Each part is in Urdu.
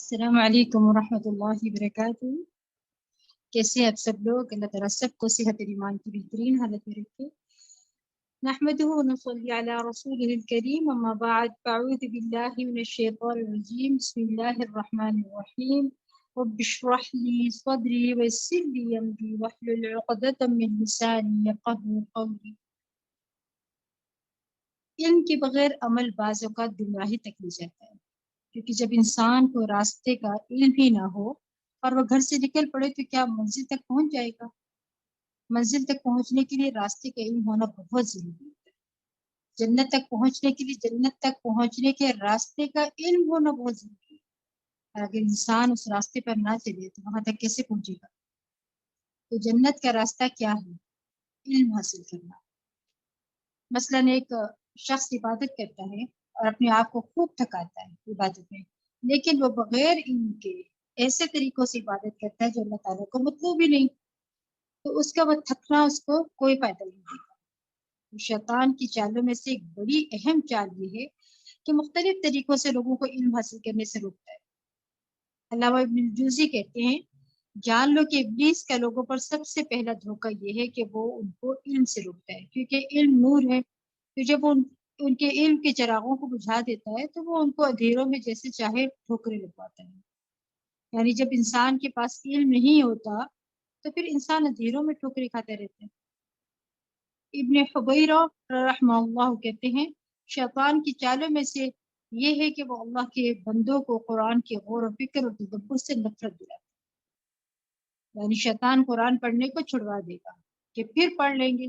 السلام علیکم ورحمۃ اللہ وبرکاتہ۔ کیسے ہیں آپ سب لوگ؟ اللہ تعالیٰ سب کو صحت اور ایمان کی بہترین حالت میں رکھے۔ نحمدہ ونصلی علی رسولہ الکریم، اما بعد، فاعوذ باللہ من الشیطان الرجیم، بسم اللہ الرحمن الرحیم۔ رب اشرح لی صدری ویسر لی امری واحلل عقدۃ من لسانی یفقہوا قولی۔ علم کے بغیر عمل بعض اوقات گمراہی تک لے جاتا ہے، کیونکہ جب انسان کو راستے کا علم ہی نہ ہو اور وہ گھر سے نکل پڑے تو کیا منزل تک پہنچ جائے گا؟ منزل تک پہنچنے کے لیے راستے کا علم ہونا بہت ضروری ہے۔ جنت تک پہنچنے کے لیے جنت تک پہنچنے کے راستے کا علم ہونا بہت ضروری ہے۔ اور اگر انسان اس راستے پر نہ چلے تو وہاں تک کیسے پہنچے گا؟ تو جنت کا راستہ کیا ہے؟ علم حاصل کرنا۔ مثلاً ایک شخص عبادت کرتا ہے اور اپنے آپ کو خوب تھکاتا ہے عبادت میں، لیکن وہ بغیر علم کے ایسے طریقوں سے عبادت کرتا ہے جو اللہ تعالیٰ کو مطلوب ہی نہیں، تو اس کا وہ تھکنا اس کو کوئی فائدہ نہیں دے گا۔ شیطان کی چالوں میں سے ایک بڑی اہم چال یہ ہے کہ مختلف طریقوں سے لوگوں کو علم حاصل کرنے سے روکتا ہے۔ علامہ ابن الجوزی کہتے ہیں، جان لو کہ ابلیس کا لوگوں پر سب سے پہلا دھوکہ یہ ہے کہ وہ ان کو علم سے روکتا ہے، کیونکہ علم نور ہے، تو جب ان کے علم کے چراغوں کو بجھا دیتا ہے تو وہ ان کو اندھیروں میں جیسے چاہے ٹھوکریں لگواتا ہے۔ یعنی جب انسان کے پاس علم نہیں ہوتا تو پھر انسان اندھیروں میں ٹھوکریں کھاتے رہتے ہیں۔ ابن حبیرہ رحمہ اللہ کہتے ہیں، شیطان کی چالوں میں سے یہ ہے کہ وہ اللہ کے بندوں کو قرآن کے غور و فکر اور تدبر سے نفرت دلاتا ہے۔ یعنی شیطان قرآن پڑھنے کو چھڑوا دے گا کہ پھر پڑھ لیں گے،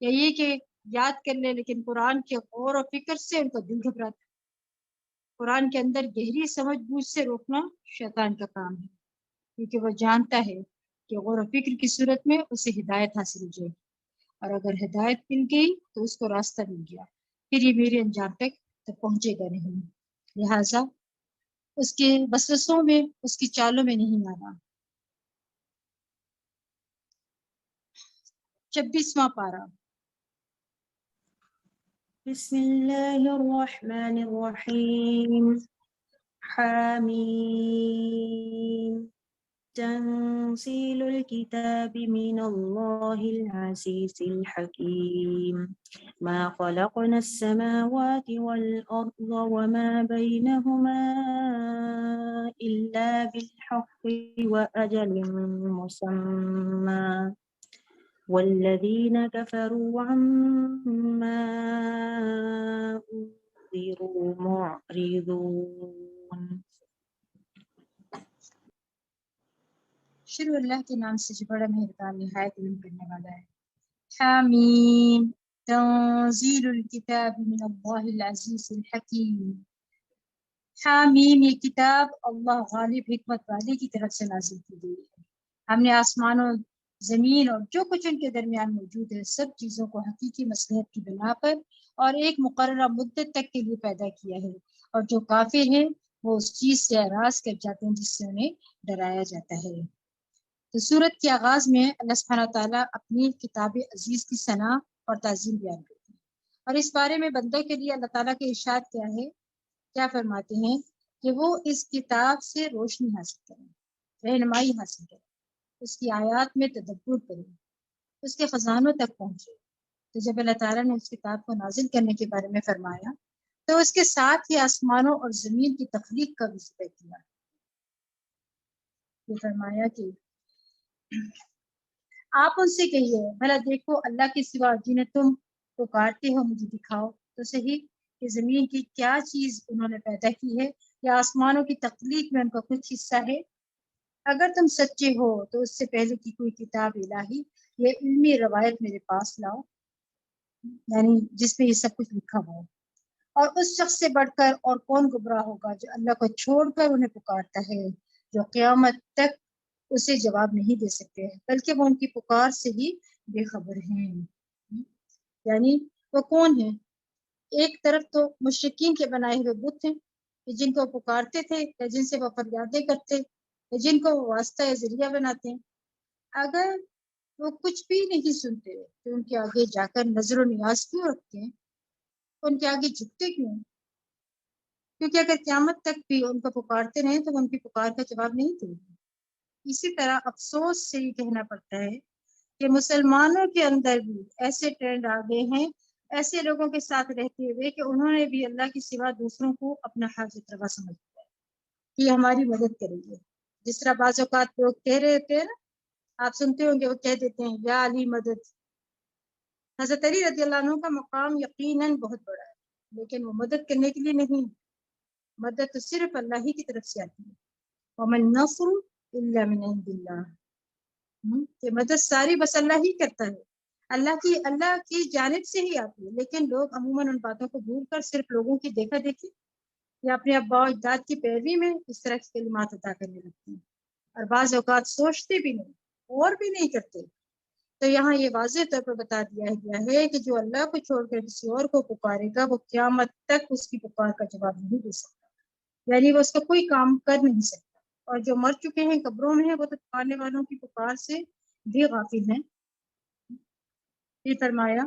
یا یہ کہ یاد کر لیں، لیکن قرآن کے غور و فکر سے ان کا دل گھبراتا ہے۔ قرآن کے اندر گہری سمجھ بوجھ سے روکنا شیطان کا کام ہے، کیونکہ وہ جانتا ہے کہ غور و فکر کی صورت میں اسے ہدایت حاصل ہو جائے گی، اور اگر ہدایت مل گئی تو اس کو راستہ مل گیا، پھر یہ میرے انجام تک تو پہنچے گا نہیں، لہٰذا اس کے وسوسوں میں، اس کی چالوں میں نہیں آنا۔ 26واں پارہ۔ بسم اللہ الرحمن الرحیم، حامیم، تنزیل الكتاب من اللہ العزیز الحکیم، ما خلقنا السماوات والأرض وما بینهما إلا بالحق وأجل مسمى، والذین کفروا عما انذروا معرضون۔ شروع اللہ کے نام سے جو بڑا مہربان نہایت علم کرنے والا ہے۔ حامیم، تنزیل الکتاب من اللہ العزیز الحکیم۔ حامیم، یہ کتاب اللہ غالب حکمت والے کی طرف سے نازل کی گئی ہے۔ ہم نے آسمان و زمین اور جو کچھ ان کے درمیان موجود ہے سب چیزوں کو حقیقی مصلحت کی بنا پر اور ایک مقررہ مدت تک کے لیے پیدا کیا ہے، اور جو کافر ہیں وہ اس چیز سے اعراض کر جاتے ہیں جس سے انہیں ڈرایا جاتا ہے۔ تو سورت کے آغاز میں اللہ سبحانہ تعالیٰ اپنی کتاب عزیز کی ثنا اور تعظیم بیان کرتے ہیں، اور اس بارے میں بندوں کے لیے اللہ تعالیٰ کے ارشاد کیا فرماتے ہیں کہ وہ اس کتاب سے روشنی حاصل کریں، رہنمائی حاصل کریں، اس کی آیات میں تدبر کریں، اس کے خزانوں تک پہنچے۔ تو جب اللہ تعالیٰ نے اس کتاب کو نازل کرنے کے بارے میں فرمایا تو اس کے ساتھ ہی آسمانوں اور زمین کی تخلیق کا بھی ذکر کیا۔ یہ فرمایا کہ آپ ان سے کہیے، بھلا دیکھو اللہ کے سوا جنہیں تم پکارتے ہو مجھے دکھاؤ تو صحیح کہ زمین کی کیا چیز انہوں نے پیدا کی ہے، یا آسمانوں کی تخلیق میں ان کا کچھ حصہ ہے؟ اگر تم سچے ہو تو اس سے پہلے کی کوئی کتاب الہی یا علمی روایت میرے پاس لاؤ، یعنی جس میں یہ سب کچھ لکھا ہو۔ اور اس شخص سے بڑھ کر اور کون گمراہ ہوگا جو اللہ کو چھوڑ کر انہیں پکارتا ہے، جو قیامت تک اسے جواب نہیں دے سکتے بلکہ وہ ان کی پکار سے ہی بے خبر ہیں۔ یعنی وہ کون ہیں؟ ایک طرف تو مشرکین کے بنائے ہوئے بت ہیں جن کو پکارتے تھے یا جن سے وہ فریادیں کرتے یا جن کو وہ واسطہ یا ذریعہ بناتے ہیں۔ اگر وہ کچھ بھی نہیں سنتے تو ان کے آگے جا کر نظر و نیاز کیوں رکھتے ہیں؟ ان کے آگے جھکتے کیوں؟ کیونکہ اگر قیامت تک بھی ان کو پکارتے رہیں تو وہ ان کی پکار کا جواب نہیں دیں گے۔ اسی طرح افسوس سے یہ کہنا پڑتا ہے کہ مسلمانوں کے اندر بھی ایسے ٹرینڈ آ گئے ہیں ایسے لوگوں کے ساتھ رہتے ہوئے کہ انہوں نے بھی اللہ کے سوا دوسروں کو اپنا حاجت روا سمجھ لیا ہے کہ یہ ہماری مدد کریں گے۔ جس طرح بعض اوقات لوگ کہہ رہے ہوتے ہیں نا، آپ سنتے ہوں گے وہ کہہ دیتے ہیں یا علی مدد۔ حضرت علی رضی اللہ عنہ کا مقام یقیناً بہت بڑا ہے، لیکن وہ مدد کرنے کے لیے نہیں، مدد تو صرف اللہ ہی کی طرف سے آتی ہے۔ ومن نصر الا من عند اللہ، کہ مدد ساری بس اللہ ہی کرتا ہے، اللہ کی جانب سے ہی آتی ہے۔ لیکن لوگ عموماً ان باتوں کو بھول کر صرف لوگوں کی دیکھا دیکھی یا اپنے اباء و اجداد کی پیروی میں اس طرح کی کلمات عطا کرنے لگتے ہیں، اور بعض اوقات سوچتے بھی نہیں اور بھی نہیں کرتے۔ تو یہاں یہ واضح طور پر بتا دیا گیا ہے کہ جو اللہ کو چھوڑ کر کسی اور کو پکارے گا وہ قیامت تک اس کی پکار کا جواب نہیں دے سکتا، یعنی وہ اس کا کوئی کام کر نہیں سکتا۔ اور جو مر چکے ہیں قبروں میں ہیں وہ تو پکارنے والوں کی پکار سے بھی غافل ہیں۔ یہ فرمایا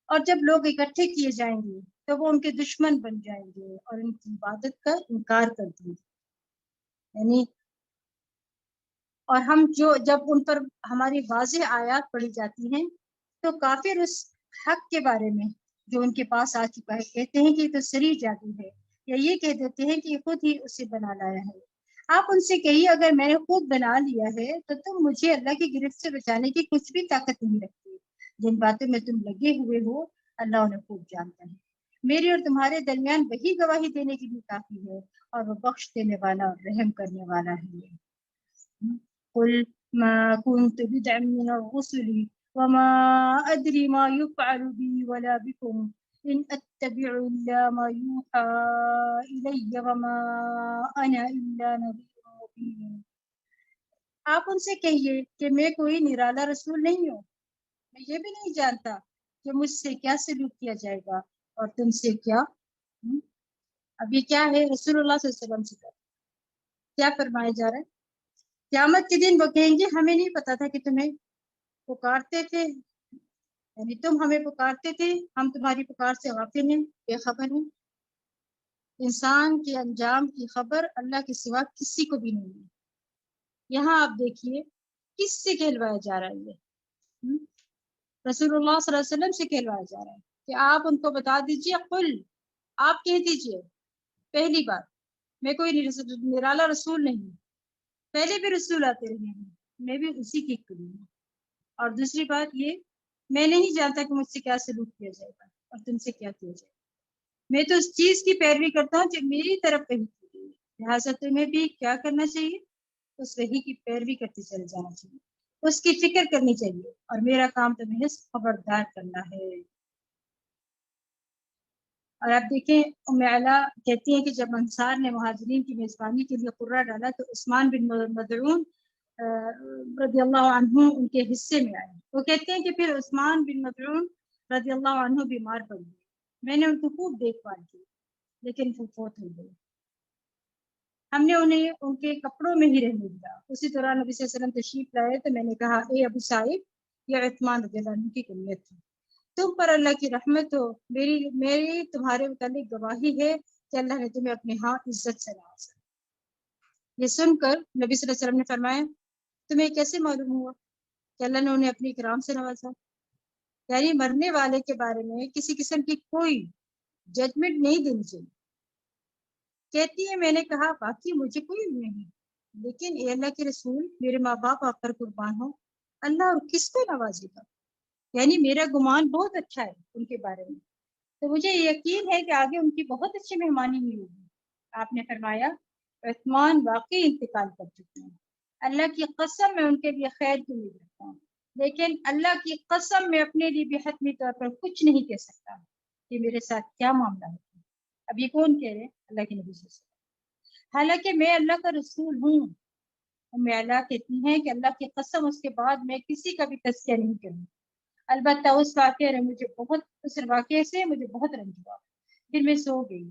اور جب لوگ اکٹھے کیے جائیں گے تو وہ ان کے دشمن بن جائیں گے اور ان کی عبادت کا انکار کر دیں گے، یعنی اور ہم جب ان پر ہماری واضح آیات پڑھی جاتی ہیں تو کافر اس حق کے بارے میں جو ان کے پاس آ چکا ہے کہتے ہیں کہ یہ تو سری جادو ہے، یا یہ کہہ دیتے ہیں کہ یہ خود ہی اسے بنا لایا ہے۔ آپ ان سے کہیے اگر میں نے خود بنا لیا ہے تو تم مجھے اللہ کی گرفت سے بچانے کی کچھ بھی طاقت نہیں رکھتی، جن باتوں میں تم لگے ہوئے ہو اللہ انہیں خوب جانتا ہے، میری اور تمہارے درمیان وہی گواہی دینے کے لیے کافی ہے اور وہ بخش دینے والا اور رحم کرنے والا ہے۔ قل ما كنت بدعا من الرسل وما أدري ما يفعل بي ولا بكم إن أتبع إلا ما يوحى إلي وما أنا إلا نذير مبين۔ آپ ان سے کہیے کہ میں کوئی نرالا رسول نہیں ہوں، میں یہ بھی نہیں جانتا کہ مجھ سے کیا سلوک کیا جائے گا اور تم سے کیا۔ اب یہ کیا ہے؟ رسول اللہ صلی اللہ علیہ وسلم سے کیا فرمایا جا رہا ہے؟ قیامت کے دن وہ کہیں گے ہمیں نہیں پتا تھا کہ تمہیں پکارتے تھے، یعنی تم ہمیں پکارتے تھے، ہم تمہاری پکار سے غافل ہیں، بے خبر ہیں۔ انسان کے انجام کی خبر اللہ کے سوا کسی کو بھی نہیں ہے۔ یہاں آپ دیکھیے کس سے کہلوایا جا رہا ہے، یہ رسول اللہ صلی اللہ علیہ وسلم سے کہلوایا جا رہا ہے کہ آپ ان کو بتا دیجئے، قل آپ کہہ دیجئے، پہلی بات میں کوئی نرالا رسول نہیں ہوں، پہلے بھی رسول آتے رہے ہیں، میں بھی اسی کی کڑی ہوں، اور دوسری بات یہ میں نہیں جانتا کہ مجھ سے کیا سلوک کیا جائے گا اور تم سے کیا کیا جائے گا، میں تو اس چیز کی پیروی کرتا ہوں جو میری طرف کہی کی گئی ہے، لہٰذا تمہیں بھی کیا کرنا چاہیے، اس وحی کی پیروی کرتے چلے جانا چاہیے، اس کی فکر کرنی چاہیے، اور میرا کام تمہیں خبردار کرنا ہے۔ اور آپ دیکھیں ام علا کہتی ہیں کہ جب انصار نے مہاجرین کی میزبانی کے لیے قرہ ڈالا تو عثمان بن مظعون رضی اللہ عنہ ان کے حصے میں آئے۔ وہ کہتے ہیں کہ پھر عثمان بن مظعون رضی اللہ عنہ بیمار پڑ گئے، میں نے ان کو خوب دیکھ بھال کی لیکن وہ فوت ہو گئے، ہم نے انہیں ان کے کپڑوں میں ہی رہنے دیا۔ اسی دوران نبی صلی اللہ علیہ وسلم تشریف لائے تو میں نے کہا اے ابو سعید، یہ عثمان رضی اللہ عنہ کی کنیت تھی، تم پر اللہ کی رحمت ہو، میری تمہارے متعلق گواہی ہے کہ اللہ نے تمہیں اپنے ہاں عزت سے نوازا۔ یہ سن کر نبی صلی اللہ علیہ وسلم نے فرمایا تمہیں کیسے معلوم ہوا کہ اللہ نے انہیں اپنی کرام سے نوازا؟ یعنی مرنے والے کے بارے میں کسی قسم کی کوئی ججمنٹ نہیں دینی چاہیے۔ کہتی ہے میں نے کہا باقی مجھے کوئی علم نہیں، لیکن اے اللہ کے رسول میرے ماں باپ آپ پر قربان ہو، اللہ اور کس کو نوازے گا، یعنی میرا گمان بہت اچھا ہے ان کے بارے میں، تو مجھے یقین ہے کہ آگے ان کی بہت اچھی مہمانی ہوئی ہوگی۔ آپ نے فرمایا عثمان واقعی انتقال کر چکے ہیں، اللہ کی قسم میں ان کے لیے خیر کی امید رکھتا ہوں، لیکن اللہ کی قسم میں اپنے لیے بھی حتمی طور پر کچھ نہیں کہہ سکتا کہ میرے ساتھ کیا معاملہ ہے۔ اب یہ کون کہہ رہے ہیں؟ اللہ کے نبی صلی اللہ علیہ وسلم، حالانکہ میں اللہ کا رسول ہوں۔ ام علا کہتی ہیں کہ اللہ کی قسم اس کے بعد میں کسی کا بھی تذکیہ نہیں کروں، البتہ اس واقعے سے مجھے بہت رنج ہوا، پھر میں سو گئی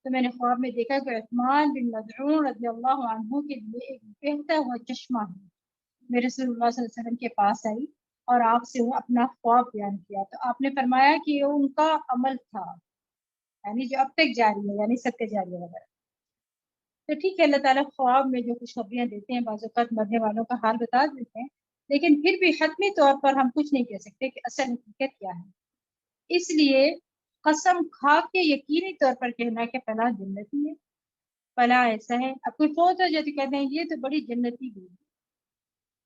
تو میں نے خواب میں دیکھا کہ عثمان بن مظعون رضی اللہ عنہ کے لیے ایک بہتا ہوا چشمہ ہے۔ میں رسول اللہ صلی اللہ علیہ وسلم کے پاس آئی اور آپ سے وہ اپنا خواب بیان کیا، تو آپ نے فرمایا کہ یہ ان کا عمل تھا، یعنی جو اب تک جاری ہے، یعنی صدقہ جاریہ وغیرہ۔ تو ٹھیک ہے، اللہ تعالیٰ خواب میں جو خوشخبریاں دیتے ہیں بعض اوقات مرنے والوں کا حال بتا دیتے ہیں، لیکن پھر بھی حتمی طور پر ہم کچھ نہیں کہہ سکتے کہ اصل حقیقت کیا ہے۔ اس لیے قسم کھا کے یقینی طور پر کہنا کہ فلاں جنتی ہے، فلاں ایسا ہے۔ اب کوئی فوت ہو جائے تو کہتے ہیں یہ تو بڑی جنتی ہوئی،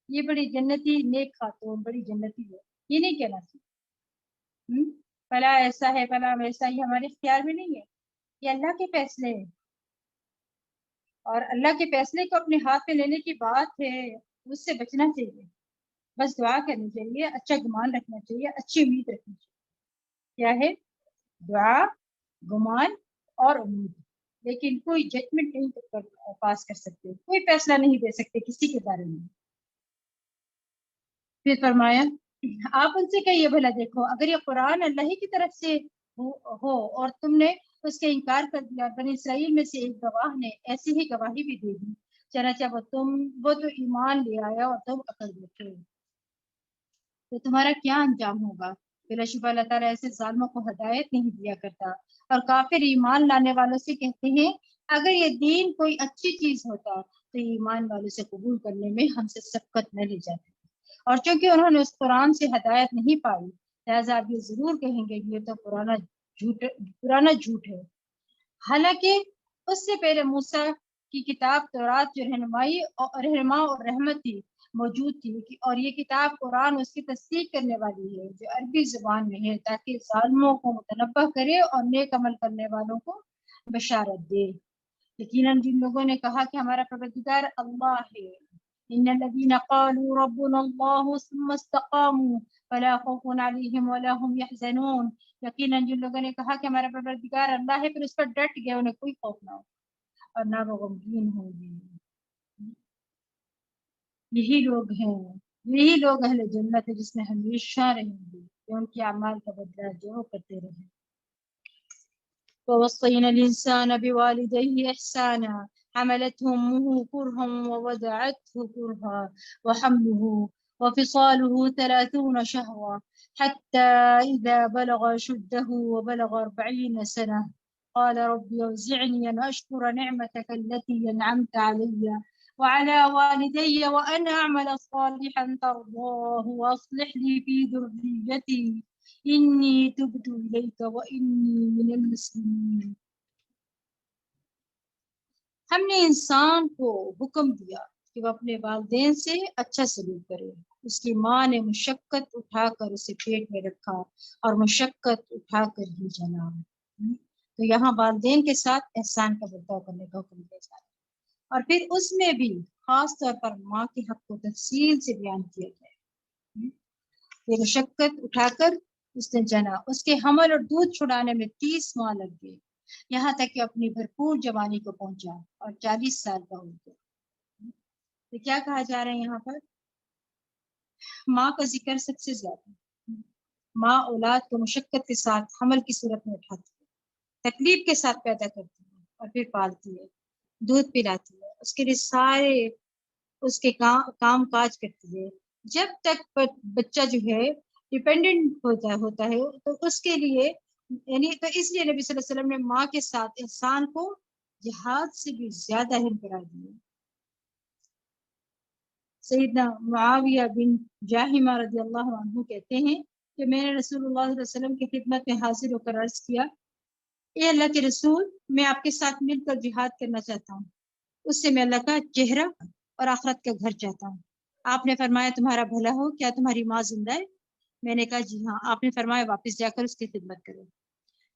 یہ بڑی جنتی نیک خاتون بڑی جنتی ہے، یہ نہیں کہنا چاہیے۔ فلاں ایسا ہے فلاں ویسا، یہ ہمارے اختیار میں نہیں ہے، یہ اللہ کے فیصلے ہیں، اور اللہ کے فیصلے کو اپنے ہاتھ میں لینے کی بات ہے، اس سے بچنا چاہیے، بس دعا کرنی چاہیے، اچھا گمان رکھنا چاہیے، اچھی امید رکھنی چاہیے۔ کیا ہے؟ دعا، گمان اور امید، لیکن کوئی ججمنٹ نہیں پاس کر سکتے، کوئی فیصلہ نہیں دے سکتے کسی کے بارے میں۔ پھر فرمایا آپ ان سے کہیے بھلا دیکھو اگر یہ قرآن اللہ ہی کی طرف سے ہو اور تم نے اس کے انکار کر دیا، بنی اسرائیل میں سے ایک گواہ نے ایسی ہی گواہی بھی دے دی، چنانچہ وہ تو ایمان لے آیا اور تم عقل رکھے، تو تمہارا کیا انجام ہوگا؟ بلا شبہ اللہ تعالیٰ ایسے ظالموں کو ہدایت نہیں دیا کرتا۔ اور کافر ایمان لانے والوں سے کہتے ہیں اگر یہ دین کوئی اچھی چیز ہوتا تو ایمان والوں سے قبول کرنے میں ہم سے سبقت نہ لی جاتی، اور چونکہ انہوں نے اس قرآن سے ہدایت نہیں پائی لہٰذا اب یہ ضرور کہیں گے کہ یہ تو پرانا جھوٹ ہے۔ حالانکہ اس سے پہلے موسیٰ کی کتاب تورات جو رہنما اور رحمت تھی موجود تھی، اور یہ کتاب قرآن اس کی تصدیق کرنے والی ہے جو عربی زبان میں ہے، تاکہ ظالموں کو متنبہ کرے اور نیک عمل کرنے والوں کو بشارت دے۔ یقیناً جن لوگوں نے کہا کہ ہمارا پروردگار اللہ ہے، ان الذين قالوا ربنا الله ثم استقاموا فلا خوف عليهم ولا هم يحزنون، یقیناً جن لوگوں نے کہا کہ ہمارا پروردگار اللہ ہے پھر اس پر ڈٹ گئے، انہیں کوئی خوف نہ ہو اور نہ وہ غمگین ہوں گے۔ یہی لوگ ہیں، یہی لوگ اہل جنت ہے جس میں ہمیشہ رہیں گے، کہ ان کے اعمال کا بدلہ جو کرتے رہیں۔ ووصينا الإنسان بوالديه إحسانا حملته أمه كرها ووضعته كرها وحمله وفصاله 30 شهرا حتى إذا بلغ أشده وبلغ 40 سنة قال رب أوزعني أن أشكر نعمتك التي أنعمت علي وعلى والدي وأن أعمل صالحا ترضاه وأصلح لي في ذريتي إني تبت إليك وإني من المسلمين۔ ہم نے انسان کو حکم دیا کہ وہ اپنے والدین سے اچھا سلوک کرے۔ اس کی ماں نے مشقت اٹھا کر اسے پیٹ میں رکھا اور مشقت اٹھا کر ہی جنا، تو یہاں والدین کے ساتھ احسان کا برتاؤ کرنے کا حکم دیا جا رہا ہے، اور پھر اس میں بھی خاص طور پر ماں کے حق کو تفصیل سے بیان کیا گیا ہے۔ یہ مشقت اٹھا کر اس نے جنا، اس کے حمل اور دودھ چھڑانے میں 30 ماہ لگ گئے، یہاں تک کہ اپنی بھرپور جوانی کو پہنچا اور 40 سال کا ہو گیا۔ تو کیا کہا جا رہا ہے یہاں پر؟ ماں کا ذکر سب سے زیادہ، ماں اولاد کو مشقت کے ساتھ حمل کی صورت میں اٹھاتی ہے، تکلیف کے ساتھ پیدا کرتی ہے اور پھر پالتی ہے، دودھ پلاتی ہے، اس کے لیے سارے اس کے کام کاج کرتی ہے، جب تک بچہ جو ہے ڈیپینڈنٹ ہوتا ہے تو اس کے لیے یعنی تو اس لیے نبی صلی اللہ علیہ وسلم نے ماں کے ساتھ احسان کو جہاد سے بھی زیادہ اہم قرار دیا۔ سیدنا معاویہ بن جاہمہ رضی اللہ عنہ کہتے ہیں کہ میں نے رسول اللہ صلی اللہ علیہ وسلم کی خدمت میں حاضر ہو کر عرض کیا، اے اللہ کے رسول، میں آپ کے ساتھ مل کر جہاد کرنا چاہتا ہوں، اس سے میں اللہ کا چہرہ اور آخرت کا گھر چاہتا ہوں۔ آپ نے فرمایا تمہارا بھلا ہو، کیا تمہاری ماں زندہ ہے؟ میں نے کہا جی ہاں۔ آپ نے فرمایا واپس جا کر اس کی خدمت کرو۔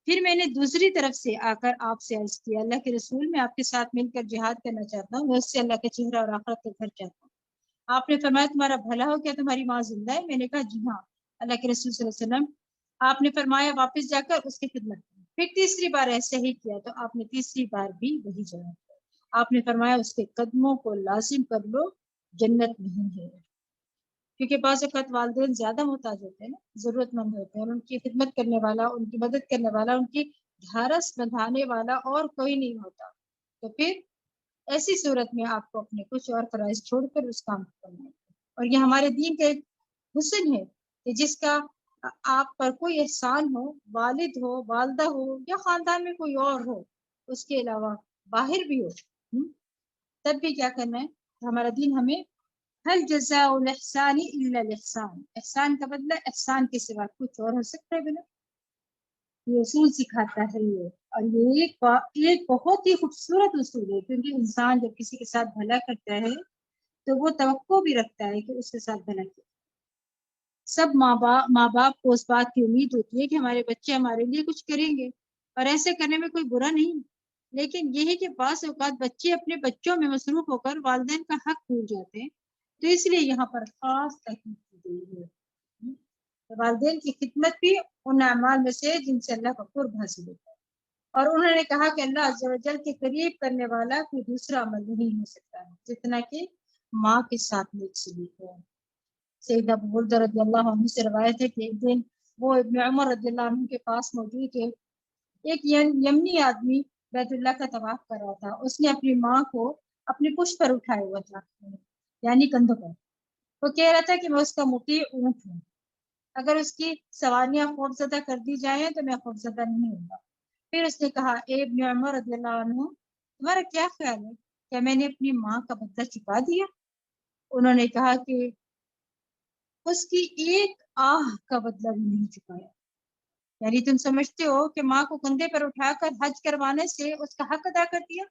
پھر میں نے دوسری طرف سے آ کر آپ سے عرض کیا، اللہ کے رسول، میں آپ کے ساتھ مل کر جہاد کرنا چاہتا ہوں، میں اس سے اللہ کا چہرہ اور آخرت کا گھر چاہتا ہوں۔ آپ نے فرمایا تمہارا بھلا ہو، کیا تمہاری ماں زندہ ہے؟ میں نے کہا جی ہاں۔ اللہ کے رسول صلی اللہ علیہ وسلم، آپ نے فرمایا واپس جا کر اس کی خدمت کرو۔ پھر تیسری بار ایسے ہی کیا تو آپ نے تیسری بار بھی وہی جواب دیا۔ آپ نے فرمایا اس کے قدموں کو لازم کر لو، جنت نہیں ہے۔ کیونکہ بعض اوقات والدین زیادہ محتاج ہوتے ہیں نا، ضرورت مند ہوتے ہیں، اور ان کی خدمت کرنے والا، ان کی مدد کرنے والا، ان کی ڈھارس بندھانے والا اور کوئی نہیں ہوتا، تو پھر ایسی صورت میں آپ کو اپنے کچھ اور فرائض چھوڑ کر اس کام کو کرنا ہے۔ اور یہ ہمارے دین کا ایک حسن ہے کہ جس کا آپ پر کوئی احسان ہو، والد ہو، والدہ ہو یا خاندان میں کوئی اور ہو، اس کے علاوہ باہر بھی ہو، تب بھی کیا کرنا ہے؟ ہمارا دین ہمیں هل جزاء الاحسان الا الاحسان، احسان کا بدلہ احسان کے سوا کچھ اور ہو سکتا ہے بنا؟ یہ اصول سکھاتا ہے یہ، اور یہ ایک بہت ہی خوبصورت اصول ہے، کیونکہ انسان جب کسی کے ساتھ بھلا کرتا ہے تو وہ توقع بھی رکھتا ہے کہ اس کے ساتھ بھلا کرے۔ سب ماں باپ کو اس بات کی امید ہوتی ہے کہ ہمارے بچے ہمارے لیے کچھ کریں گے، اور ایسے کرنے میں کوئی برا نہیں، لیکن یہ ہے کہ بعض اوقات بچے اپنے بچوں میں مصروف ہو کر والدین کا حق بھول جاتے ہیں، تو اس لیے یہاں پر خاص تحقیق کی گئی ہے۔ والدین کی خدمت بھی ان اعمال میں سے جن سے اللہ کا قرب حاصل ہوتا ہے، اور انہوں نے کہا کہ اللہ عز و جل کے قریب کرنے والا کوئی دوسرا عمل نہیں ہو سکتا ہے جتنا کہ ماں کے ساتھ نیک سلوک ہے۔ سیدنا ابو ہریرہ رضی اللہ عنہ سے روایت ہے کہ ایک دن وہ ابن عمر رضی اللہ عنہ کے پاس موجود تھے، ایک یمنی آدمی بیت اللہ کا طواف کر رہا تھا، اس نے اپنی ماں کو اپنے پشت پر اٹھائے ہوا تھا، یعنی کندھوں پر۔ وہ کہہ رہا تھا کہ میں اس کا مطیع اونٹ ہوں، اگر اس کی سواریاں خوفزدہ کر دی جائیں تو میں خوفزدہ نہیں ہوں گا۔ پھر اس نے کہا، اے ابن عمر رضی اللہ عنہ، تمہارا کیا خیال ہے، کیا میں نے اپنی ماں کا بدلہ چکا دیا؟ انہوں نے کہا کہ اس کی ایک آہ کا بدلہ بھی نہیں چکایا، یعنی تم سمجھتے ہو کہ ماں کو کندھے پر اٹھا کر حج کروانے سے اس کا حق ادا کر دیا،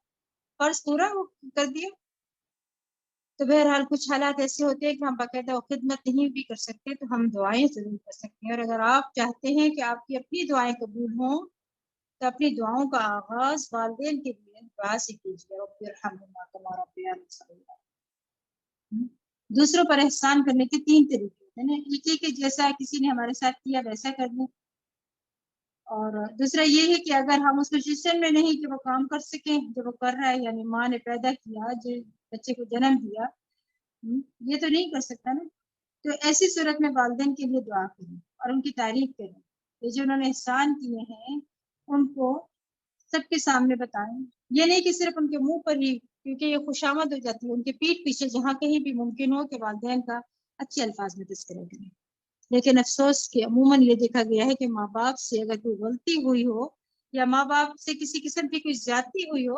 فرض پورا کر دیا؟ تو بہرحال کچھ حالات ایسے ہوتے ہیں کہ ہم باقاعدہ خدمت نہیں بھی کر سکتے، تو ہم دعائیں ضرور کر سکتے ہیں، اور اگر آپ چاہتے ہیں کہ آپ کی اپنی دعائیں قبول ہوں تو اپنی دعاؤں کا آغاز والدین کے لیے دعا سے کیجیے، رب ارحمہما کما ربیانی صغیرا۔ دوسروں پر احسان کرنے کے 3 طریقے ہوتے ہیں، ایک یہ کہ جیسا کسی نے ہمارے ساتھ کیا ویسا کر دیں، اور دوسرا یہ ہے کہ اگر ہم اس پوزیشن میں نہیں کہ وہ کام کر سکیں جو وہ کر رہا ہے، یعنی ماں نے پیدا کیا، جو بچے کو جنم دیا، یہ تو نہیں کر سکتا نا، تو ایسی صورت میں والدین کے لیے دعا کریں اور ان کی تعریف کریں، یہ جو انہوں نے احسان کیے ہیں ان کو سب کے سامنے بتائیں، یہ نہیں کہ صرف ان کے منہ پر ہی، کیونکہ یہ خوشامد ہو جاتی ہے، ان کے پیٹھ پیچھے جہاں کہیں بھی ممکن ہو کہ والدین کا اچھے الفاظ میں تذکرہ کریں۔ لیکن افسوس کہ عموماً یہ دیکھا گیا ہے کہ ماں باپ سے اگر کوئی غلطی ہوئی ہو یا ماں باپ سے کسی قسم کی کوئی زیادتی ہوئی ہو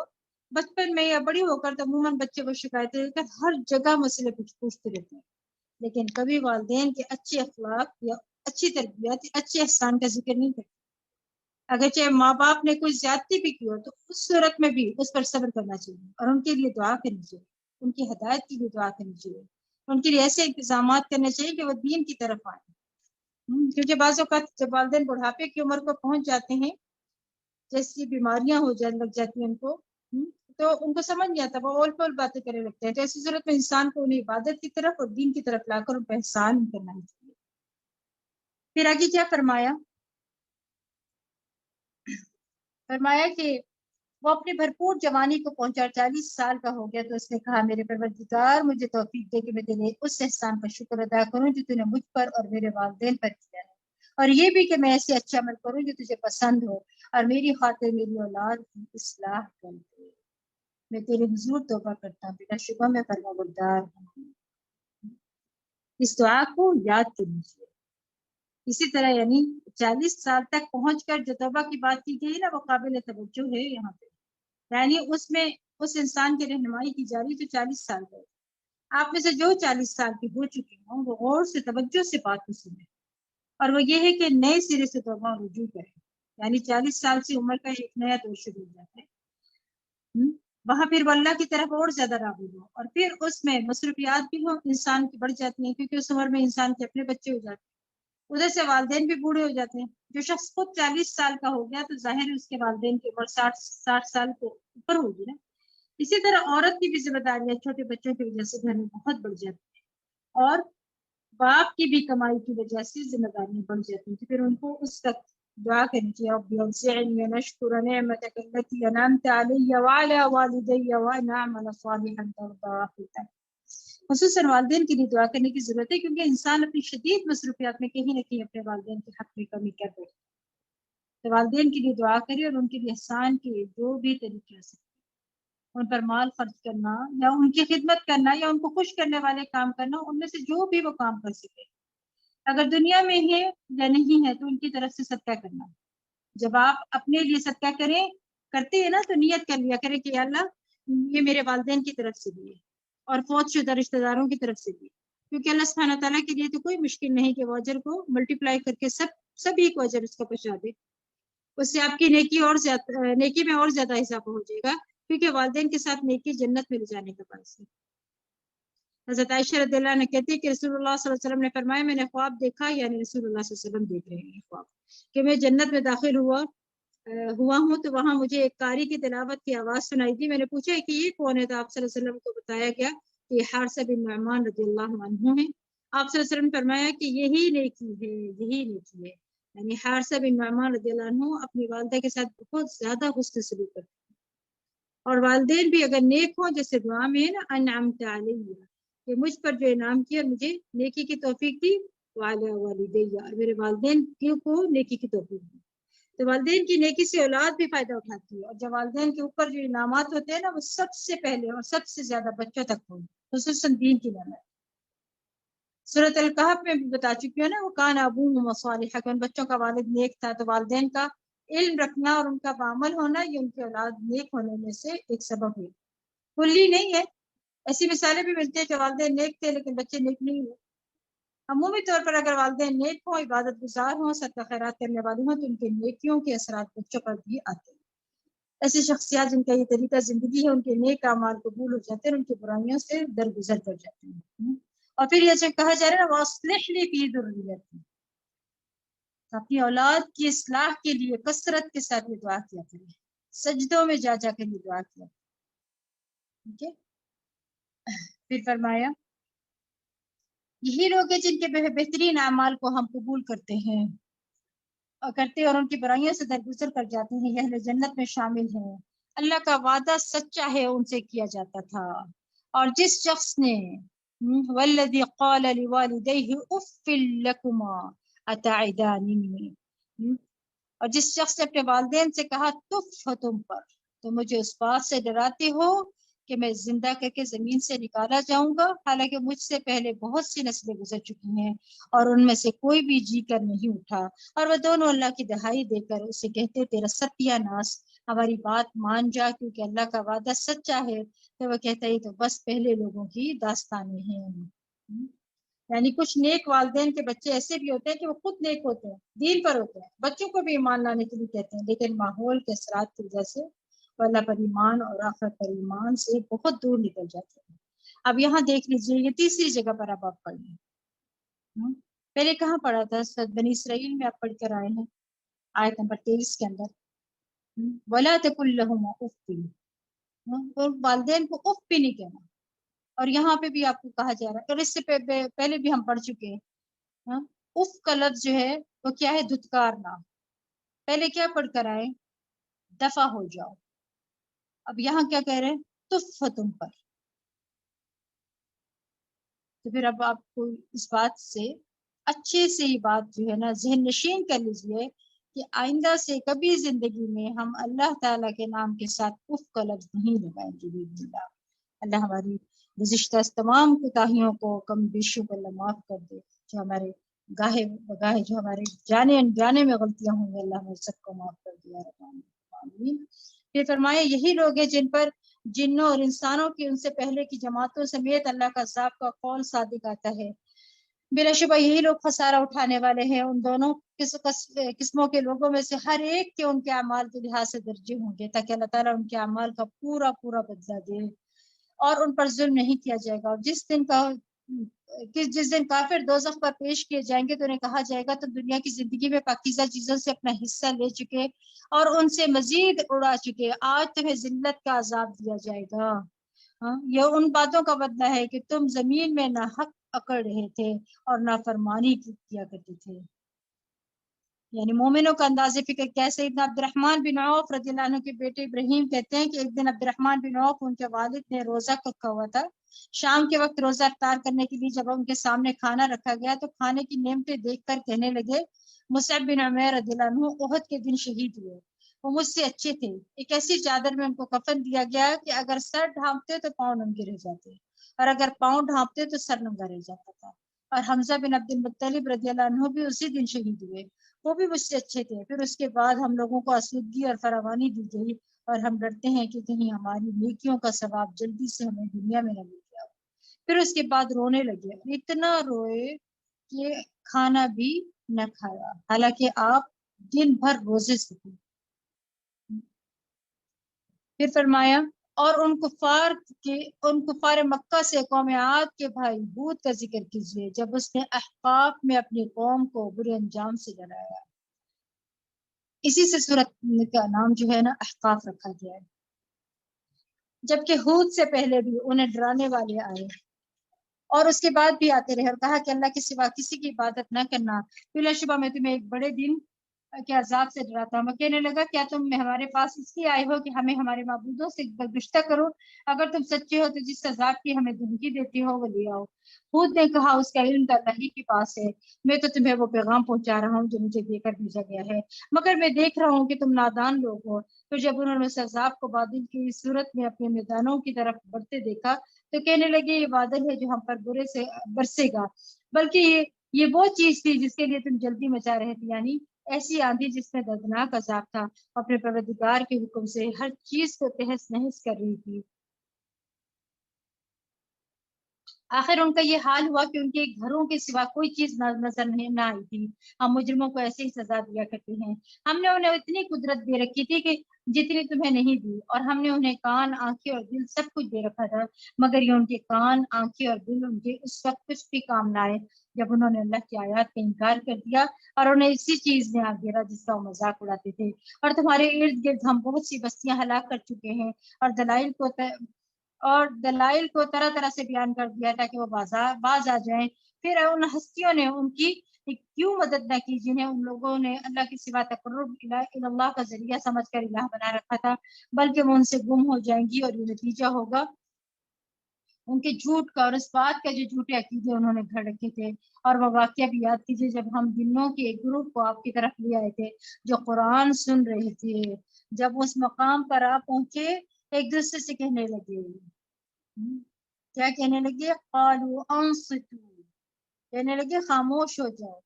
بچپن میں یا بڑی ہو کر، تو عموماً بچے کو شکایتیں دے کر ہر جگہ مسئلے پوچھتے رہتے ہیں، لیکن کبھی والدین کے اچھے اخلاق یا اچھی تربیت یا اچھے احسان کا ذکر نہیں کرتے۔ اگرچہ ماں باپ نے کوئی زیادتی بھی کی ہو تو اس صورت میں بھی اس پر صبر کرنا چاہیے اور ان کے لیے دعا کرنی چاہیے، ان کی ہدایت کے لیے دعا کرنی چاہیے، ان کے لیے ایسے انتظامات کرنے چاہیے کہ وہ دین کی طرف آئیں، کیونکہ بعض اوقات جب والدین بڑھاپے کی عمر کو پہنچ جاتے ہیں، جیسی بیماریاں ہو جانے لگ جاتی ہیں ان کو، تو ان کو سمجھ نہیں آتا، وہ اول پول باتیں کرنے لگتے ہیں، تو ایسی صورت میں انسان کو انہیں عبادت کی طرف اور دین کی طرف لا کر ان پہ احسان کرنا چاہیے۔ پھر آگے کیا فرمایا کہ وہ اپنی بھرپور جوانی کو پہنچا، 40 سال کا ہو گیا، تو اس نے کہا، میرے پروردگار مجھے توفیق دے کہ میں تیرے اس احسان کا شکر ادا کروں جو تو نے مجھ پر اور میرے والدین پر کیا ہے، اور یہ بھی کہ میں ایسے اچھا عمل کروں جو تجھے پسند ہو، اور میری خاطر میری اولاد کی اصلاح کر دے، میں تیرے حضور توبہ کرتا ہوں، بلا شبہ میں فرمانبردار ہوں۔ اس دعا کو یاد کیجیے۔ اسی طرح یعنی 40 سال تک پہنچ کر جو توبہ کی بات کی گئی نا، وہ قابل توجہ ہے یہاں پہ، یعنی اس میں اس انسان کی رہنمائی کی جا رہی جو 40 سال گئے، آپ میں سے جو 40 سال کی ہو چکی ہوں وہ غور سے توجہ سے بات کو سنیں، اور وہ یہ ہے کہ نئے سرے سے توبہ اور رجوع کریں، یعنی 40 سال سے عمر کا ایک نیا دور شروع ہو جاتا ہے، وہاں پھر وہ اللہ کی طرف اور زیادہ راغب ہو، اور پھر اس میں مصروفیات بھی ہوں انسان کی بڑھ جاتی ہیں، کیونکہ اس عمر میں انسان کے اپنے بچے ہو جاتے ہیں، ادھر سے والدین بھی بوڑھے ہو جاتے ہیں، جو شخص خود 40 سال کا ہو گیا تو ظاہر ہے اس کے والدین کی عمر 60 سال کے اوپر ہوگی نا۔ اسی طرح عورت کی بھی ذمہ داریاں چھوٹے بچوں کی وجہ سے گھر میں بہت بڑھ جاتی ہیں، اور باپ کی بھی کمائی کی وجہ سے ذمہ داریاں بڑھ جاتی ہیں، تو پھر ان کو اس وقت دعا کرنی چاہیے، رب اوزعنی ان اشکر نعمتک التی انعمت علی وعلی والدی وان اعمل صالحا ترضاه، خصوصاً والدین کے لیے دعا کرنے کی ضرورت ہے، کیونکہ انسان اپنی شدید مصروفیات میں کہیں نہ کہیں اپنے والدین کے حق میں کمی کر بیٹھتا ہے، تو والدین کے لیے دعا کرے اور ان کے لیے احسان کے جو بھی طریقے ہو سکتے، ان پر مال خرچ کرنا یا ان کی خدمت کرنا یا ان کو خوش کرنے والے کام کرنا، ان میں سے جو بھی وہ کام کر سکے، اگر دنیا میں ہے یا نہیں ہے تو ان کی طرف سے صدقہ کرنا. جب آپ اپنے لیے صدقہ کرتے ہیں نا تو نیت کر لیا کرے کہ اللہ یہ میرے والدین کی طرف سے بھی ہے اور فوت شدہ رشتہ داروں کی طرف سے بھی, کیونکہ اللہ سبحانہ تعالیٰ کے لیے تو کوئی مشکل نہیں کہ وہ اجر کو ملٹیپلائی کر کے سبھی کو اجر اس کا پہنچا دے. اس سے آپ کی نیکی میں اور زیادہ اضافہ ہو جائے گا, کیونکہ والدین کے ساتھ نیکی جنت میں لے جانے کا باعث ہے. حضرت عائشہ رضی اللہ عنہ کہتی ہے کہ رسول اللہ صلی اللہ علیہ وسلم نے فرمایا میں نے خواب دیکھا, یعنی رسول اللہ صلی اللہ علیہ وسلم دیکھ رہے ہیں خواب, کہ میں جنت میں داخل ہوا ہوں تو وہاں مجھے ایک قاری کی تلاوت کی آواز سنائی دی. میں نے پوچھا کہ یہ کون ہے, تو آپ صلی اللہ علیہ وسلم کو بتایا گیا کہ یہ حارثہ بن نعمان رضی اللہ عنہ ہیں. آپ صلی اللہ علیہ وسلم نے فرمایا کہ یہی نیکی ہے, یعنی حارثہ بن نعمان رضی اللہ عنہ اپنی والدہ کے ساتھ بہت زیادہ حسن سلوک کرتے ہیں, اور والدین بھی اگر نیک ہوں, جیسے دعا میں ہے نا انعمت علیہ, کہ مجھ پر جو انعام کیا مجھے نیکی کی توفیق دی, وعلی والدیہ, اور میرے والدین کو نیکی کی توفیق دی. تو والدین کی نیکی سے اولاد بھی فائدہ اٹھاتی ہے, اور جب والدین کے اوپر جو انعامات ہوتے ہیں نا وہ سب سے پہلے اور سب سے زیادہ بچوں تک ہوں, خصوصاً دین کی نعمت. سورۃ الکہف میں بھی بتا چکی ہوں نا, وہ کان ابوہما صالحا, کہ ان بچوں کا والد نیک تھا. تو والدین کا علم رکھنا اور ان کا بعمل ہونا یہ ان کے اولاد نیک ہونے میں سے ایک سبب ہے, کلی نہیں ہے. ایسی مثالیں بھی ملتی ہیں کہ والدین نیک تھے لیکن بچے نیک نہیں ہوئے. عمومی طور پر اگر والدین نیک ہوں, عبادت گزار ہوں, صدقہ خیرات کرنے والے ہوں, تو ان کے نیکیوں کے اثرات بچوں پر بھی آتے ہیں. ایسی شخصیات جن کا یہ طریقہ زندگی ہے, ان کے نیک اعمال قبول ہو جاتے ہیں, ان کی برائیوں سے درگزر کر جاتے ہیں. اور پھر یہ کہا جا رہا ہے وَأَصْلِحْ لِي فِي ذُرِّيَّتِي, اپنی اولاد کی اصلاح کے لیے کثرت کے ساتھ یہ دعا کیا کریں, سجدوں میں جا کر یہ دعا کیا. ٹھیک ہے. پھر فرمایا یہی لوگ ہیں جن کے بہترین اعمال کو ہم قبول کرتے ہیں اور ان کی برائیوں سے درگزر کر جاتے ہیں, یہ اہل جنت میں شامل ہیں. اللہ کا وعدہ سچا ہے, ان سے کیا جاتا تھا. اور جس شخص نے والذی قال لوالدیہ اف لکما اتعداننی, اور جس شخص نے اپنے والدین سے کہا تف ہو تم پر, تو مجھے اس بات سے ڈراتے ہو کہ میں زندہ کر کے زمین سے نکالا جاؤں گا, حالانکہ مجھ سے پہلے بہت سی نسلیں گزر چکی ہیں اور ان میں سے کوئی بھی جی کر نہیں اٹھا. اور وہ دونوں اللہ کی دہائی دے کر اسے کہتے تیرا ستیہ ناس, ہماری بات مان جا کیونکہ اللہ کا وعدہ سچا ہے. تو وہ کہتا ہے تو بس پہلے لوگوں کی داستانیں ہیں. یعنی کچھ نیک والدین کے بچے ایسے بھی ہوتے ہیں کہ وہ خود نیک ہوتے ہیں, دین پر ہوتے ہیں, بچوں کو بھی ایمان لانے کے لیے کہتے ہیں, لیکن ماحول کے اثرات کی وجہ سے وہ اللہ پر ایمان اور آخرت پر ایمان سے بہت دور نکل جاتے ہیں. اب یہاں دیکھ لیجئے, یہ تیسری جگہ پر اب آپ پڑھیں. پہلے کہاں پڑھا تھا؟ بنی اسرائیل میں آپ پڑھ کر آئے ہیں, آیت نمبر 23 کے اندر, وَلَا تَقُلْ لَهُمَا اُفٍّ, اور والدین کو اف بھی نہیں کہنا. اور یہاں پہ بھی آپ کو کہا جا رہا ہے, اور اس سے پہلے بھی ہم پڑھ چکے ہیں, اف کا لفظ جو ہے وہ کیا ہے؟ دھتکارنا. پہلے کیا پڑھ کر آئے؟ دفع ہو جاؤ. اب یہاں کیا کہہ رہے ہیں؟ تف تم پر. تو پھر اب آپ کو اس بات سے اچھے سے یہ بات جو ہے نا ذہن نشین کر لیجئے کہ آئندہ سے کبھی زندگی میں ہم اللہ تعالیٰ کے نام کے ساتھ اف کا لفظ نہیں لگائیں گے. اللہ ہماری گزشتہ تمام کوتاہیوں کو کم بیشیوں کو اللہ معاف کر دے. جو ہمارے گاہے بگاہے جو ہمارے جانے انجانے میں غلطیاں ہوں گی, اللہ ہمیں سب کو معاف کر دیا. پھر فرمایا یہی لوگ ہیں جن پر جنوں اور انسانوں کی ان سے پہلے کی جماعتوں سمیت اللہ کا عذاب کا قول صادق آتا ہے. بلا شبہ یہی لوگ خسارہ اٹھانے والے ہیں. ان دونوں قسموں کے لوگوں میں سے ہر ایک کے ان کے اعمال کے لحاظ سے درجے ہوں گے, تاکہ اللہ تعالیٰ ان کے اعمال کا پورا پورا بدلہ دے اور ان پر ظلم نہیں کیا جائے گا. اور جس دن کافر دوزخ پر پیش کیے جائیں گے تو انہیں کہا جائے گا تو دنیا کی زندگی میں پاکیزہ چیزوں سے اپنا حصہ لے چکے اور ان سے مزید اڑا چکے, آج تمہیں ذلت کا عذاب دیا جائے گا. یہ ان باتوں کا بدلہ ہے کہ تم زمین میں نہ حق اکڑ رہے تھے اور نہ فرمانی کیا کرتے تھے. یعنی مومنوں کا انداز فکر کیا؟ سیدنا عبد الرحمن بن عوف رضی اللہ عنہ کے بیٹے ابراہیم کہتے ہیں کہ ایک دن عبد الرحمن بن عوف ان کے والد نے روزہ رکھا ہوا تھا. شام کے وقت روزہ افطار کرنے کے لیے جب ان کے سامنے کھانا رکھا گیا تو کھانے کی نعمتیں دیکھ کر کہنے لگے مصعب بن عمیر رضی اللہ عنہ احد کے دن شہید ہوئے, وہ مجھ سے اچھے تھے. ایک ایسی چادر میں ان کو کفن دیا گیا کہ اگر سر ڈھانپتے تو پاؤں ننگے رہ جاتے اور اگر پاؤں ڈھانپتے تو سر ننگا رہ جاتا تھا. اور حمزہ بن عبد المطلب رضی اللہ عنہ بھی اسی دن شہید ہوئے، وہ بھی مجھ سے اچھے تھے۔ پھر اس کے بعد ہم لوگوں کو آسودگی اور فراوانی دی گئی اور ہم ڈرتے ہیں کہ کہیں ہماری نیکیوں کا ثواب جلدی سے ہمیں دنیا میں نہ مل گیا۔ پھر اس کے بعد رونے لگے، اتنا روئے کہ کھانا بھی نہ کھایا، حالانکہ آپ دن بھر روزے سے تھے۔ پھر فرمایا اور ان کفار مکہ سے قوم عاد کے بھائی ہود کا ذکر کیجیے جب اس نے احقاف میں اپنی قوم کو برے انجام سے ڈرایا۔ اسی سے سورت کا نام جو ہے نا احقاف رکھا گیا ہے۔ جبکہ ہود سے پہلے بھی انہیں ڈرانے والے آئے اور اس کے بعد بھی آتے رہے اور کہا کہ اللہ کے سوا کسی کی عبادت نہ کرنا، بلا شبہ میں تمہیں ایک بڑے دن کے عذاب سے ڈراتا ہوں۔ وہ کہنے لگا کیا تم ہمارے پاس اس لیے آئے ہو کہ ہمیں ہمارے معبودوں سے گشتہ کرو؟ اگر تم سچے ہو تو جس عذاب کی ہمیں دھمکی دیتی ہو وہ لے آؤ۔ ہود نے کہا اس کا علم تو اللہ ہی کے پاس ہے، میں تو تمہیں وہ پیغام پہنچا رہا ہوں جو مجھے دے کر بھیجا گیا ہے، مگر میں دیکھ رہا ہوں کہ تم نادان لوگ ہو۔ پھر جب انہوں نے اس عذاب کو بادل کی صورت میں اپنے میدانوں کی طرف بڑھتے دیکھا تو کہنے لگے یہ بادل ہے جو ہم پر برے سے برسے گا، بلکہ یہ وہ چیز تھی جس کے لیے تم جلدی مچا رہے تھے، یعنی ایسی آندھی جس میں دردناک عذاب تھا، اپنے پروردگار کے حکم سے ہر چیز کو تہس نہس کر رہی تھی۔ آخر ان کا یہ حال ہوا کہ ان کے گھروں کے سوا کوئی چیز نظر نہ آئی تھی۔ ہم مجرموں کو ایسے ہی سزا دیا کرتے ہیں، ہم نے انہیں اتنی قدرت دے رکھی تھی کہ جتنی تمہیں نہیں دی، اور ہم نے انہیں کان، آنکھیں اور دل سب کچھ دے رکھا تھا، مگر یہ ان کے کان، آنکھیں اور دل ان کے اس وقت کچھ بھی کام نہ آئے جب انہوں نے اللہ کی آیات کا انکار کر دیا اور انہیں اسی چیز نے آ گھیرا جس کا وہ مذاق اڑاتے تھے۔ اور تمہارے ارد گرد ہم بہت سی بستیاں ہلاک کر چکے ہیں اور دلائل کو طرح طرح سے بیان کر دیا تاکہ وہ باز آ جائیں۔ پھر ان ہستیوں نے ان کی کیوں مدد نہ کی جنہیں ان لوگوں نے اللہ کے سوا تقرب اللہ کا ذریعہ سمجھ کر الہ بنا رکھا تھا، بلکہ وہ ان سے گم ہو جائیں گی اور یہ نتیجہ ہوگا ان کے جھوٹ کا اور اس بات کا جو جھوٹے عقیدے انہوں نے گھڑ رکھے تھے۔ اور وہ واقعہ بھی یاد کیجیے جب ہم دنوں کے ایک گروپ کو آپ کی طرف لے آئے تھے جو قرآن سن رہے تھے، جب اس مقام پر آپ پہنچے ایک دوسرے سے کہنے لگے، کیا کہنے لگے؟ قالوا انصتوا، کہنے لگے خاموش ہو جاؤ۔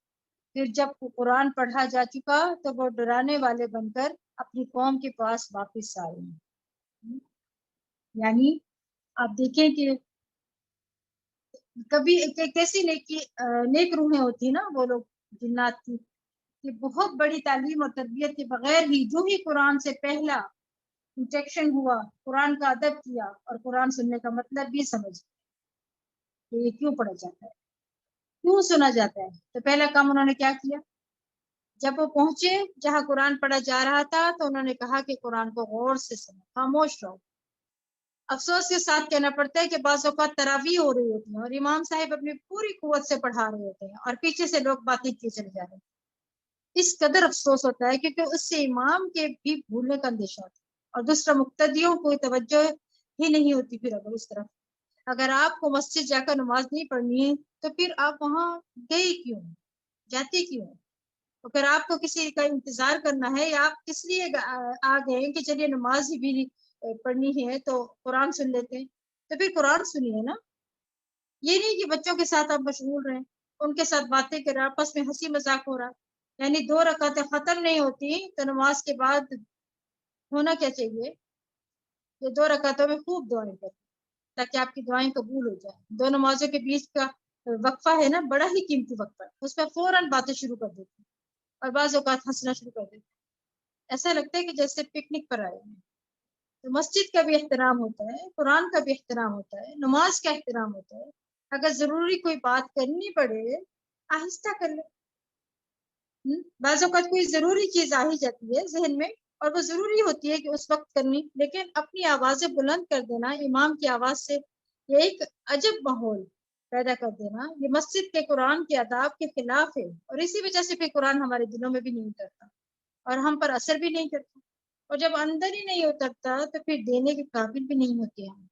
پھر جب قرآن پڑھا جا چکا تو وہ ڈرانے والے بن کر اپنی قوم کے پاس واپس آئے۔ یعنی آپ دیکھیں کہ کبھی کیسی نیک روحیں ہوتی نا، وہ لوگ جنات کی، کہ بہت بڑی تعلیم اور تربیت کے بغیر ہی جو ہی قرآن سے پہلا انٹریکشن ہوا، قرآن کا ادب کیا اور قرآن سننے کا مطلب بھی سمجھ کہ یہ کیوں پڑھا جاتا ہے، کیوں سنا جاتا ہے۔ تو پہلا کام انہوں نے کیا کیا؟ جب وہ پہنچے جہاں قرآن پڑھا جا رہا تھا تو انہوں نے کہا کہ قرآن کو غور سے سنو، خاموش رہو۔ افسوس کے ساتھ کہنا پڑتا ہے کہ بعض اوقات تراویح ہو رہی ہوتی ہیں اور امام صاحب اپنی پوری قوت سے پڑھا رہے ہوتے ہیں اور پیچھے سے لوگ باتیں کیے چلے جا رہے ہیں۔ اس قدر افسوس ہوتا ہے کیونکہ اس سے امام کے بھی بھولنے کا اندیشہ ہوتا ہے اور دوسرا مقتدیوں کو توجہ ہی نہیں ہوتی۔ پھر اگر اس طرف اگر آپ کو مسجد جا کر نماز نہیں پڑھنی ہے تو پھر آپ وہاں گئے کیوں، جاتے کیوں؟ تو پھر آپ کو کسی کا انتظار کرنا ہے یا آپ کس لیے آ گئے کہ چلیے نماز ہی بھی پڑھنی ہے تو قرآن سن لیتے ہیں؟ تو پھر قرآن سنیے نا، یہ نہیں کہ بچوں کے ساتھ آپ مشغول رہیں، ان کے ساتھ باتیں کریں، آپس میں ہنسی مذاق ہو رہا، یعنی 2 رکعتیں ختم نہیں ہوتی تو نماز کے بعد ہونا کیا چاہیے کہ 2 رکعتوں میں خوب دعائیں کریں تاکہ آپ کی دعائیں قبول ہو جائیں۔ 2 نمازوں کے بیچ کا وقفہ ہے نا، بڑا ہی قیمتی وقفہ ہے، اس میں فوراً باتیں شروع کر دیتے ہیں اور بعض اوقات ہنسنا شروع کر دیتے ہیں، ایسا لگتا ہے کہ جیسے پکنک پر آئے ہیں۔ تو مسجد کا بھی احترام ہوتا ہے، قرآن کا بھی احترام ہوتا ہے، نماز کا احترام ہوتا ہے۔ اگر ضروری کوئی بات کرنی پڑے آہستہ کر لیں۔ بعض اوقات کوئی ضروری چیز آ ہی جاتی ہے ذہن میں اور وہ ضروری ہوتی ہے کہ اس وقت کرنی، لیکن اپنی آوازیں بلند کر دینا امام کی آواز سے، یہ ایک عجب ماحول پیدا کر دینا، یہ مسجد کے قرآن کے آداب کے خلاف ہے اور اسی وجہ سے پھر قرآن ہمارے دلوں میں بھی نہیں اترتا اور ہم پر اثر بھی نہیں کرتا، اور جب اندر ہی نہیں اترتا تو پھر دینے کے قابل بھی نہیں ہوتے ہم۔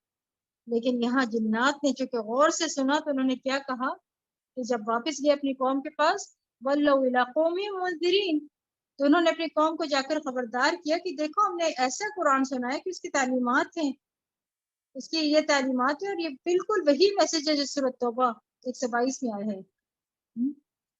لیکن یہاں جنات نے چونکہ غور سے سنا تو انہوں نے کیا کہا کہ جب واپس گئے اپنی قوم کے پاس، وَلَّوْا إِلَىٰ قَوْمِهِمْ مُنذِرِينَ، تو انہوں نے اپنی قوم کو جا کر خبردار کیا کہ دیکھو ہم نے ایسا قرآن سنا ہے کہ اس کی تعلیمات ہیں، اس کی یہ تعلیمات ہیں اور یہ بالکل وہی میسج ہے جو سورۃ توبہ 122 میں آیا ہے،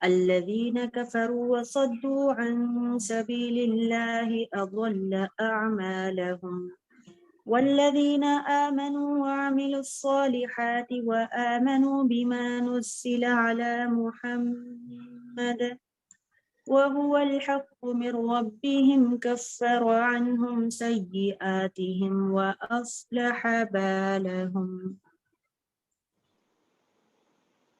الذين كفروا وصدوا عن سبيل الله أضل أعمالهم والذين آمنوا وعملوا الصالحات وآمنوا بما نزل على محمد وهو الحق من ربهم كفر عنهم سيئاتهم وأصلح بالهم.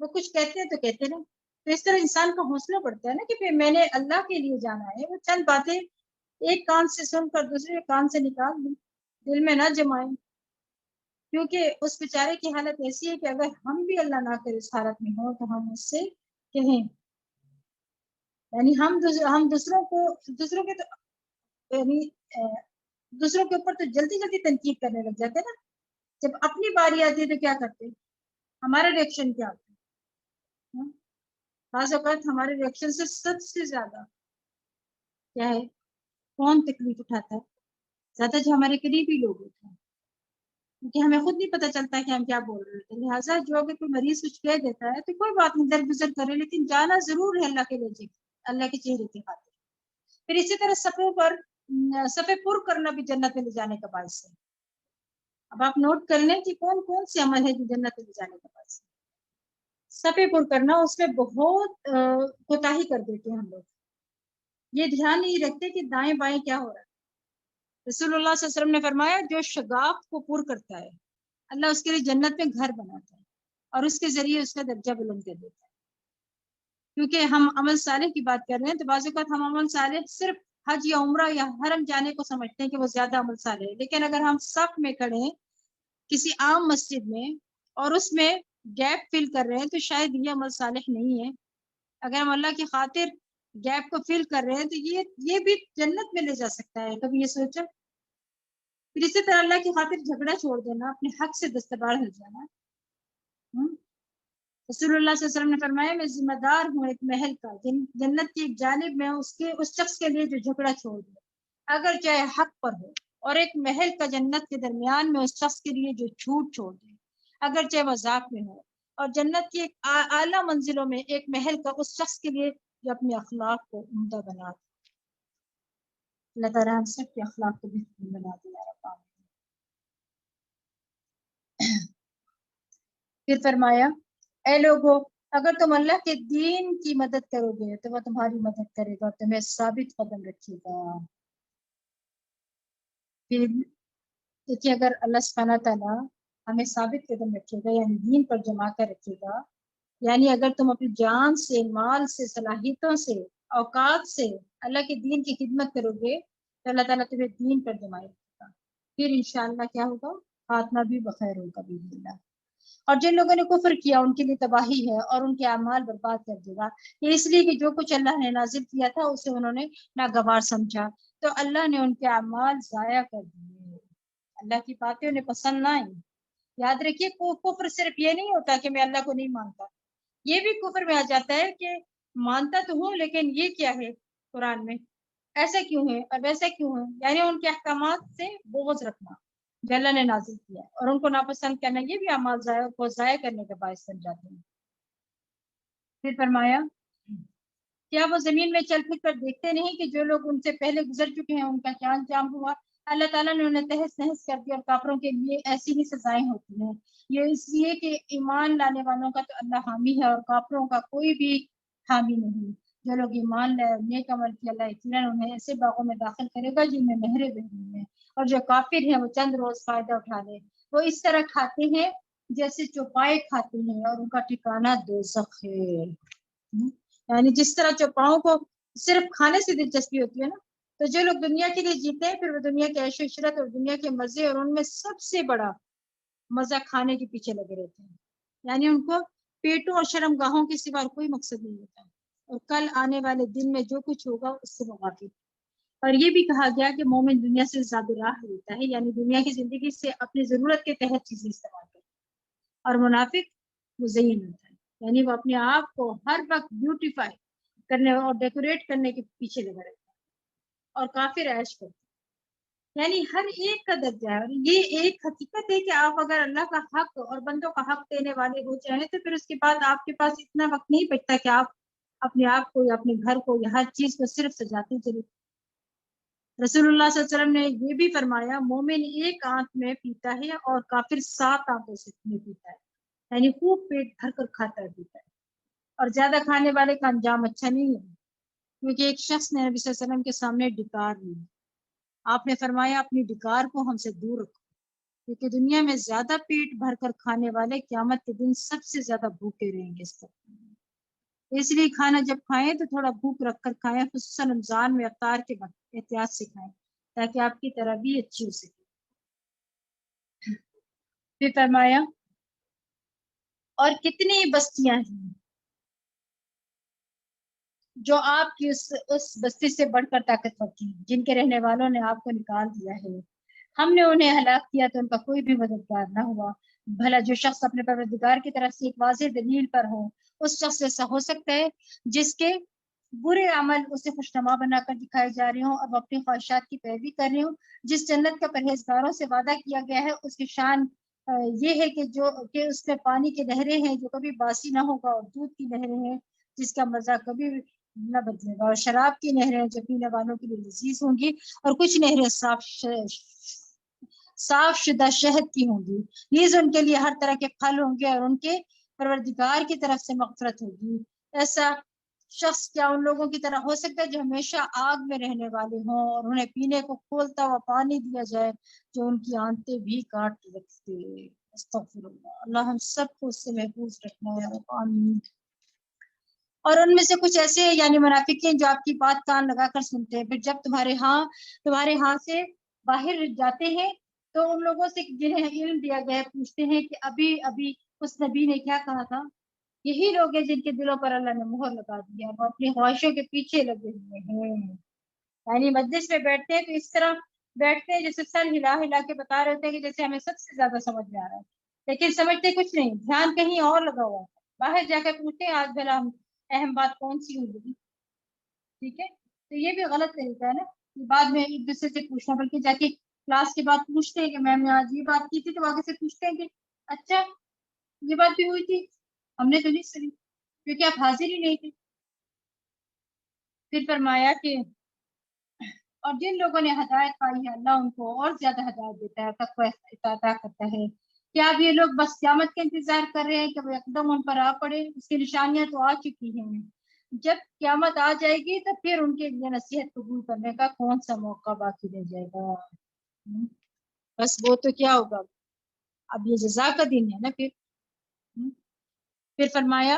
وہ کچھ کہتے ہیں تو کہتے رہے. تو اس طرح انسان کا حوصلہ بڑھتا ہے نا کہ پھر میں نے اللہ کے لیے جانا ہے. وہ چند باتیں ایک کان سے سن کر دوسرے کان سے نکال دیں، دل میں نہ جمائیں، کیونکہ اس بیچارے کی حالت ایسی ہے کہ اگر ہم بھی اللہ نہ کرے اس حالت میں ہوں تو ہم اس سے کہیں، یعنی ہم دوسروں کے تو یعنی دوسروں کے اوپر تو جلدی جلدی تنقید کرنے لگ جاتے ہیں نا. جب اپنی باری آتی ہے تو کیا کرتے ہیں، ہمارا ریئیکشن کیا ہوتا ہے؟ بعض اوقات ہمارے ریئیکشن سے سب سے زیادہ کیا ہے، کون تکلیف اٹھاتا ہے؟ زیادہ جو ہمارے قریبی لوگ ہوتے ہیں، کیونکہ ہمیں خود نہیں پتہ چلتا کہ ہم کیا بول رہے ہیں. لہٰذا جو اگر کوئی مریض کچھ کہہ دیتا ہے تو کوئی بات نہیں، درگزر کرے، لیکن جانا ضرور ہے اللہ کے لیے، اللہ کے چہرے کے خاطر. پھر اسی طرح صفے پر کرنا بھی جنت میں لے جانے کا باعث ہے. اب آپ نوٹ کر لیں کہ کون کون سے عمل ہے جو جنت میں لے جانے کا باعث ہے. صفے پر کرنا، اس میں بہت کوتاہی کر دیتے ہیں ہم لوگ. یہ دھیان نہیں رکھتے کہ دائیں بائیں کیا ہو رہا ہے. رسول اللہ صلی اللہ علیہ وسلم نے فرمایا جو شگاف کو پر کرتا ہے اللہ اس کے لیے جنت میں گھر بناتا ہے اور اس کے ذریعے اس کا درجہ بلند کر دیتا ہے. کیونکہ ہم عمل صالح کی بات کر رہے ہیں تو بعض اوقات ہم عمل صالح صرف حج یا عمرہ یا حرم جانے کو سمجھتے ہیں کہ وہ زیادہ عمل صالح ہے. لیکن اگر ہم صف میں کھڑے ہیں کسی عام مسجد میں اور اس میں گیپ فل کر رہے ہیں تو شاید یہ عمل صالح نہیں ہے. اگر ہم اللہ کی خاطر گیپ کو فل کر رہے ہیں تو یہ بھی جنت میں لے جا سکتا ہے. کبھی یہ سوچا؟ پھر اسی طرح اللہ کی خاطر جھگڑا چھوڑ دینا، اپنے حق سے دستبردار ہو جانا. رسول اللہ صلی اللہ علیہ وسلم نے فرمایا میں ذمہ دار ہوں ایک محل کا، جنت کی ایک جانب میں اس شخص کے لیے جو جھگڑا چھوڑ دے اگر چاہے حق پر ہو، اور ایک محل کا جنت کے درمیان میں اس شخص کے لیے جو جھوٹ چھوڑ دے اگر چاہے مذاق میں ہو، اور جنت کی ایک اعلیٰ منزلوں میں ایک محل کا اس شخص کے لیے جو اپنے اخلاق کو عمدہ بنا دے. اللہ تعالیٰ ہم سب کے اخلاق کو بہترین بنا دے یا رب. پھر فرمایا اے لوگو اگر تم اللہ کے دین کی مدد کرو گے تو وہ تمہاری مدد کرے گا اور تمہیں ثابت قدم رکھے گا. پھر دیکھیے اگر اللہ سبحانہ تعالیٰ ہمیں ثابت قدم رکھے گا یعنی دین پر جما کر رکھے گا، یعنی اگر تم اپنی جان سے، مال سے، صلاحیتوں سے، اوقات سے اللہ کے دین کی خدمت کرو گے تو اللہ تعالیٰ تمہیں دین پر جمائے رکھے گا. پھر انشاءاللہ کیا ہوگا، خاتمہ بھی بخیر ہوگا باذن اللہ. اور جن لوگوں نے کفر کیا ان کے لیے تباہی ہے اور ان کے اعمال برباد کر دے گا. یہ اس لیے کہ جو کچھ اللہ نے نازل کیا تھا اسے انہوں نے ناگوار سمجھا تو اللہ نے ان کے اعمال ضائع کر دیے. اللہ کی باتیں انہیں پسند نہ آئی. یاد رکھیے کفر صرف یہ نہیں ہوتا کہ میں اللہ کو نہیں مانتا، یہ بھی کفر میں آ جاتا ہے کہ مانتا تو ہوں لیکن یہ کیا ہے قرآن میں ایسا کیوں ہے اور ویسا کیوں ہے، یعنی ان کے احکامات سے بغض رکھنا جو اللہ نے نازل کیا اور ان کو ناپسند کرنا، یہ بھی اعمال کو ضائع کرنے کا باعث بن جاتے ہیں. پھر فرمایا کیا وہ زمین میں چل پھر کر دیکھتے نہیں کہ جو لوگ ان سے پہلے گزر چکے ہیں ان کا کیا انجام ہوا. اللہ تعالیٰ نے انہیں تہس نہس کر دیا اور کافروں کے لیے ایسی ہی سزائیں ہوتی ہیں. یہ اس لیے کہ ایمان لانے والوں کا تو اللہ حامی ہے اور کافروں کا کوئی بھی حامی نہیں. جو لوگ ایمان لائے نیک عمل کیا اللہ یقیناً انہیں ایسے باغوں میں داخل کرے گا جن میں نہریں بہ رہی ہیں، اور جو کافر ہیں وہ چند روز فائدہ اٹھا لے. وہ اس طرح کھاتے ہیں جیسے چوپائے کھاتے ہیں اور ان کا ٹھکانہ دوزخ ہے. یعنی جس طرح چوپاؤں کو صرف کھانے سے دلچسپی ہوتی ہے نا، تو جو لوگ دنیا کے لیے جیتے ہیں پھر وہ دنیا کے عیش و عشرت اور دنیا کے مزے اور ان میں سب سے بڑا مزہ کھانے کے پیچھے لگے رہتے ہیں. یعنی ان کو پیٹوں اور شرم گاہوں کے سوا کوئی مقصد نہیں ہوتا اور کل آنے والے دن میں جو کچھ ہوگا اس سے واقف. اور یہ بھی کہا گیا کہ مومن دنیا سے زیادہ راہ لیتا ہے، یعنی دنیا کی زندگی سے اپنی ضرورت کے تحت چیزیں استعمال کرتا ہے، اور منافق مزین ہوتا ہے، یعنی وہ اپنے آپ کو ہر وقت بیوٹیفائی کرنے اور ڈیکوریٹ کرنے کے پیچھے لگا رہتا ہے، اور کافر عیش کرتا ہے. یعنی ہر ایک کا درجہ ہے. اور یہ ایک حقیقت ہے کہ آپ اگر اللہ کا حق اور بندوں کا حق دینے والے ہو جائیں تو پھر اس کے بعد آپ کے پاس اتنا وقت نہیں بچتا کہ آپ اپنے آپ کو یا اپنے گھر کو یا ہر چیز کو صرف سجاتے چلے. رسول اللہ صلی اللہ علیہ وسلم نے یہ بھی فرمایا مومن ایک آنکھ میں پیتا ہے اور کافر 7 آنکھوں سے پیتا ہے، یعنی خوب پیٹ بھر کر کھاتا ہے پیتا ہے. اور زیادہ کھانے والے کا انجام اچھا نہیں ہے، کیونکہ ایک شخص نے نبی صلی اللہ علیہ وسلم کے سامنے ڈکار لی. آپ نے فرمایا اپنی ڈکار کو ہم سے دور رکھو، کیونکہ دنیا میں زیادہ پیٹ بھر کر کھانے والے قیامت کے دن سب سے زیادہ بھوکے رہیں گے اس پر۔ اس لیے کھانا جب کھائیں تو تھوڑا بھوک رکھ کر کھائیں، خصوصاً رمضان میں افطار کے وقت احتیاط سے کھائیں تاکہ آپ کی تراویح اچھی ہو سکے۔ پھر فرمایا اور کتنی بستیاں ہیں جو آپ کی اس بستی سے بڑھ کر طاقتور تھی، جن کے رہنے والوں نے آپ کو نکال دیا ہے، ہم نے انہیں ہلاک کیا تو ان کا کوئی بھی مددگار نہ ہوا۔ بھلا جو شخص اپنے پروردگار کی طرف سے ایک واضح دلیل پر ہو، اس شخص ایسا ہو سکتا ہے جس کے برے عمل اسے خوشنما بنا کر دکھائے جا رہے ہوں اور وہ اپنی خواہشات کی پیروی کر رہے ہوں۔ جس جنت کا پرہیزگاروں سے وعدہ کیا گیا ہے اس کی شان یہ ہے کہ اس میں پانی کی نہریں ہیں جو کبھی باسی نہ ہوگا، اور دودھ کی نہریں ہیں جس کا مزہ کبھی نہ بدلے گا، اور شراب کی نہریں جو پینے والوں کے لیے لذیذ ہوں گی، اور کچھ نہریں صاف شدہ شہد کی ہوں گی، نیز ان کے لیے ہر طرح کے پھل ہوں گے اور ان کے پروردگار کی طرف سے مغفرت ہوگی۔ ایسا شخص کیا ان لوگوں کی طرح ہو سکتا ہے جو ہمیشہ آگ میں رہنے والے ہوں اور انہیں پینے کو کھولتا ہوا پانی دیا جائے جو ان کی آنتیں بھی کاٹ رکھتے۔ استغفر اللہ، اللہ ہم سب کو اس سے محفوظ رکھنا ہے، آمین۔ اور ان میں سے کچھ ایسے یعنی منافقین جو آپ کی بات کان لگا کر سنتے ہیں، پھر جب تمہارے ہاں سے باہر جاتے ہیں تو ان لوگوں سے جنہیں علم دیا گیا ہے پوچھتے ہیں کہ ابھی اس نبی نے کیا کہا تھا؟ یہی لوگ ہیں جن کے دلوں پر اللہ نے مہر لگا دیا، وہ اپنی خواہشوں کے پیچھے لگے ہوئے ہیں۔ یعنی مجلس میں بیٹھتے ہیں تو اس طرح بیٹھتے ہیں جیسے سر ہلا ہلا کے بتا رہے ہوتے ہیں کہ جیسے ہمیں سب سے زیادہ سمجھ میں آ رہا ہے، لیکن سمجھتے کچھ نہیں، دھیان کہیں اور لگا ہوا ہے۔ باہر جا کر پوچھتے ہیں آج بھلا اہم بات کون سی ہوگی، ٹھیک ہے؟ تو یہ بھی غلط طریقہ ہے نا، بعد میں ایک دوسرے سے پوچھنا، بلکہ جا کے کلاس کے بعد پوچھتے ہیں کہ میم نے آج یہ بات کی تھی، تو آگے سے پوچھتے ہیں کہ اچھا یہ بات بھی ہوئی تھی، ہم نے تو نہیں سنی کیونکہ آپ حاضر ہی نہیں تھے۔ پھر فرمایا کہ اور جن لوگوں نے ہدایت پائی ہے اللہ ان کو اور زیادہ ہدایت دیتا ہے، تقوی عطا کرتا ہے۔ کیا اب یہ لوگ بس قیامت کا انتظار کر رہے ہیں کہ وہ یکدم ان پر آ پڑے؟ اس کی نشانیاں تو آ چکی ہیں، جب قیامت آ جائے گی تو پھر ان کے لیے نصیحت قبول کرنے کا کون سا موقع باقی رہ جائے گا؟ بس وہ تو کیا ہوگا، اب یہ جزا کا دن ہے نا۔ پھر فرمایا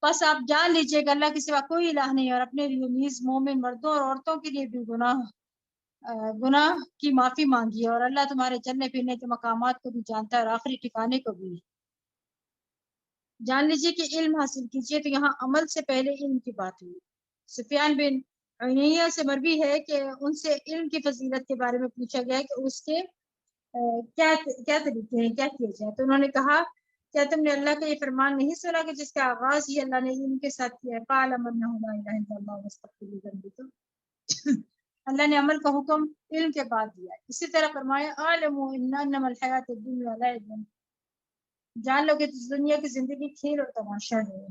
بس آپ جان لیجئے کہ اللہ کے سوا کوئی الہ نہیں، اور اپنے لیے نیز مومن مردوں اور عورتوں کے لیے بھی گناہ کی معافی مانگی، اور اللہ تمہارے چلنے پھرنے کے مقامات کو بھی جانتا ہے اور آخری ٹھکانے کو بھی۔ جان لیجئے کہ علم حاصل کیجئے، تو یہاں عمل سے پہلے علم کی بات ہوئی۔ سفیان بن عینیہ سے مروی ہے کہ ان سے علم کی فضیلت کے بارے میں پوچھا گیا کہ اس کے کیا طریقے ہیں، کیا کیا جائے، تو انہوں نے کہا کیا تم نے اللہ کا یہ فرمان نہیں سنا کہ جس کا آغاز ہی اللہ نے علم کے ساتھ کیا ہے، فَاعْلَمْ أَنَّهُ لَا إِلَٰهَ إِلَّا اللَّهُ وَاسْتَغْفِرْ لِذَنبِكَ۔ اللہ نے عمل کا حکم علم کے بعد دیا ہے۔ اسی طرح فرمایا اعلموا انما الحیات الدنیا لعب، جان لو کہ دنیا کی زندگی کھیل اور تماشا ہے۔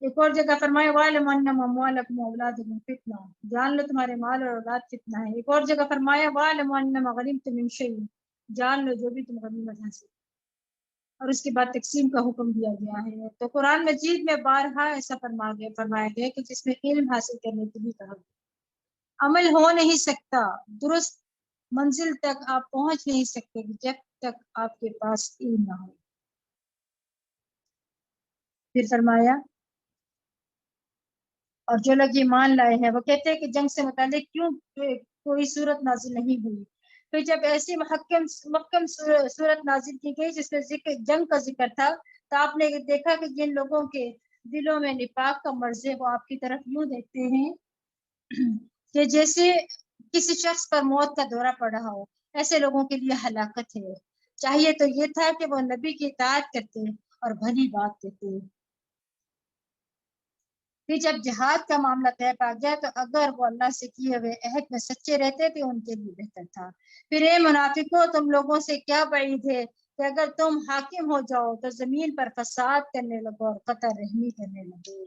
ایک اور جگہ فرمایا وَاعْلَمُوا أَنَّمَا أَمْوَالُكُمْ وَأَوْلَادُكُمْ فِتْنَةٌ، جان لو تمہارے مال اور اولاد فتنہ ہے۔ ایک اور جگہ فرمایا وَاعْلَمُوا أَنَّمَا غَنِمْتُم مِّن شَيْءٍ، جان لو جو بھی تم غنیمت حاصل، اور اس کے بعد تقسیم کا حکم دیا گیا ہے۔ تو قرآن مجید میں بارہا ایسا فرمایا گیا کہ جس میں علم حاصل کرنے کے لیے کہا گیا۔ عمل ہو نہیں سکتا، درست منزل تک آپ پہنچ نہیں سکتے جب تک آپ کے پاس علم نہ ہو۔ پھر فرمایا اور جو لوگ ایمان لائے ہیں وہ کہتے ہیں کہ جنگ سے متعلق کیوں کوئی صورت نازل نہیں ہوئی؟ پھر جب ایسی محکم صورت نازل کی گئی جس میں جنگ کا ذکر تھا، تو آپ نے دیکھا کہ جن لوگوں کے دلوں میں نفاق کا مرض ہے وہ آپ کی طرف یوں دیکھتے ہیں کہ جیسے کسی شخص پر موت کا دورہ پڑ رہا ہو، ایسے لوگوں کے لیے ہلاکت ہے۔ چاہیے تو یہ تھا کہ وہ نبی کی اطاعت کرتے اور بھلی بات کہتے۔ پھر جب جہاد کا معاملہ طے پا گیا تو اگر وہ اللہ سے کیے ہوئے عہد میں سچے رہتے تو ان کے لیے بہتر تھا۔ پھر اے منافقوں، تم لوگوں سے کیا بعید ہے کہ اگر تم حاکم ہو جاؤ تو زمین پر فساد کرنے لگو اور قطع رحمی کرنے لگو۔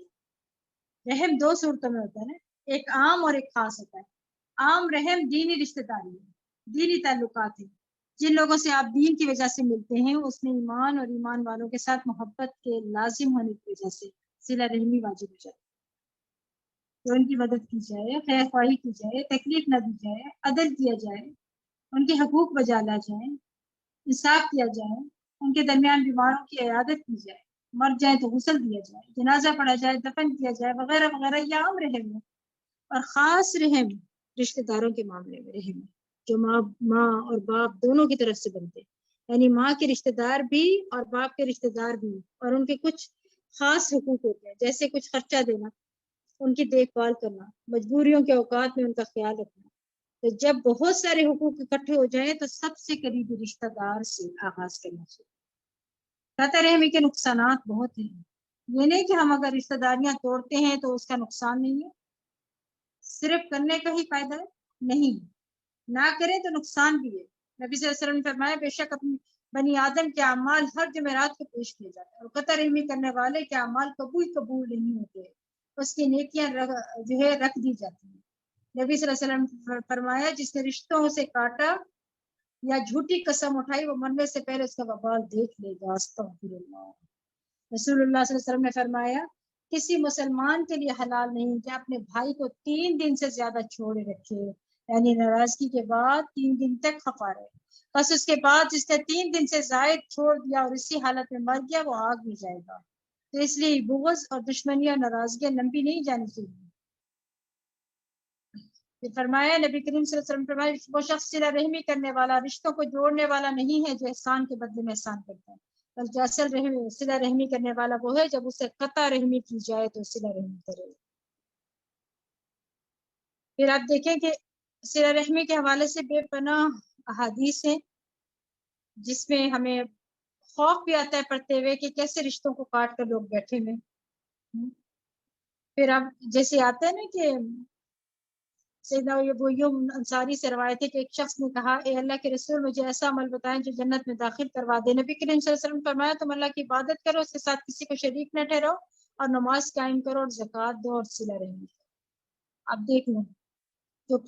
رحم دو صورتوں میں ہوتا ہے نا، ایک عام اور ایک خاص ہوتا ہے۔ عام رحم دینی رشتہ داری ہے، دینی تعلقات ہیں۔ جن لوگوں سے آپ دین کی وجہ سے ملتے ہیں اس میں ایمان اور ایمان والوں کے ساتھ محبت کے لازم ہونے کی وجہ سے صلہ رحمی واجب ہو جاتی ہے، تو ان کی مدد کی جائے، خیر خواہی کی جائے، تکلیف نہ دی جائے، عدل کیا جائے۔ ان کے حقوق بجا لا جائیں، انصاف کیا جائے، ان کے درمیان بیماروں کی عیادت کی جائے، مر جائیں تو غسل دیا جائے، جنازہ پڑھا جائے، دفن کیا جائے وغیرہ وغیرہ، یہ عام رحم ہے۔ اور خاص رحم رشتہ داروں کے معاملے میں رحم ہے، جو ماں اور باپ دونوں کی طرف سے بنتے، یعنی ماں کے رشتہ دار بھی اور باپ کے رشتہ دار بھی، اور ان کے کچھ خاص حقوق ہوتے ہیں، جیسے کچھ خرچہ دینا، ان کی دیکھ بھال کرنا، مجبوریوں کے اوقات میں ان کا خیال رکھنا۔ تو جب بہت سارے حقوق اکٹھے ہو جائیں تو سب سے قریبی رشتہ دار سے آغاز کرنا چاہیے۔ قطع رحمی کے نقصانات بہت ہیں، یہ نہیں کہ ہم اگر رشتہ داریاں توڑتے ہیں تو اس کا نقصان نہیں ہے، صرف کرنے کا ہی فائدہ ہے نہیں، نہ کریں تو نقصان بھی ہے۔ نبی صلی اللہ علیہ وسلم نے فرمایا بے شک اپنی بنی آدم کے اعمال ہر جمعرات کو پیش کیے جاتے ہیں، اور قطع رحمی کرنے والے کے اعمال قبول نہیں ہوتے، اس کی نیکیاں جو ہے رکھ دی جاتی ہیں۔ نبی صلی اللہ علیہ وسلم نے فرمایا جس نے رشتوں سے کاٹا یا جھوٹی قسم اٹھائی وہ مرنے سے پہلے اس کا وبال دیکھ لے گا، استغفر اللہ۔ رسول اللہ صلی اللہ علیہ وسلم نے فرمایا کسی مسلمان کے لیے حلال نہیں کہ اپنے بھائی کو 3 دن سے زیادہ چھوڑے رکھے، یعنی ناراضگی کے بعد 3 دن تک خفا رہے، بس اس کے بعد جس نے 3 دن سے زائد چھوڑ دیا اور اسی حالت میں مر گیا وہ آگ میں جائے گا۔ تو اس لیے بغض اور دشمنیاں ناراضگیاں لمبی نہیں جانی چاہیے۔ پھر فرمایا نبی کریم صلی اللہ علیہ وسلم فرمایا وہ شخص صلہ رحمی کرنے والا رشتوں کو جوڑنے والا نہیں ہے جو احسان کے بدلے میں احسان کرتا ہے، بس جو اصل صلہ رحمی کرنے والا وہ ہے جب اسے قطع رحمی کی جائے تو صلہ رحمی کرے۔ پھر آپ دیکھیں کہ صلہ رحمی کے حوالے سے بے پناہ احادیث ہیں جس میں ہمیں خوف بھی آتا ہے پڑھتے ہوئے کہ کیسے رشتوں کو کاٹ کر لوگ بیٹھے ہوئے۔ پھر اب جیسے آتا ہے نا کہ سیدنا ابو ایوب انصاری سے روایت ہے کہ ایک شخص نے کہا اے اللہ کے رسول مجھے ایسا عمل بتائیں جو جنت میں داخل کروا دے۔ نبی کریم صلی اللہ علیہ وسلم فرمایا تم اللہ کی عبادت کرو، اس کے ساتھ کسی کو شریک نہ ٹھہراؤ، اور نماز قائم کرو اور زکوٰۃ دو اور صلہ رحمی کرو۔ اب دیکھ لیں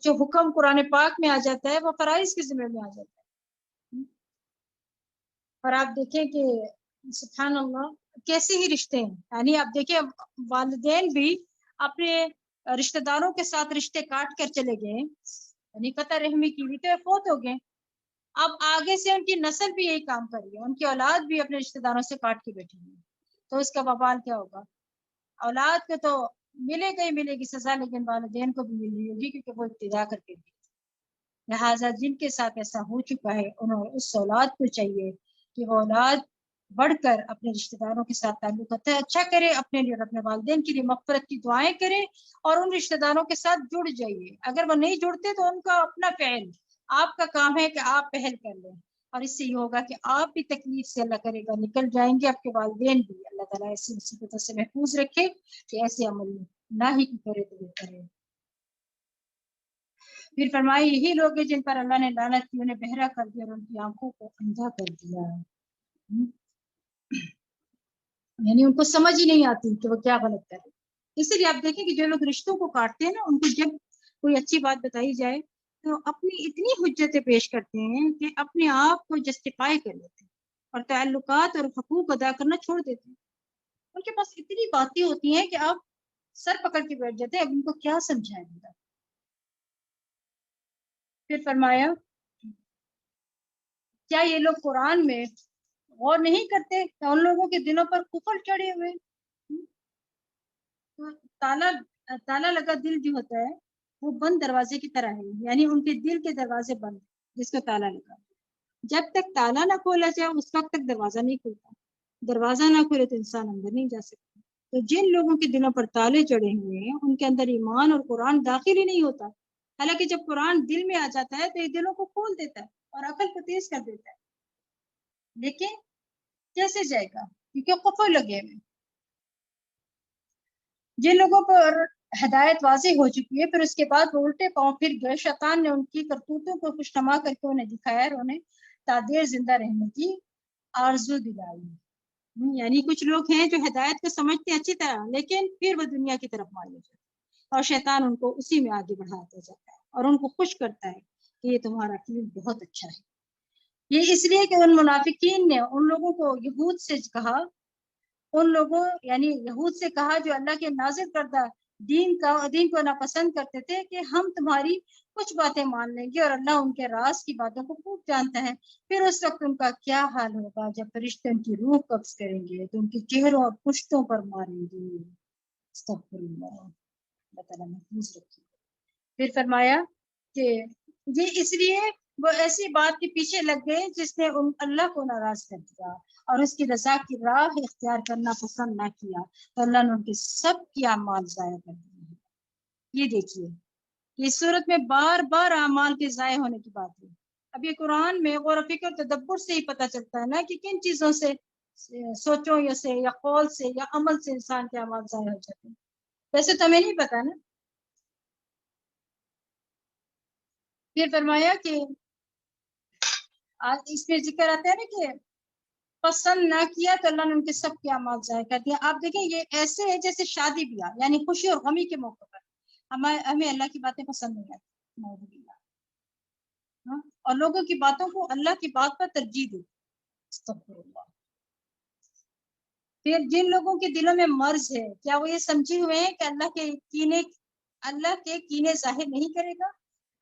جو حکم قرآن پاک میں آ جاتا ہے وہ فرائض کے ذمہ میں آ جاتا ہے، اور آپ دیکھیں کہ سبحان اللہ کیسے ہی رشتے ہیں، یعنی آپ دیکھیں والدین بھی اپنے رشتہ داروں کے ساتھ رشتے کاٹ کر چلے گئے، یعنی قطع رحمی کی بھی تو فوت ہو گئے، اب آگے سے ان کی نسل بھی یہی کام کر رہی ہے، ان کی اولاد بھی اپنے رشتہ داروں سے کاٹ کے بیٹھی ہے، تو اس کا وبال کیا ہوگا؟ اولاد کو تو ملے گی سزا، لیکن والدین کو بھی مل رہی ہوگی کیونکہ وہ ابتدا کر کے دی۔ لہٰذا جن کے ساتھ ایسا ہو چکا ہے انہوں اس اولاد کو چاہیے کہ وہ اولاد بڑھ کر اپنے رشتہ داروں کے ساتھ تعلقات اچھا کرے، اپنے لیے اور اپنے والدین کے لیے مغفرت کی دعائیں کرے، اور ان رشتہ داروں کے ساتھ جڑ جائیے۔ اگر وہ نہیں جڑتے تو ان کا اپنا فعل، آپ کا کام ہے کہ آپ پہل کر لیں، اور اس سے یہ ہوگا کہ آپ بھی تکلیف سے اللہ کرے گا نکل جائیں گے، آپ کے والدین بھی۔ اللہ تعالیٰ ایسی مصیبتوں سے محفوظ رکھے کہ ایسے عمل نہ ہی کرے تو وہ کرے۔ پھر فرمائے یہی لوگ ہیں جن پر اللہ نے لعنت کی، انہیں بہرا کر دیا اور ان کی آنکھوں کو اندھا کر دیا، یعنی ان کو سمجھ ہی نہیں آتی کہ وہ کیا غلط کرے۔ اسی لیے آپ دیکھیں کہ جو لوگ رشتوں کو کاٹتے ہیں نا ان کو جب کوئی اچھی بات بتائی جائے تو اپنی اتنی حجتیں پیش کرتے ہیں کہ اپنے آپ کو جسٹیفائی کر لیتے ہیں اور تعلقات اور حقوق ادا کرنا چھوڑ دیتے ہیں۔ ان کے پاس اتنی باتیں ہوتی ہیں کہ آپ سر پکڑ کے بیٹھ جاتے ہیں، اب ان کو کیا سمجھائیں گے۔ پھر فرمایا کیا یہ لوگ قرآن میں غور نہیں کرتے کہ ان لوگوں کے دلوں پر کفر چڑھے ہوئے؟ تالا لگا دل جو ہوتا ہے وہ بند دروازے کی طرح ہے، یعنی ان کے دل کے دروازے بند جس کو تالا لگا، جب تک تالا نہ کھولا جائے اس وقت تک دروازہ نہیں کھلتا، دروازہ نہ کھولے تو انسان اندر نہیں جا سکتا۔ تو جن لوگوں کے دلوں پر تالے چڑھے ہوئے ہیں ان کے اندر ایمان اور قرآن داخل ہی نہیں ہوتا، حالانکہ جب قرآن دل میں آ جاتا ہے تو یہ دلوں کو کھول دیتا ہے اور عقل کو تیز کر دیتا ہے، لیکن کیسے جائے گا؟ کیونکہ قفل لگے ہوئے۔ جن لوگوں پر ہدایت واضح ہو چکی ہے پھر اس کے بعد وہ الٹے پاؤں پھر گئے، شیطان نے ان کی کرتوتوں کو خوشنما کر کے انہیں دکھایا اور انہیں تادیر زندہ رہنے کی آرزو دلائی۔ یعنی کچھ لوگ ہیں جو ہدایت کو سمجھتے ہیں اچھی طرح لیکن پھر وہ دنیا کی طرف مائل ہو جاتے ہیں اور شیطان ان کو اسی میں آگے بڑھاتا جاتا ہے اور ان کو خوش کرتا ہے کہ یہ تمہارا فیل بہت اچھا ہے۔ یہ اس لیے کہ ان منافقین نے ان لوگوں کو یہود سے کہا، ان لوگوں یعنی یہود سے کہا جو اللہ کے نازل کردہ دین کو ناپسند کرتے تھے کہ ہم تمہاری کچھ باتیں مان لیں گے اور اللہ ان کے راز کی باتوں کو خوب جانتا ہے. پھر اس وقت ان کا کیا حال ہوگا جب فرشتے ان کی روح قبض کریں گے تو ان کے چہروں اور پشتوں پر ماریں گے. استغفر اللہ، اللہ تعالیٰ محفوظ رکھے. پھر فرمایا کہ یہ اس لیے وہ ایسی بات کے پیچھے لگ گئے جس نے اللہ کو ناراض کر دیا اور اس کی رضا کی راہ اختیار کرنا پسند نہ کیا تو اللہ نے ان کے سب کی اعمال ضائع کر دیے ہیں. یہ دیکھیے یہ صورت میں بار بار اعمال کے ضائع ہونے کی بات ہے. اب یہ قرآن میں غور و فکر تدبر سے ہی پتہ چلتا ہے نا کہ کن چیزوں سے، سوچوں یا سے یا قول سے یا عمل سے انسان کے اعمال ضائع ہو جاتے ہیں. ویسے تو ہمیں نہیں پتا نا. پھر فرمایا کہ اس میں ذکر آتا ہے نا کہ پسند نہ کیا تو اللہ نے ان کے سب کے اعمال ضائع کر دیا. آپ دیکھیں یہ ایسے ہے جیسے شادی بیاہ یعنی خوشی اور غمی کے موقع پر ہمیں اللہ کی باتیں پسند نہیں آتی اور لوگوں کی باتوں کو اللہ کی بات پر ترجیح دی. استغفر اللہ. پھر جن لوگوں کے دلوں میں مرض ہے کیا وہ یہ سمجھے ہوئے ہیں کہ اللہ کے کینے ظاہر نہیں کرے گا؟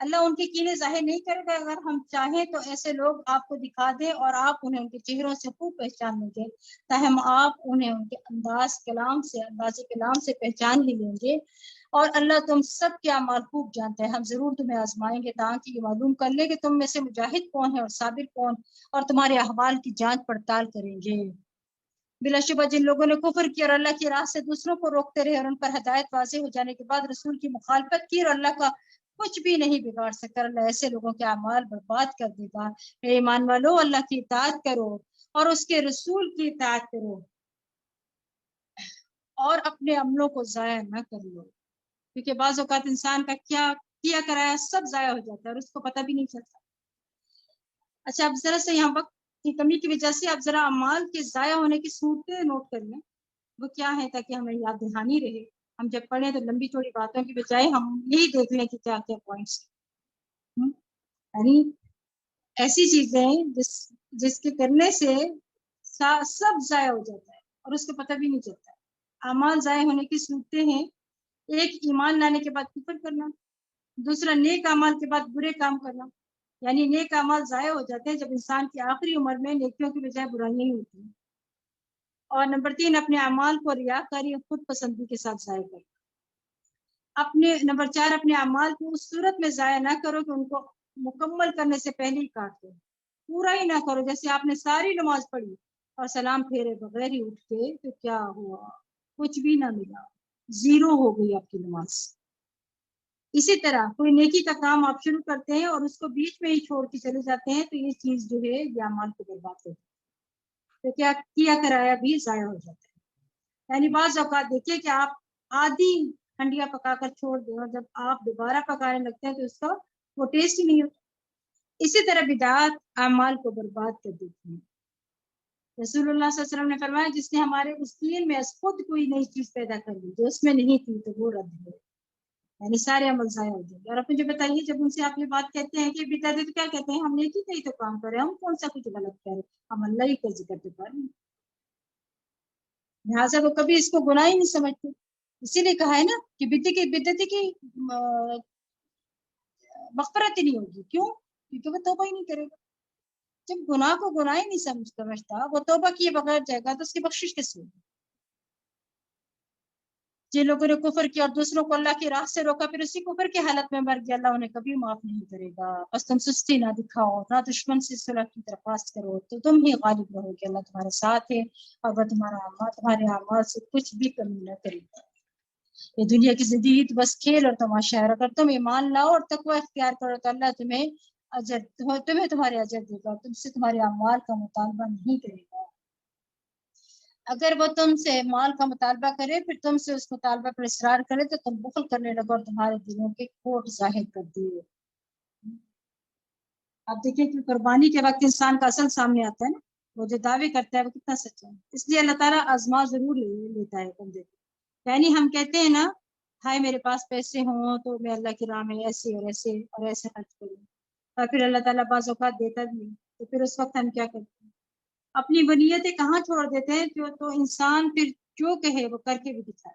اللہ ان کے کینے ظاہر نہیں کرے گا. اگر ہم چاہیں تو ایسے لوگ آپ کو دکھا دیں اور آپ انہیں ان کے چہروں سے خوب پہچان لیں گے تاہم آپ انہیں ان کے انداز کلام سے پہچان ہی لیں گے. اور اللہ تم سب کے اعمال خوب جانتے ہیں. ہم ضرور تمہیں آزمائیں گے تاکہ یہ معلوم کر لیں کہ تم میں سے مجاہد کون ہے اور صابر کون اور تمہارے احوال کی جانچ پڑتال کریں گے. بلا شبہ جن لوگوں نے کفر کیا اور اللہ کی راہ سے دوسروں کو روکتے رہے اور ان پر ہدایت واضح ہو جانے کے بعد رسول کی مخالفت کی اور اللہ کا کچھ بھی نہیں بگاڑ سکتا، اللہ ایسے لوگوں کے اعمال برباد کر دے گا. اے ایمان والو اللہ کی اطاعت کرو اور اس کے رسول کی اطاعت کرو اور اپنے عملوں کو ضائع نہ کر لو کیونکہ بعض اوقات انسان کا کیا کیا کرایا سب ضائع ہو جاتا ہے اور اس کو پتہ بھی نہیں چلتا. اچھا اب ذرا سے یہاں وقت کی کمی کی وجہ سے آپ ذرا اعمال کے ضائع ہونے کی صورتیں نوٹ کر لیں وہ کیا ہے تاکہ ہمیں یاد دہانی رہے. ہم جب پڑھیں تو لمبی چوڑی باتوں کی بجائے ہم یہی دیکھ لیں کہ کیا کیا پوائنٹس یعنی ایسی چیزیں جس کے کرنے سے سب ضائع ہو جاتا ہے اور اس کو پتہ بھی نہیں چلتا. اعمال ضائع ہونے کی صورتیں ہیں. ایک ایمان لانے کے بعد کفر کرنا، دوسرا نیک اعمال کے بعد برے کام کرنا یعنی نیک اعمال ضائع ہو جاتے ہیں جب انسان کی آخری عمر میں نیکیوں کی بجائے برائیاں ہی ہوتی ہیں. اور نمبر 3 اپنے اعمال کو ریاکاری اور خود پسندی کے ساتھ ضائع کرنا. نمبر 4 اپنے اعمال کو اس صورت میں ضائع نہ کرو کہ ان کو مکمل کرنے سے پہلے ہی کاٹ دو. پورا ہی نہ کرو جیسے آپ نے ساری نماز پڑھی اور سلام پھیرے بغیر ہی اٹھ کے تو کیا ہوا، کچھ بھی نہ ملا، زیرو ہو گئی آپ کی نماز. اسی طرح کوئی نیکی کا کام آپ شروع کرتے ہیں اور اس کو بیچ میں ہی چھوڑ کے چلے جاتے ہیں تو یہ چیز جو ہے یہ اعمال کو برباد ہوتی ہے تو کیا کرایا بھی ضائع ہو جاتا ہے. یعنی بعض اوقات دیکھیے کہ آپ آدھی ہنڈیا پکا کر چھوڑ دیں اور جب آپ دوبارہ پکانے لگتے ہیں تو اس کا وہ ٹیسٹ ہی نہیں ہوتا. اسی طرح بدعات اعمال کو برباد کر دیتی ہیں. رسول اللہ صلی اللہ علیہ وسلم نے فرمایا جس نے ہمارے اس دین میں خود کوئی نئی چیز پیدا کر دی جو اس میں نہیں تھی تو وہ رد ہے یعنی سارے عمل ضائع ہو جائیں گے. اور آپ مجھے بتائیے جب ان سے آپ یہ بات کہتے ہیں کہ بدعت تو کیا کہتے ہیں ہم نیکی کا ہی تو کام کر رہے ہیں، ہم کون سا کچھ غلط کر رہے ہیں، ہم اللہ ہی کا ذکر تو کر رہے ہیں. لہٰذا وہ کبھی اس کو گناہ ہی نہیں سمجھتے. اسی لیے کہا ہے نا کہ بدعتی کی مغفرت ہی نہیں ہوگی. کیوں؟ کیونکہ وہ توبہ ہی نہیں کرے گا. جب گناہ کو گناہ ہی نہیں سمجھتا وہ توبہ کیے بغیر جائے گا تو اس کی بخشش کیسے ہوگی؟ جن لوگوں نے کفر کیا اور دوسروں کو اللہ کی راہ سے روکا پھر اسی کفر کی حالت میں مر گیا اللہ انہیں کبھی معاف نہیں کرے گا. بس تم سستی نہ دکھاؤ نہ دشمن سے صلح کی درخواست کرو تو تم ہی غالب رہو گے. اللہ تمہارے ساتھ ہے اور وہ تمہارے اعمال سے کچھ بھی کمی نہ کرے گا. یہ دنیا کی زندگی تو بس کھیل اور تماشا ہے. اگر تم ایمان لاؤ اور تقوی اختیار کرو تو اللہ تمہیں تمہارے اجر دے گا، تم سے تمہارے اعمال کا مطالبہ نہیں کرے گا. اگر وہ تم سے مال کا مطالبہ کرے پھر تم سے اس مطالبہ پر اصرار کرے تو تم بخل کرنے لگو اور تمہارے دلوں کے کھوٹ ظاہر کر دیے. آپ دیکھیں کہ قربانی کے وقت انسان کا اصل سامنے آتا ہے نا، وہ جو دعوے کرتا ہے وہ کتنا سچا ہے. اس لیے اللہ تعالیٰ آزما ضرور لیتا ہے بندے کو. یعنی ہم کہتے ہیں نا ہائے میرے پاس پیسے ہوں تو میں اللہ کی راہ میں ایسے اور ایسے اور ایسے خرچ کروں اور پھر اللہ تعالیٰ بعض اوقات دیتا بھی نہیں تو پھر اس وقت ہم کیا کرتے ہیں؟ اپنی بنیتیں کہاں چھوڑ دیتے ہیں تو انسان پھر جو کہے وہ کر کے بھی دکھائے.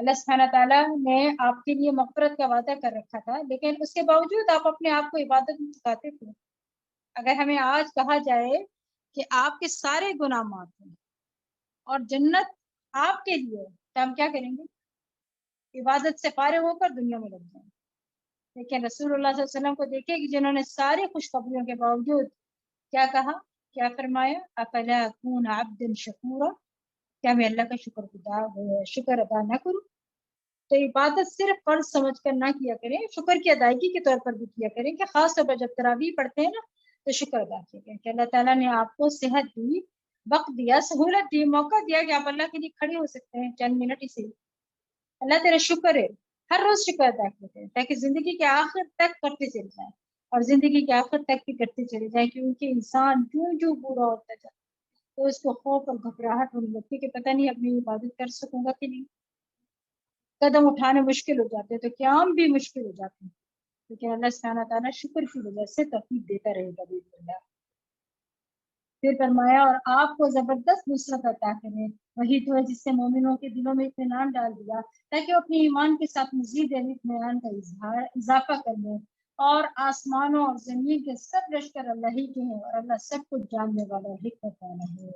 اللہ سبحانہ تعالیٰ نے آپ کے لیے مغفرت کا وعدہ کر رکھا تھا، لیکن اس کے باوجود آپ اپنے آپ کو عبادت میں چکاتے تھے۔ اگر ہمیں آج کہا جائے کہ آپ کے سارے گناہ معاف ہیں اور جنت آپ کے لیے، تو ہم کیا کریں گے؟ عبادت سے فارغ ہو کر دنیا میں لگ جائیں۔ لیکن رسول اللہ صلی اللہ علیہ وسلم کو دیکھیں کہ جنہوں نے ساری خوشخبریوں کے باوجود کیا کہا، کیا فرمایا، افلا اکون عبدا شکورا، کیا میں اللہ کا شکر ادا نہ کروں؟ تو عبادت صرف فرض سمجھ کر نہ کیا کریں، شکر کی ادائیگی کے طور پر بھی کیا کریں، کہ خاص طور پر جب تراویح پڑھتے ہیں نا تو شکر ادا کیا کریں کہ اللہ تعالیٰ نے آپ کو صحت دی، وقت دیا، سہولت دی، موقع دیا کہ آپ اللہ کے لیے کھڑے ہو سکتے ہیں چند منٹ ہی سے۔ اللہ تیرا شکر ہے، ہر روز شکر ادا کرتے ہیں تاکہ زندگی کے آخر تک کرتے چلے جائیں، اور زندگی کے آخر تک بھی کرتے چلے جائیں، کیونکہ انسان جو بورا ہوتا جائے تو اس کو خوف اور گھبراہٹ ہونے لگتی ہے کہ پتہ نہیں اپنی عبادت کر سکوں گا کہ نہیں، قدم اٹھانے مشکل ہو جاتے ہیں تو قیام بھی مشکل ہو جاتے ہیں، لیکن اللہ سبحانہ تعالیٰ شکر کی وجہ سے توفیق دیتا رہے گا باذن اللہ۔ پھر فرمایا اور آپ کو زبردست نصرت عطا کرے، وہی تو ہے جس سے مومنوں کے دلوں میں اطمینان ڈال دیا تاکہ وہ اپنے ایمان کے ساتھ مزید اطمینان کا اضافہ کر لیں، اور آسمانوں اور زمین کے سب لشکر اللہ ہی کے ہیں، اور اللہ سب کچھ جاننے والا حکمت والا ہے،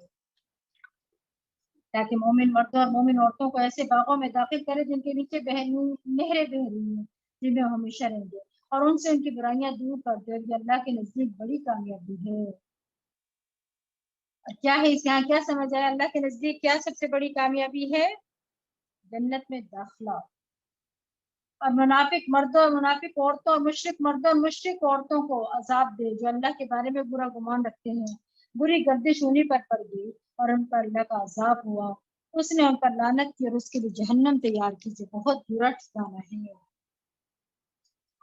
تاکہ مومن مردوں اور مومن عورتوں کو ایسے باغوں میں داخل کرے جن کے نیچے نہریں بہ رہی ہیں، جن میں ہمیشہ رہیں گے، اور ان سے ان کی برائیاں دور کر دے، یہ اللہ کے نزدیک بڑی کامیابی ہے۔ اور کیا ہے اس یہاں کیا سمجھ آیا؟ اللہ کے نزدیک کیا سب سے بڑی کامیابی ہے؟ جنت میں داخلہ۔ اور منافق مردوں اور منافق عورتوں اور مشرک مردوں اور مشرک عورتوں کو عذاب دے جو اللہ کے بارے میں برا گمان رکھتے ہیں، بری گردش انہیں پر پڑ گئی اور ان پر اللہ کا عذاب ہوا، اس نے ان پر لعنت کی اور اس کے لیے جہنم تیار کی جو بہت برا ٹھکانہ ہے۔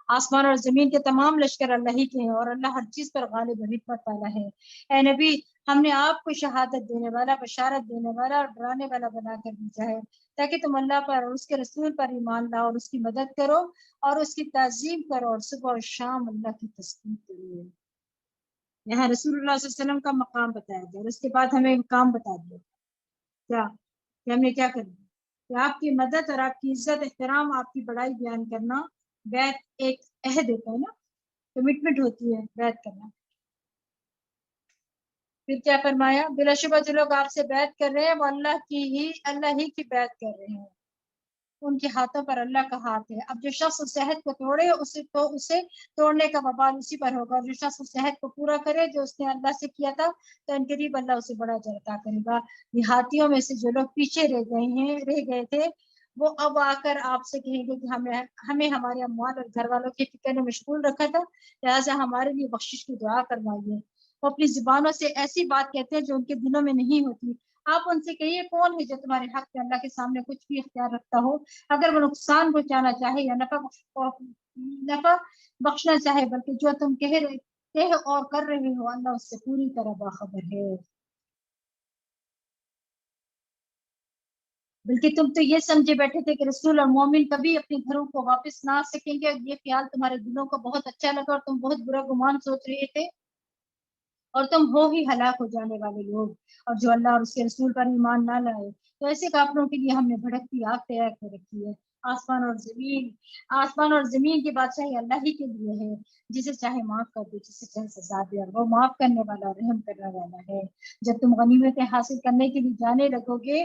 آسمان اور زمین کے تمام لشکر اللہ ہی کے ہیں، اور اللہ ہر چیز پر غالب و حکمت والا ہے۔ اے نبی، ہم نے آپ کو شہادت دینے والا، بشارت دینے والا اور ڈرانے والا بنا کر بھیجا ہے تاکہ تم اللہ پر اور اس کے رسول پر ایمان لاؤ اور اس کی مدد کرو اور اس کی تعظیم کرو اور صبح اور شام اللہ کی تسبیح کرو۔ یہاں رسول اللہ صلی اللہ علیہ وسلم کا مقام بتایا گیا اور اس کے بعد ہمیں کام بتا دیا کیا کہ ہم نے کیا کرنا، کہ آپ کی مدد اور آپ کی عزت، احترام، آپ کی بڑائی بیان کرنا۔ بیعت ایک عہد ہوتا ہے نا، کمٹمنٹ ہوتی ہے بیعت کرنا۔ پھر کیا فرمایا؟ بلا شبہ جو لوگ آپ سے بیعت کر رہے ہیں وہ اللہ ہی کی بیعت کر رہے ہیں، ان کے ہاتھوں پر اللہ کا ہاتھ ہے۔ اب جو شخص اس عہد کو توڑے اسے توڑنے کا وبال اسی پر ہوگا، اور جو شخص اس عہد کو پورا کرے جو اس نے اللہ سے کیا تھا تو ان قریب اللہ اسے بڑا اجر عطا کرے گا۔ دیہاتیوں میں سے جو لوگ پیچھے رہ گئے تھے وہ اب آ کر آپ سے کہیں گے کہ ہمیں ہمارے اموال اور گھر والوں کی فکر نے مشغول رکھا تھا، لہٰذا ہمارے لیے بخشش کی دعا کروائیے۔ وہ اپنی زبانوں سے ایسی بات کہتے ہیں جو ان کے دلوں میں نہیں ہوتی۔ آپ ان سے کہیے کون ہے جو تمہارے حق میں اللہ کے سامنے کچھ بھی اختیار رکھتا ہو، اگر وہ نقصان پہنچانا چاہے یا نفع بخشنا چاہے، بلکہ جو تم کہہ اور کر رہے ہو اللہ اس سے پوری طرح باخبر ہے۔ بلکہ تم تو یہ سمجھے بیٹھے تھے کہ رسول اور مومن کبھی اپنے گھروں کو واپس نہ آ سکیں گے، یہ خیال تمہارے دلوں کو بہت اچھا لگا اور تم بہت برا گمان سوچ رہے تھے، اور تم ہو ہی ہلاک ہو جانے والے لوگ، اور جو اللہ اور اس کے رسول پر ایمان نہ لائے تو ایسے کافروں کے لیے ہم نے بھڑکتی آگ تیار کر رکھی ہے۔ آسمان اور زمین کی بادشاہی اللہ ہی کے لیے ہے، جسے چاہے معاف کر دے، جسے چاہے سزا دے، اور وہ معاف کرنے والا اور رحم کرنے والا ہے۔ جب تم غنیمتیں حاصل کرنے کے لیے جانے لگو گے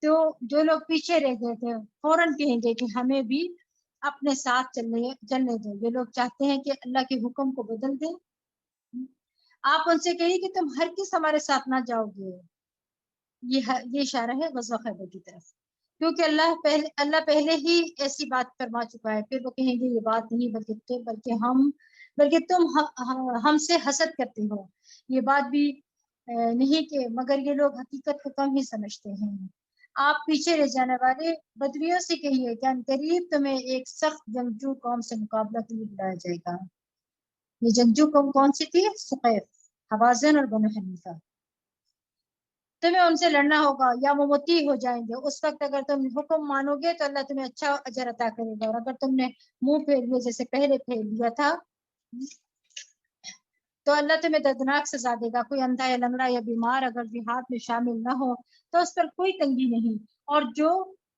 تو جو لوگ پیچھے رہ گئے تھے فوراً کہیں گے کہ ہمیں بھی اپنے ساتھ چلنے دیں، یہ لوگ چاہتے ہیں کہ اللہ کے حکم کو بدل دیں۔ آپ ان سے کہیے کہ تم ہر کس ہمارے ساتھ نہ جاؤ گے، یہ اشارہ ہے غزوہ خیبر کی طرف، کیونکہ اللہ پہلے ہی ایسی بات فرما چکا ہے۔ پھر وہ کہیں گے یہ بات نہیں بلکہ تم ہم سے حسد کرتے ہو، یہ بات بھی نہیں کہ مگر یہ لوگ حقیقت کو کم ہی سمجھتے ہیں۔ آپ پیچھے رہ جانے والے بدویوں سے کہیے کہ عنقریب تمہیں ایک سخت جنگجو قوم سے مقابلہ کے لیے بلایا جائے گا۔ یہ جنگجو قوم کون سی تھی؟ ثقیف، حوازن اور بنو حنیفہ۔ تمہیں ان سے لڑنا ہوگا یا وہ مطیع ہو جائیں گے۔ اس وقت اگر تم حکم مانو گے تو اللہ تمہیں اچھا اجر عطا کرے گا، اور اگر تم نے منہ پھیر لیا جیسے پہلے پھیر لیا تھا تو اللہ تمہیں دردناک سزا دے گا۔ کوئی اندھا یا لنگڑا یا بیمار اگر جہاد میں شامل نہ ہو تو اس پر کوئی تنگی نہیں، اور جو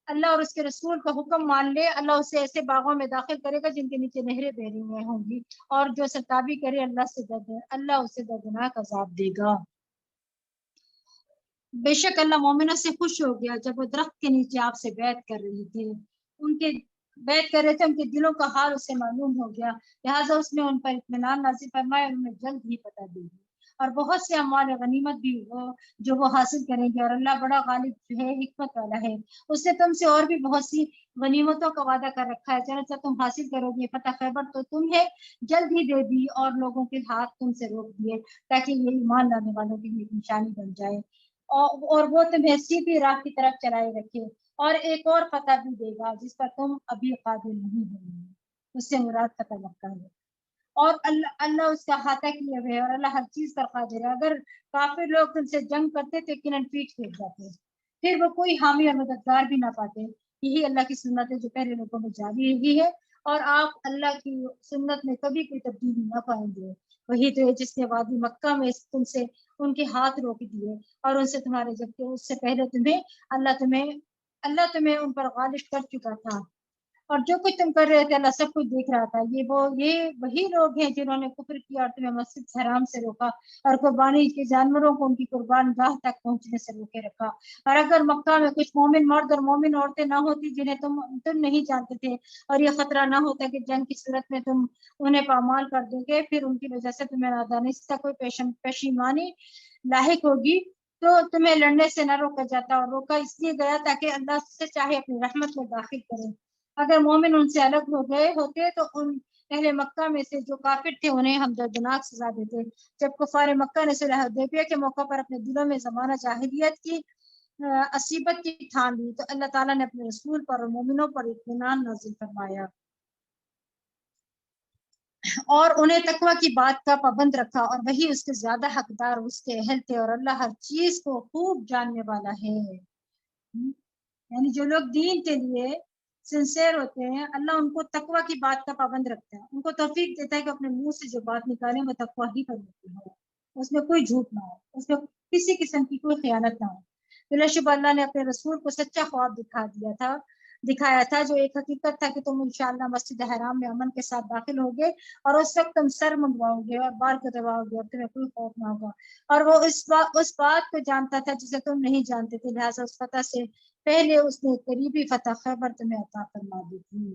اللہ اور اس کے رسول کا حکم مان لے، اللہ اسے ایسے باغوں میں داخل کرے گا جن کے نیچے نہریں بہ رہی ہوں گی، اور جو سرتابی کرے اللہ اسے دردناک عذاب دے گا۔ بے شک اللہ مومنوں سے خوش ہو گیا جب وہ درخت کے نیچے آپ سے بیعت کر رہے تھے، ان کے بیعت کر رہے تھے، ان کے دلوں کا حال اسے معلوم ہو گیا، لہٰذا اس نے ان پر اطمینان نازل فرمایا، انہیں جلد ہی پتہ دے گی، اور بہت سے اموال غنیمت بھی جو وہ حاصل کریں گے، اور اللہ بڑا غالب ہے، حکمت والا ہے۔ اس نے تم سے اور بھی بہت سی غنیمتوں کا وعدہ کر رکھا ہے، چنانچہ تم حاصل کرو گے فتح خیبر تو تمہیں جلد ہی دے دی، اور لوگوں کے ہاتھ تم سے روک دیے تاکہ یہ ایمان لانے والوں کے لیے نشانی بن جائے، اور وہ تمہیں سیدھی راہ کی طرف چلائے رکھے، اور ایک اور فتح بھی دے گا جس پر تم ابھی قادر نہیں ہوگے، اس سے مراد فتح مکہ ہے، اور اللہ اس کا احاطہ کیے ہوئے ہے، اور اللہ ہر چیز پر قادر ہے۔ اگر کافر لوگ تم سے جنگ کرتے تو یقیناً پیٹ پھیر جاتے، پھر وہ کوئی حامی اور مددگار بھی نہ پاتے۔ یہی اللہ کی سنت ہے جو پہلے لوگوں میں جاری رہی ہے، اور آپ اللہ کی سنت میں کبھی کوئی تبدیلی نہ پائیں گے۔ وہی تو ہے جس نے وادی مکہ میں تم سے ان کے ہاتھ روک دیے، اور ان سے تمہارے جبکہ اس سے پہلے اللہ تمہیں ان پر غالب کر چکا تھا، اور جو کچھ تم کر رہے تھے اللہ سب کچھ دیکھ رہا تھا۔ یہ وہی لوگ ہیں جنہوں نے کفر کیا اور تمہیں مسجد حرام سے روکا، اور قربانی کے جانوروں کو ان کی قربان گاہ تک پہنچنے سے روکے رکھا، اور اگر مکہ میں کچھ مومن مرد اور مومن عورتیں نہ ہوتی جنہیں تم نہیں جانتے تھے، اور یہ خطرہ نہ ہوتا کہ جنگ کی صورت میں تم انہیں پامال کر دو گے، پھر ان کی وجہ سے تمہیں نادانستہ کوئی پشیمانی لاحق ہوگی، تو تمہیں لڑنے سے نہ روکا جاتا، اور روکا اس لیے گیا تاکہ اللہ سے چاہے اپنی رحمت میں داخل کرے۔ اگر مومن ان سے الگ ہو گئے ہوتے تو ان اہل مکہ میں سے جو کافر تھے انہیں ہم دردناک سزا دیتے۔ جب کفار مکہ نے صلح حدیبیہ کے موقع پر اپنے دلوں میں زمانہ جاہلیت کی عصیبت کی ٹھان لی تو اللہ تعالیٰ نے اپنے رسول پر اور مومنوں پر اطمینان نازل فرمایا، اور انہیں تقوی کی بات کا پابند رکھا، اور وہی اس کے زیادہ حقدار اس کے اہل تھے، اور اللہ ہر چیز کو خوب جاننے والا ہے۔ یعنی جو لوگ دین کے لیے سنسیئر ہوتے ہیں، اللہ ان کو تقوی کی بات کا پابند رکھتا ہے، ان کو توفیق دیتا ہے کہ اپنے منہ سے جو بات نکالیں وہ تقوی ہی پر ہوتی ہو، اس میں کوئی جھوٹ نہ ہو، اس میں کسی قسم کی کوئی خیانت نہ ہو۔ بلا شبہ اللہ نے اپنے رسول کو سچا خواب دکھایا تھا جو ایک حقیقت تھا کہ تم انشاءاللہ مسجد حرام میں امن کے ساتھ داخل ہوگے، اور اس وقت تم سر منڈواؤ گے اور بال کو دباؤ گے، اور تمہیں کوئی خوف نہ ہوگا، اور وہ اس بات کو جانتا تھا جسے تم نہیں جانتے تھے، لہٰذا اس فتح سے پہلے اس نے قریبی فتح خیبر تمہیں عطا فرما دی تھی۔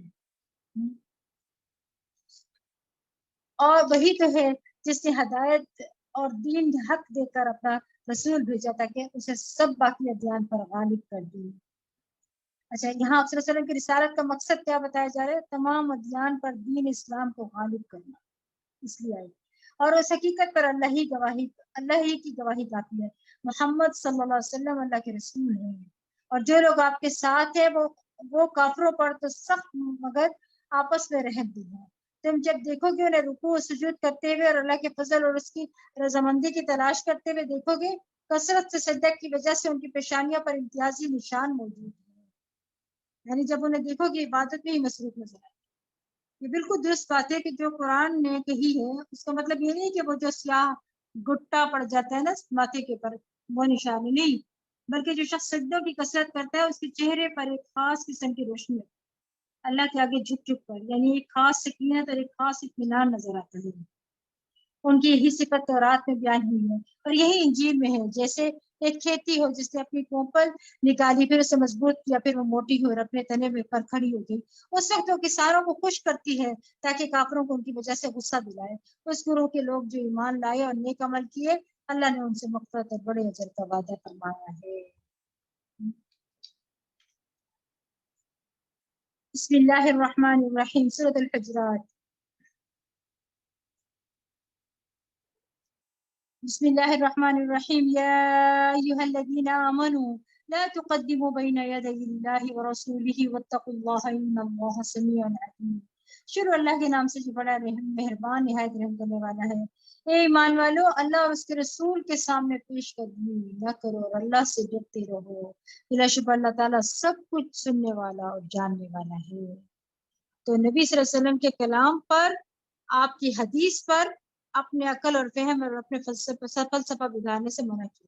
اور وہی تو ہے جس نے ہدایت اور دین حق دے کر اپنا رسول بھیجا تھا کہ اسے سب باقی ادیان پر غالب کر دی۔ اچھا، یہاں آپ صلی اللہ علیہ وسلم کی رسالت کا مقصد کیا بتایا جا رہا ہے؟ تمام ادیان پر دین اسلام کو غالب کرنا، اس لیے آئی، اور اس حقیقت پر اللہ ہی کی گواہی کافی ہے۔ محمد صلی اللہ علیہ وسلم اللہ کے رسول ہیں، اور جو لوگ آپ کے ساتھ ہیں وہ کافروں پر تو سخت مگر آپس میں رحم دل ہیں۔ تم جب دیکھو گے انہیں رکوع و سجود کرتے ہوئے اور اللہ کے فضل اور اس کی رضامندی کی تلاش کرتے ہوئے دیکھو گے، کثرت سے سجدہ کی وجہ سے ان کی پیشانیوں پر امتیازی نشان موجود ہیں، یعنی جب انہیں دیکھو گے عبادت میں ہی مصروف نظر آئے۔ یہ بالکل درست بات ہے کہ جو قرآن نے کہی ہے اس کا مطلب یہ نہیں کہ وہ جو سیاہ گٹا پڑ جاتا ہے نا ماتھے کے پر وہ نشانی نہیں، بلکہ جو شخص سجدوں کی کثرت کرتا ہے اس کے چہرے پر ایک خاص قسم کی روشنی ہے، اللہ کے آگے جھک جھک کر، یعنی ایک خاص سکینت اور ایک خاص اطمینان نظر آتا ہے۔ ان کی یہی صفت تورات میں بیان ہوئی ہے، اور یہی انجیل میں ہے۔ جیسے ایک کھیتی ہو جس نے اپنی کوپل نکالی، پھر اسے مضبوط کیا، پھر وہ موٹی ہو اور اپنے تنے میں پر کھڑی ہو گئی، اس وقت وہ کسانوں کو خوش کرتی ہے تاکہ کافروں کو ان کی وجہ سے غصہ دلائے۔ اس گروہ کے لوگ جو ایمان لائے اور نیک عمل کیے، اللہ نے ان سے مغفرت اور بڑے اجر کا وعدہ فرمایا ہے۔ بسم اللہ الرحمن الرحیم، سورۃ الحجرات۔ بسم اللہ الرحمن الرحیم، یا ایھا الذین آمنوا لا تقدموا بین یدی اللہ ورسولہ واتقوا اللہ ان اللہ سمیع علیم۔ شروع اللہ کے نام سے جو بڑا مہربان نہایت رحم کرنے والا ہے۔ اے ایمان والو، اللہ اور اس کے رسول کے سامنے پیش قدمی نہ کرو اور اللہ سے ڈرتے رہو، بلا شبہ اللہ تعالیٰ سب کچھ سننے والا اور جاننے والا ہے۔ تو نبی صلی اللہ علیہ وسلم کے کلام پر، آپ کی حدیث پر اپنے عقل اور فہم اور اپنے فلسفہ بگاڑنے سے منع کیا،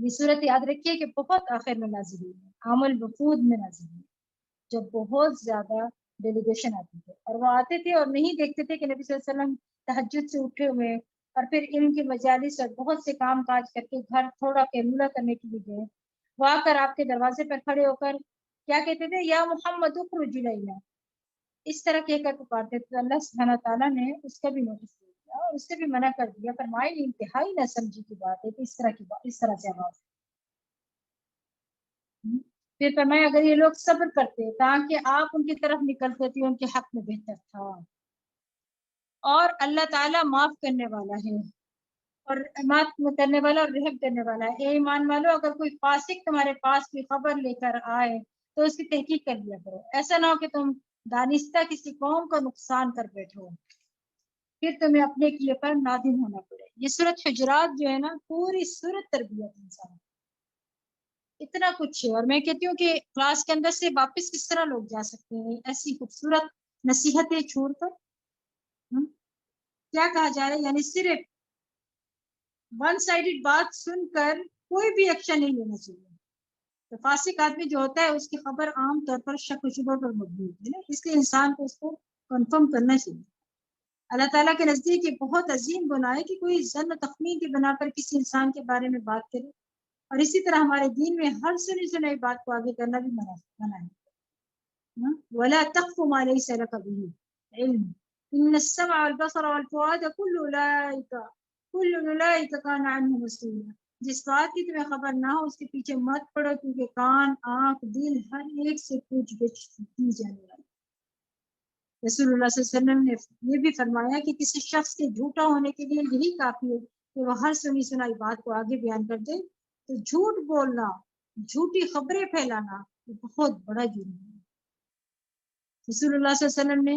یہ صورت یاد رکھیے کہ بہت آخر میں نازل ہوئی ہے، عام الوفود میں نازل ہوئی، جب بہت زیادہ ڈیلیگیشن آتی تھے اور وہ آتے تھے اور نہیں دیکھتے تھے کہ نبی صلی اللہ علیہ وسلم تہجد سے اٹھے ہوئے اور پھر علم کی مجالس اور بہت سے کام کاج کر کے گھر تھوڑا قیلولہ کرنے کے لیے گئے، وہ آ کر آپ کے دروازے پر کھڑے ہو کر کیا کہتے تھے؟ یا محمد اخرج الینا، اس طرح کہہ کر پکارتے تھے۔ اللہ سبحانہ تعالیٰ نے اس کا بھی نوٹس لیا اور اس سے بھی منع کر دیا، فرمائے یہ انتہائی نہ سمجھی کی بات ہے کہ اس طرح کی بات، اس طرح سے آواز۔ پھر فرمایا اگر یہ لوگ صبر کرتے تاکہ آپ ان کی طرف نکلتے تھے ان کے حق میں بہتر تھا، اور اللہ تعالیٰ معاف کرنے والا ہے اور معاف کرنے والا اور رحم کرنے والا ہے۔ اے ایمان والو، اگر کوئی فاسق تمہارے پاس کوئی خبر لے کر آئے تو اس کی تحقیق کر لیا کرو، ایسا نہ ہو کہ تم دانستہ کسی قوم کا نقصان کر بیٹھو پھر تمہیں اپنے کیے پر نادم ہونا پڑے۔ یہ سورۃ حجرات جو ہے نا، پوری سورۃ تربیت انسان، اتنا کچھ ہے، اور میں کہتی ہوں کہ کلاس کے اندر سے واپس کس طرح لوگ جا سکتے ہیں ایسی خوبصورت نصیحتیں چھوڑ کر؟ کیا کہا جا رہا ہے؟ یعنی صرف ون سائیڈڈ بات سن کر کوئی بھی ایکشن نہیں لینا چاہیے۔ تو فاسق آدمی جو ہوتا ہے اس کی خبر عام طور پر شک و شبہ پر مبنی ہوتی ہے نا، اس لیے انسان کو اس کو کنفرم کرنا چاہیے۔ اللہ تعالیٰ کے نزدیک یہ بہت عظیم گناہ ہے کہ کوئی ظن و تخمین کی بنا پر کسی انسان کے بارے میں بات کرے، اور اسی طرح ہمارے دین میں ہر سنی سنائی بات کو آگے کرنا بھی منع ہے۔ وَلَا تَقْفُ مَا لَيْسَ لَكَ بِهِ عِلْمٌ إِنَّ السَّمْعَ وَالْبَصَرَ وَالْفُؤَادَ كُلُّ أُولَئِكَ كَانَ عَنْهُ مسؤولا۔ جس بات کی تمہیں خبر نہ ہو اس کے پیچھے مت پڑو، کیونکہ کان، آنکھ، دل ہر ایک سے پوچھ گچھ کی جانے والی۔ رسول اللہ صلی اللہ علیہ وسلم نے یہ بھی فرمایا کہ کسی شخص کے جھوٹا ہونے کے لیے یہی کافی ہے کہ وہ ہر سنی سنائی بات کو آگے بیان کر دے۔ تو جھوٹ بولنا، جھوٹی خبریں پھیلانا یہ بہت بڑا جرم ہے۔ رسول اللہ صلی اللہ علیہ وسلم نے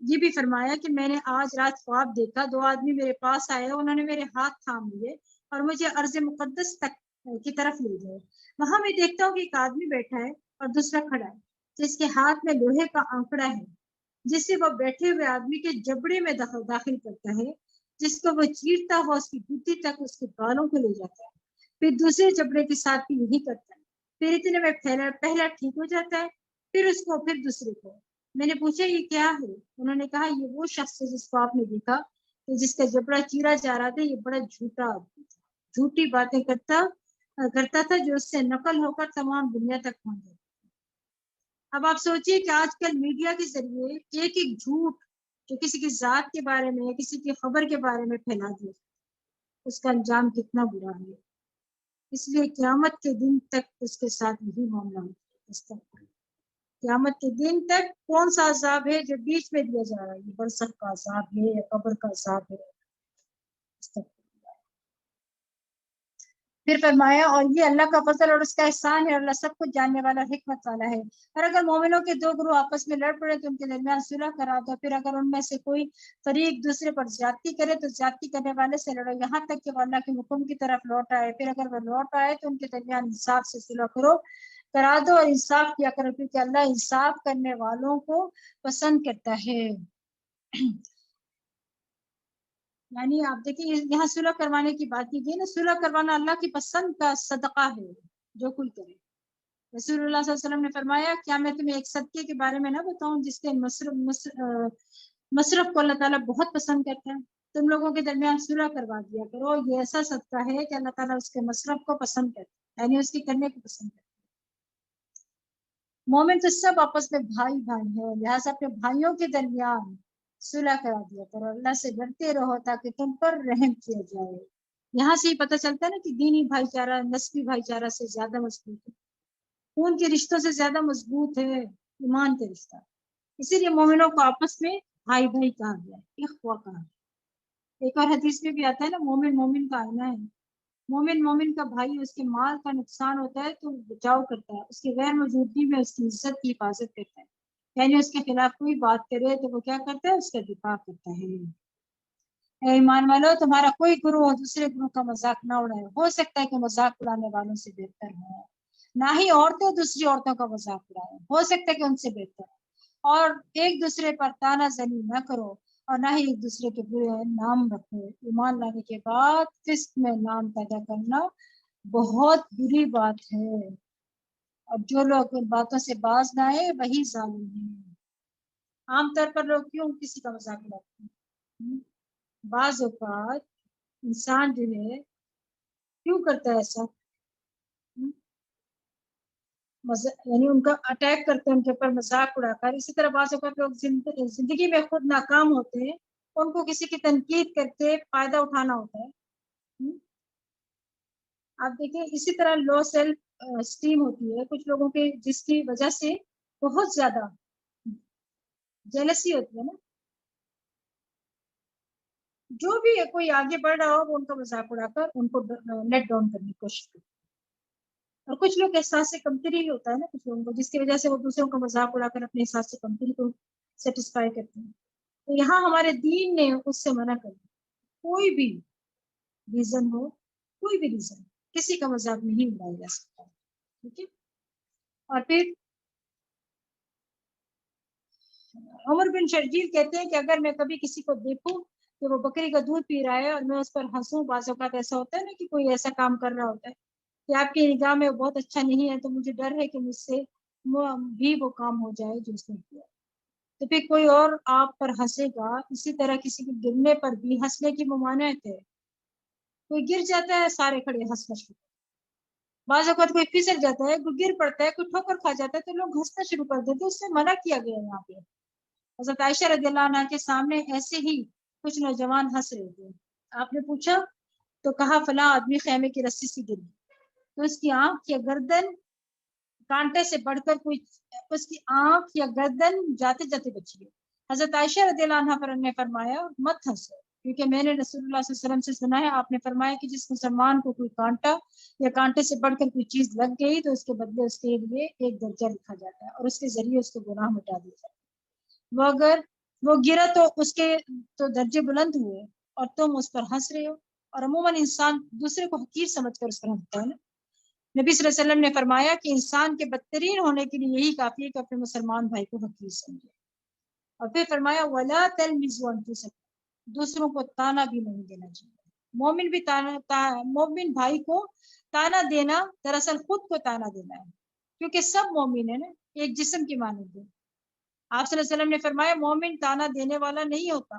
یہ بھی فرمایا کہ میں نے آج رات خواب دیکھا، دو آدمی میرے پاس آئے، انہوں نے میرے ہاتھ تھام لیے اور مجھے ارض مقدس تک کی طرف لے گئے۔ وہاں میں دیکھتا ہوں کہ ایک آدمی بیٹھا ہے اور دوسرا کھڑا ہے، جس کے ہاتھ میں لوہے کا آنکڑا ہے، جس سے وہ بیٹھے ہوئے آدمی کے جبڑے میں داخل کرتا ہے، جس کو وہ چیرتا ہوا اس کی گھٹی تک اس کے بالوں کو لے جاتا ہے، پھر دوسرے جبڑے کے ساتھ بھی یہی کرتا ہے، پھر اتنے میں پہلا ٹھیک ہو جاتا ہے، پھر اس کو، پھر دوسرے کو۔ میں نے پوچھا یہ کیا ہے؟ انہوں نے کہا یہ وہ شخص ہے جس کو آپ نے دیکھا کہ جس کا جبڑا چیرا جا رہا تھا، یہ بڑا جھوٹا آدمی تھا، جھوٹی باتیں کرتا تھا جو اس سے نقل ہو کر تمام دنیا تک پہنچ جاتی۔ اب آپ سوچئے کہ آج کل میڈیا کے ذریعے ایک ایک جھوٹ جو کسی کی ذات کے بارے میں، کسی کی خبر کے بارے میں پھیلا دیا، اس کا انجام کتنا برا ہے۔ اس لیے قیامت کے دن تک اس کے ساتھ یہی معاملہ ہوتا ہے۔ قیامت کے دن تک کون سا عذاب ہے جو بیچ میں دیا جا رہا ہے؟ یہ برزخ کا عذاب ہے یا قبر کا عذاب ہے؟ پھر فرمایا اور یہ اللہ کا فضل اور اس کا احسان ہے، اور اللہ سب کچھ جاننے والا حکمت والا ہے۔ اور اگر مومنوں کے دو گروہ آپس میں لڑ پڑے تو ان کے درمیان صلح کرا دو، پھر اگر ان میں سے کوئی فریق دوسرے پر زیادتی کرے تو زیادتی کرنے والے سے لڑو یہاں تک کہ وہ اللہ کے حکم کی طرف لوٹ آئے، پھر اگر وہ لوٹ آئے تو ان کے درمیان انصاف سے صلح کرا دو اور انصاف کیا کرو، کیونکہ اللہ انصاف کرنے والوں کو پسند کرتا ہے۔ یعنی آپ دیکھیں یہاں صلح کروانے کی بات کی گئی نا، صلح کروانا اللہ کی پسند کا صدقہ ہے جو کوئی کرے۔ رسول اللہ صلی اللہ علیہ وسلم نے فرمایا کیا میں تمہیں ایک صدقے کے بارے میں نہ بتاؤں جس کے مصرف کو اللہ تعالیٰ بہت پسند کرتا ہے؟ تم لوگوں کے درمیان صلح کروا دیا کرو، یہ ایسا صدقہ ہے کہ اللہ تعالیٰ اس کے مصرف کو پسند کرتا ہے، یعنی اس کے کرنے کو پسند کرتا ہے۔ مومن تو سب آپس میں بھائی بھائی ہیں، لہٰذا اپنے بھائیوں کے درمیان صلح کرا دیا کرو، اللہ سے ڈرتے رہو تاکہ تم پر رحم کیا جائے۔ یہاں سے ہی پتہ چلتا ہے نا کہ دینی بھائی چارہ نسبی بھائی چارہ سے زیادہ مضبوط ہے، خون کے رشتوں سے زیادہ مضبوط ہے ایمان کے رشتہ۔ اسی لیے مومنوں کو آپس میں بھائی بھائی کہا گیا ہے، اخوہ کہا گیا۔ ایک اور حدیث میں بھی آتا ہے نا، مومن مومن کا آئینہ ہے، مومن مومن کا بھائی اس کے مال کا نقصان ہوتا ہے تو بچاؤ کرتا ہے، اس کے غیر موجودگی میں اس کی عزت کی حفاظت کرتا ہے، یعنی اس کے خلاف کوئی بات کرے تو وہ کیا کرتا ہے؟ اس کا دفاع کرتا ہے۔ اے ایمان والو، تمہارا کوئی گروہ دوسرے گروہ کا مذاق نہ اڑائے، ہو سکتا ہے کہ مذاق اڑانے والوں سے بہتر ہو، نہ ہی عورتیں دوسری عورتوں کا مذاق اڑائیں، ہو سکتا ہے کہ ان سے بہتر ہو، اور ایک دوسرے پر تانا زنی نہ کرو، اور نہ ہی ایک دوسرے کے برے نام رکھو۔ ایمان لانے کے بعد فسق میں نام پیدا کرنا بہت بری بات ہے، اور جو لوگ ان باتوں سے باز نہ آئے وہی ظالم ہیں۔ عام طور پر لوگ کیوں کسی کا مذاق اڑاتے ہیں؟ بعض اوقات انسان جو ہے کیوں کرتا ہے ایسا؟ یعنی ان کا اٹیک کرتے ہیں ان کے اوپر مذاق اڑا کر۔ اسی طرح بعض اوقات لوگ زندگی میں خود ناکام ہوتے ہیں، ان کو کسی کی تنقید کر کے فائدہ اٹھانا ہوتا ہے۔ آپ دیکھیں اسی طرح لو سیلف اسٹیم ہوتی ہے کچھ لوگوں کے، جس کی وجہ سے بہت زیادہ جیلسی ہوتی ہے نا، جو بھی کوئی آگے بڑھ رہا ہو وہ ان کا مذاق اڑا کر ان کو لیٹ ڈاؤن کرنے کی کوشش کرتے ہیں۔ اور کچھ لوگ احساس سے کمتری ہی ہوتا ہے نا کچھ لوگوں کو، جس کی وجہ سے وہ دوسروں کا مذاق اڑا کر اپنے احساس سے کمتری کو سیٹسفائی کرتے ہیں۔ تو یہاں ہمارے دین نے اس سے منع کر دیا، کوئی بھی ریزن ہو، کوئی بھی ریزن، کسی کا مذاق نہیں اڑایا جا سکتا، ٹھیک ہے۔ اور پھر عمر بن شرجیل کہتے ہیں کہ اگر میں کبھی کسی کو دیکھوں کہ وہ بکری کا دودھ پی رہا ہے اور میں اس پر ہنسوں، بعض اوقات ایسا ہوتا ہے نا کہ کوئی ایسا کام کر رہا ہوتا ہے کہ آپ کی نگاہ میں بہت اچھا نہیں ہے، تو مجھے ڈر ہے کہ مجھ سے بھی وہ کام ہو جائے جو اس نے کیا، تو پھر کوئی اور آپ پر ہنسے گا۔ اسی طرح کسی کے گرنے پر بھی ہنسنے کی ممانعت ہے۔ کوئی گر جاتا ہے سارے کھڑے ہنسنا شروع، بعض اوقات کوئی پھسل جاتا ہے، کوئی گر پڑتا ہے، کوئی ٹھوکر کھا جاتا ہے تو لوگ ہنسنا شروع کر دیتے، اس سے منع کیا گیا ہے یہاں پہ۔ حضرت عائشہ رضی اللہ عنہ کے سامنے ایسے ہی کچھ نوجوان ہنس رہے تھے، آپ نے پوچھا تو کہا فلاں آدمی خیمے کی رسی سے گر گیا، تو اس کی آنکھ یا گردن کانٹے سے بڑھ کر کوئی، اس کی آنکھ یا گردن جاتے جاتے بچی ہے۔ حضرت عائشہ رضی اللہ عنہ پر نے فرمایا مت ہنسو، کیونکہ میں نے رسول اللہ صلی اللہ علیہ وسلم سے سنا ہے، آپ نے فرمایا کہ جس مسلمان کو کوئی کانٹا یا کانٹے سے بڑھ کر کوئی چیز لگ گئی تو اس کے بدلے اس کے لیے ایک درجہ لکھا جاتا ہے اور اس کے ذریعے اس کو گناہ مٹا دیا جاتا ہے۔ وہ اگر وہ گرا تو اس کے تو درجے بلند ہوئے اور تم اس پر ہنس رہے ہو، اور عموماً انسان دوسرے کو حقیر سمجھ کر اس پر ہنستا ہے نا۔ نبی صلی اللہ علیہ وسلم نے فرمایا کہ انسان کے بدترین ہونے کے لیے یہی کافی ہے کہ اپنے مسلمان بھائی کو حقیر سمجھے، اور پھر فرمایا وَلَا تَلْمِزُوا أَنفُسَكُمْ، دوسروں کو تانا بھی نہیں دینا چاہیے۔ مومن بھی مومن بھائی کو تانا دینا دراصل خود کو تانا دینا ہے، کیونکہ سب مومن ہیں نا، ایک جسم کی مانند ہے۔ آپ صلی اللہ علیہ وسلم نے فرمایا مومن تانا دینے والا نہیں ہوتا،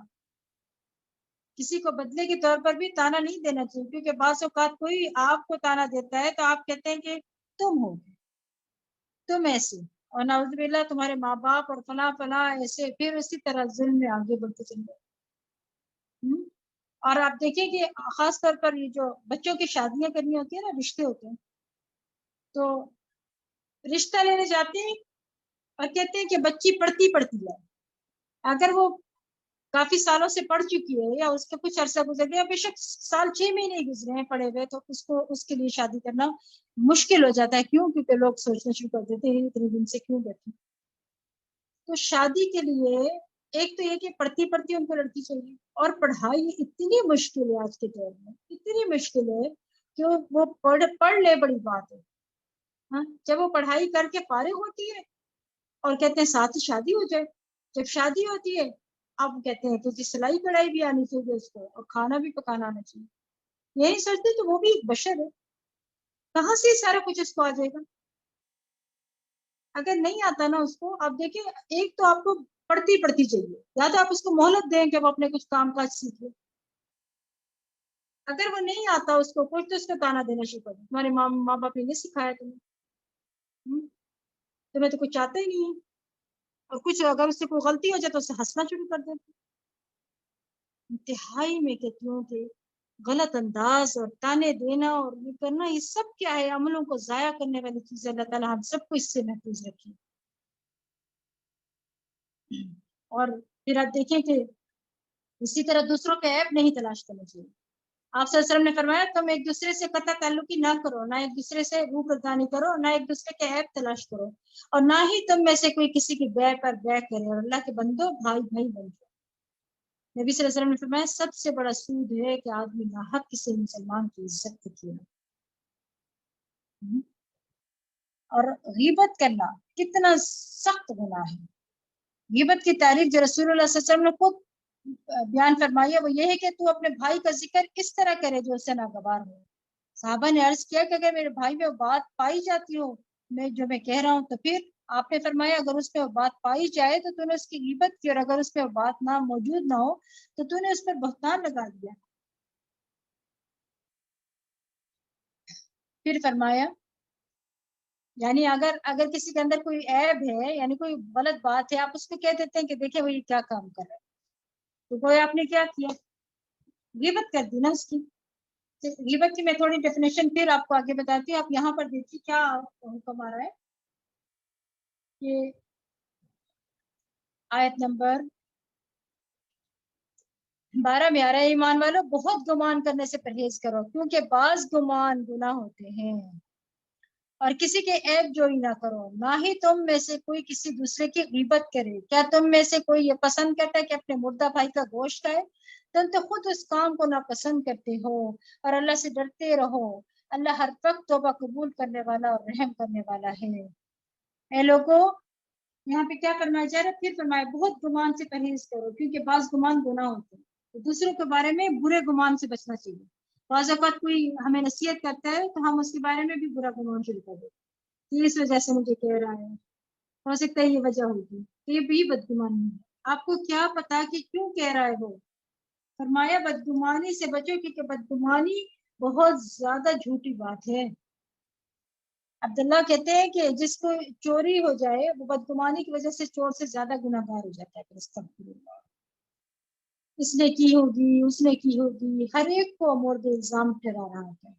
کسی کو بدلے کے طور پر بھی تانا نہیں دینا چاہیے، کیونکہ بعض اوقات کوئی آپ کو تانا دیتا ہے تو آپ کہتے ہیں کہ تم ہو، تم ایسے، اور نعوذ باللہ تمہارے ماں باپ اور فلاں فلاں ایسے، پھر اسی طرح ظلم میں آگے بڑھتے چلے گئے۔ اور آپ دیکھیں کہ خاص طور پر یہ جو بچوں کی شادیاں کرنی ہوتی ہیں نا، رشتے ہوتے ہیں، تو رشتہ لینے جاتے ہیں اور کہتے ہیں کہ بچی پڑھتی ہے، اگر وہ کافی سالوں سے پڑھ چکی ہے یا اس کا کچھ عرصہ گزر گیا، بے شک سال 6 مہینے گزرے ہیں پڑھے ہوئے، تو اس کے لیے شادی کرنا مشکل ہو جاتا ہے۔ کیوں؟ کیونکہ لوگ سوچنا شروع کر دیتے ہیں اتنے دن سے کیوں بیٹھے۔ تو شادی کے لیے ایک تو یہ کہ پڑھتی ان کو لڑکی چاہیے، اور پڑھائی اتنی مشکل ہے آج کے دور میں، اتنی مشکل ہے کہ وہ پڑھ لے بڑی بات ہے۔ ہاں، جب وہ پڑھائی کر کے فارغ ہوتی ہے اور کہتے ہیں ساتھ ہی شادی ہو جائے، جب شادی ہوتی ہے اب کہتے ہیں کہ سلائی کڑھائی بھی آنی چاہیے اس کو اور کھانا بھی پکانا آنا چاہیے۔ یہی سوچتے کہ وہ بھی ایک بشر ہے، کہاں سے سارا کچھ اس کو آ جائے گا؟ اگر نہیں آتا نا اس کو، آپ دیکھیں ایک تو آپ کو پڑھتی چاہیے، یا تو آپ اس کو مہلت دیں کہ وہ اپنے کچھ کام کاج سیکھ لے، اگر وہ نہیں آتا اس کو کچھ تو اس کو تانا دینا شروع کر دیں، تمہارے ماں باپ نے نہیں سکھایا تمہیں تو کچھ آتا ہی نہیں ہے، اور کچھ اگر اس سے کوئی غلطی ہو جائے تو اسے ہنسنا شروع کر دیتے۔ انتہائی میں کہتی ہوں کہ غلط انداز اور تانے دینا اور یہ کرنا، یہ سب کیا ہے؟ عملوں کو ضائع کرنے والی چیز ہے۔ اللہ تعالیٰ ہم سب کو اس سے محفوظ رکھے۔ اور پھر آپ دیکھیں کہ اسی طرح دوسروں کے عیب نہیں تلاش کرنا چاہیے۔ آپ صلی اللہ علیہ وسلم نے فرمایا تم ایک دوسرے سے قطع تعلقی نہ کرو، نہ ایک دوسرے سے روگردانی کرو، نہ ایک دوسرے کے عیب تلاش کرو، اور نہ ہی تم میں سے کوئی کسی کی بیع پر بیع کرے، اور اللہ کے بندو بھائی بن جاؤ۔ نبی صلی اللہ علیہ وسلم نے فرمایا سب سے بڑا سود ہے کہ آدمی ناحق کسی مسلمان کی عزت کیے، اور غیبت کرنا کتنا سخت گناہ ہے۔ غیبت کی تعریف جو رسول اللہ صلی اللہ علیہ وسلم نے خود بیان فرمائی ہے وہ یہ ہے کہ تو اپنے بھائی کا ذکر اس طرح کرے جو اسے ناگوار ہو، صحابہ نے عرض کیا کہ اگر میرے بھائی میں وہ بات پائی جاتی ہو جو میں کہہ رہا ہوں تو پھر آپ نے فرمایا اگر اس میں وہ بات پائی جائے تو نے اس کی غیبت کی، اور اگر اس میں وہ بات نہ موجود نہ ہو تو نے اس پر بہتان لگا دیا۔ پھر فرمایا یعنی اگر کسی کے اندر کوئی عیب ہے، یعنی کوئی غلط بات ہے، آپ اس کو کہہ دیتے ہیں کہ دیکھیں وہ یہ کیا کام کر رہا ہے، تو کوئی آپ نے کیا کیا؟ غیبت کر دی نا اس کی۔ غیبت کی میں تھوڑی ڈیفینیشن پھر آپ کو آگے بتاتی ہوں۔ آپ یہاں پر دیکھیے کیا حکم آ رہا ہے کہ آیت نمبر 12 میں آ رہا ہے، ایمان والو بہت گمان کرنے سے پرہیز کرو کیونکہ بعض گمان گناہ ہوتے ہیں، اور کسی کے عیب جوئی نہ کرو، نہ ہی تم میں سے کوئی کسی دوسرے کی غیبت کرے۔ کیا تم میں سے کوئی یہ پسند کرتا ہے کہ اپنے مردہ بھائی کا گوشت کھائے؟ تم تو خود اس کام کو ناپسند کرتے ہو، اور اللہ سے ڈرتے رہو، اللہ ہر وقت توبہ قبول کرنے والا اور رحم کرنے والا ہے۔ اے لوگوں، یہاں پہ کیا فرمایا جا رہا ہے؟ پھر فرمایا بہت گمان سے پرہیز کرو کیونکہ بعض گمان گناہ ہوتے ہیں، تو دوسروں کے بارے میں برے گمان سے بچنا چاہیے۔ بعض اوقات کوئی ہمیں نصیحت کرتا ہے تو ہم اس کے بارے میں بھی برا گمان شروع کر دیتے ہیں، اس وجہ سے مجھے کہہ رہا ہے، ہو سکتا ہے یہ وجہ ہوگی، یہ بھی بدگمانی ہے۔ آپ کو کیا پتا کہ کیوں کہہ رہا ہے وہ؟ فرمایا بدگمانی سے بچو کیونکہ بدگمانی بہت زیادہ جھوٹی بات ہے۔ عبداللہ کہتے ہیں کہ جس کو چوری ہو جائے وہ بدگمانی کی وجہ سے چور سے زیادہ گناہ گار ہو جاتا ہے۔ اس نے کی ہوگی، اس نے کی ہوگی، ہر ایک کو مورد الزام ٹھہرا رہا ہے۔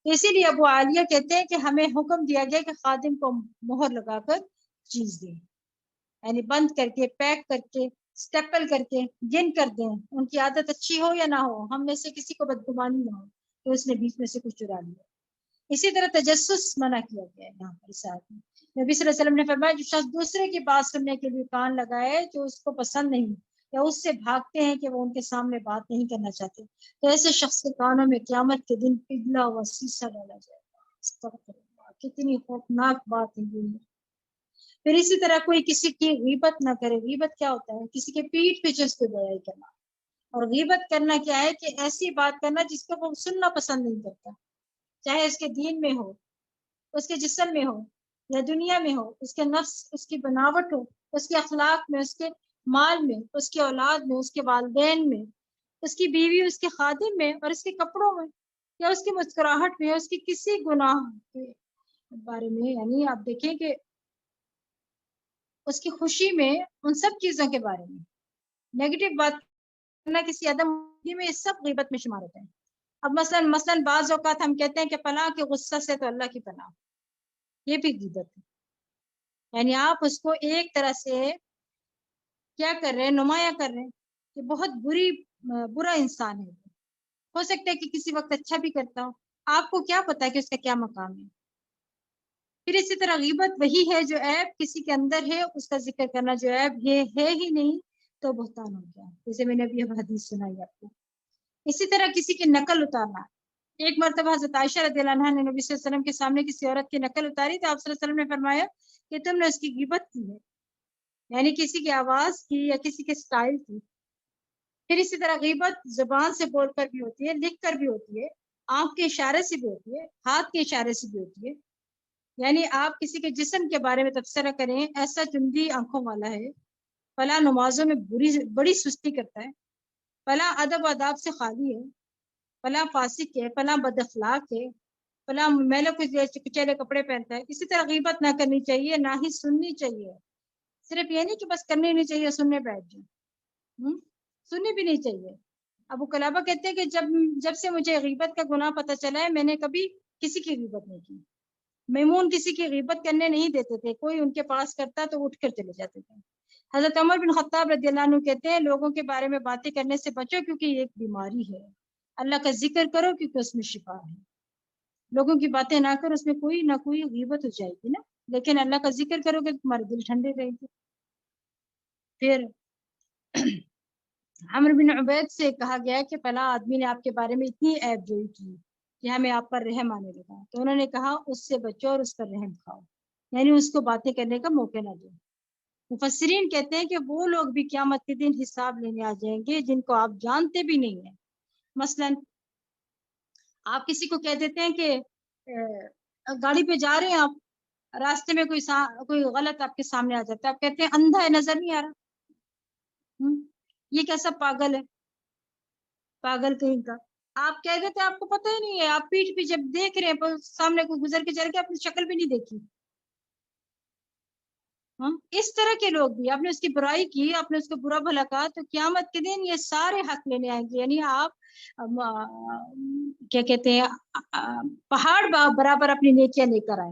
اسی لیے ابو عالیہ کہتے ہیں کہ ہمیں حکم دیا گیا کہ خادم کو مہر لگا کر چیز دیں، یعنی بند کر کے، پیک کر کے، سٹیپل کر کے گن کر دیں۔ ان کی عادت اچھی ہو یا نہ ہو، ہم میں سے کسی کو بدگمانی نہ ہو تو اس نے بیچ میں سے کچھ چرا لیا۔ اسی طرح تجسس منع کیا گیا ہے یہاں پر ساتھ میں۔ نبی صلی اللہ علیہ وسلم نے فرمایا جو شخص دوسرے کی بات سننے کے لیے کان لگائے جو اس کو پسند نہیں، یا اس سے بھاگتے ہیں کہ وہ ان کے سامنے بات نہیں کرنا چاہتے، تو ایسے شخص کے کانوں میں قیامت کے دن پگھلا ہوا سیسا ڈالا جائے گا۔ استغفر اللہ، کتنی خوفناک بات ہے یہ۔ پھر اسی طرح کوئی کسی کی غیبت نہ کرے۔ غیبت کیا ہوتا ہے؟ کسی کے پیٹھ پیچھے اس کو برائی کرنا۔ اور غیبت کرنا کیا ہے؟ کہ ایسی بات کرنا جس کو وہ سننا پسند نہیں کرتا، چاہے اس کے دین میں ہو، اس کے جسم میں ہو، یا دنیا میں ہو، اس کے نفس، اس کی بناوٹ ہو، اس کے اخلاق میں، اس کے مال میں، اس کے اولاد میں، اس کے والدین میں، اس کی بیوی، اس کے خادم میں، اور اس کے کپڑوں میں، یا اس کی مسکراہٹ میں، اس کی کسی گناہ کے بارے میں، یعنی آپ دیکھیں کہ اس کی خوشی میں، ان سب چیزوں کے بارے میں نیگیٹو بات کرنا کسی عدم میں، یہ سب غیبت میں شمار ہوتا ہے۔ اب مثلا بعض اوقات ہم کہتے ہیں کہ فلاں کے غصہ سے تو اللہ کی پناہ، یہ بھی غیبت ہے، یعنی آپ اس کو ایک طرح سے کیا کر رہے ہیں؟ نمایاں کر رہے ہیں کہ بہت برا انسان ہے۔ ہو سکتا ہے کہ کسی وقت اچھا بھی کرتا ہو، آپ کو کیا پتا ہے کہ اس کا کیا مقام ہے۔ پھر اسی طرح غیبت وہی ہے جو عیب کسی کے اندر ہے اس کا ذکر کرنا، جو عیب یہ ہے ہی نہیں تو بہتان ہو گیا، جیسے میں نے ابھی حدیث سنائی آپ کو۔ اسی طرح کسی کی نقل اتارنا۔ ایک مرتبہ حضرت عائشہ رضی اللہ عنہا نے نبی صلی اللہ علیہ وسلم کے سامنے کسی عورت کی نقل اتاری تو آپ صلی اللہ علیہ وسلم نے فرمایا کہ تم نے اس کی غیبت کی ہے، یعنی کسی کی آواز کی یا کسی کے سٹائل کی۔ پھر اسی طرح غیبت زبان سے بول کر بھی ہوتی ہے، لکھ کر بھی ہوتی ہے، آنکھ کے اشارے سے بھی ہوتی ہے، ہاتھ کے اشارے سے بھی ہوتی ہے۔ یعنی آپ کسی کے جسم کے بارے میں تبصرہ کریں، ایسا چندی آنکھوں والا ہے، فلاں نمازوں میں بڑی سستی کرتا ہے، فلاں ادب و آداب سے خالی ہے، فلاں فاسق ہے، فلاں بد اخلاق ہے، فلاں میلوں کے کچیلے کپڑے پہنتا ہے۔ اسی طرح غیبت نہ کرنی چاہیے، نہ ہی سننی چاہیے۔ صرف یہ نہیں کہ بس کرنی نہیں چاہیے، سننے بیٹھ جائیں، سننی بھی نہیں چاہیے۔ ابو قلابہ کہتے ہیں کہ جب سے مجھے غیبت کا گناہ پتہ چلا ہے میں نے کبھی کسی کی غیبت نہیں کی۔ میمون کسی کی غیبت کرنے نہیں دیتے تھے، کوئی ان کے پاس کرتا تو اٹھ کر چلے جاتے تھے۔ حضرت عمر بن خطاب رضی اللہ عنہ کہتے ہیں لوگوں کے بارے میں باتیں کرنے سے بچو کیونکہ یہ ایک بیماری ہے، اللہ کا ذکر کرو کیونکہ اس میں شفا ہے۔ لوگوں کی باتیں نہ کرو، اس میں کوئی نہ کوئی غیبت ہو جائے گی نا، لیکن اللہ کا ذکر کرو گے تمہارے دل ٹھنڈے رہیں گے۔ پھر عمر بن عبید سے کہا گیا کہ فلاں آدمی نے آپ کے بارے میں اتنی عیب جوئی کی کہ ہمیں آپ پر رحم آنے لگا، تو انہوں نے کہا اس سے بچو اور اس پر رحم کھاؤ، یعنی اس کو باتیں کرنے کا موقع نہ دو۔ مفسرین کہتے ہیں کہ وہ لوگ بھی قیامت کے دن حساب لینے آ جائیں گے جن کو آپ جانتے بھی نہیں ہیں۔ مثلا آپ کسی کو کہہ دیتے ہیں کہ گاڑی پہ جا رہے ہیں آپ, راستے میں کوئی غلط آپ کے سامنے آ جاتا ہے, آپ کہتے ہیں اندھا ہے نظر نہیں آ رہا. یہ کیسا پاگل ہے, پاگل کہیں کا. آپ کہہ دیتے آپ کو پتہ ہی نہیں ہے, آپ پیٹھ پہ جب دیکھ رہے ہیں سامنے کوئی گزر کے چل کے اپنی شکل بھی نہیں دیکھی. اس طرح کے لوگ بھی, آپ نے اس کی برائی کی, آپ نے اس کو برا بھلا کہا, تو قیامت کے دن یہ سارے حق لینے آئیں گے. یعنی آپ کیا کہتے ہیں پہاڑ برابر اپنی نیکیاں لے کر آئے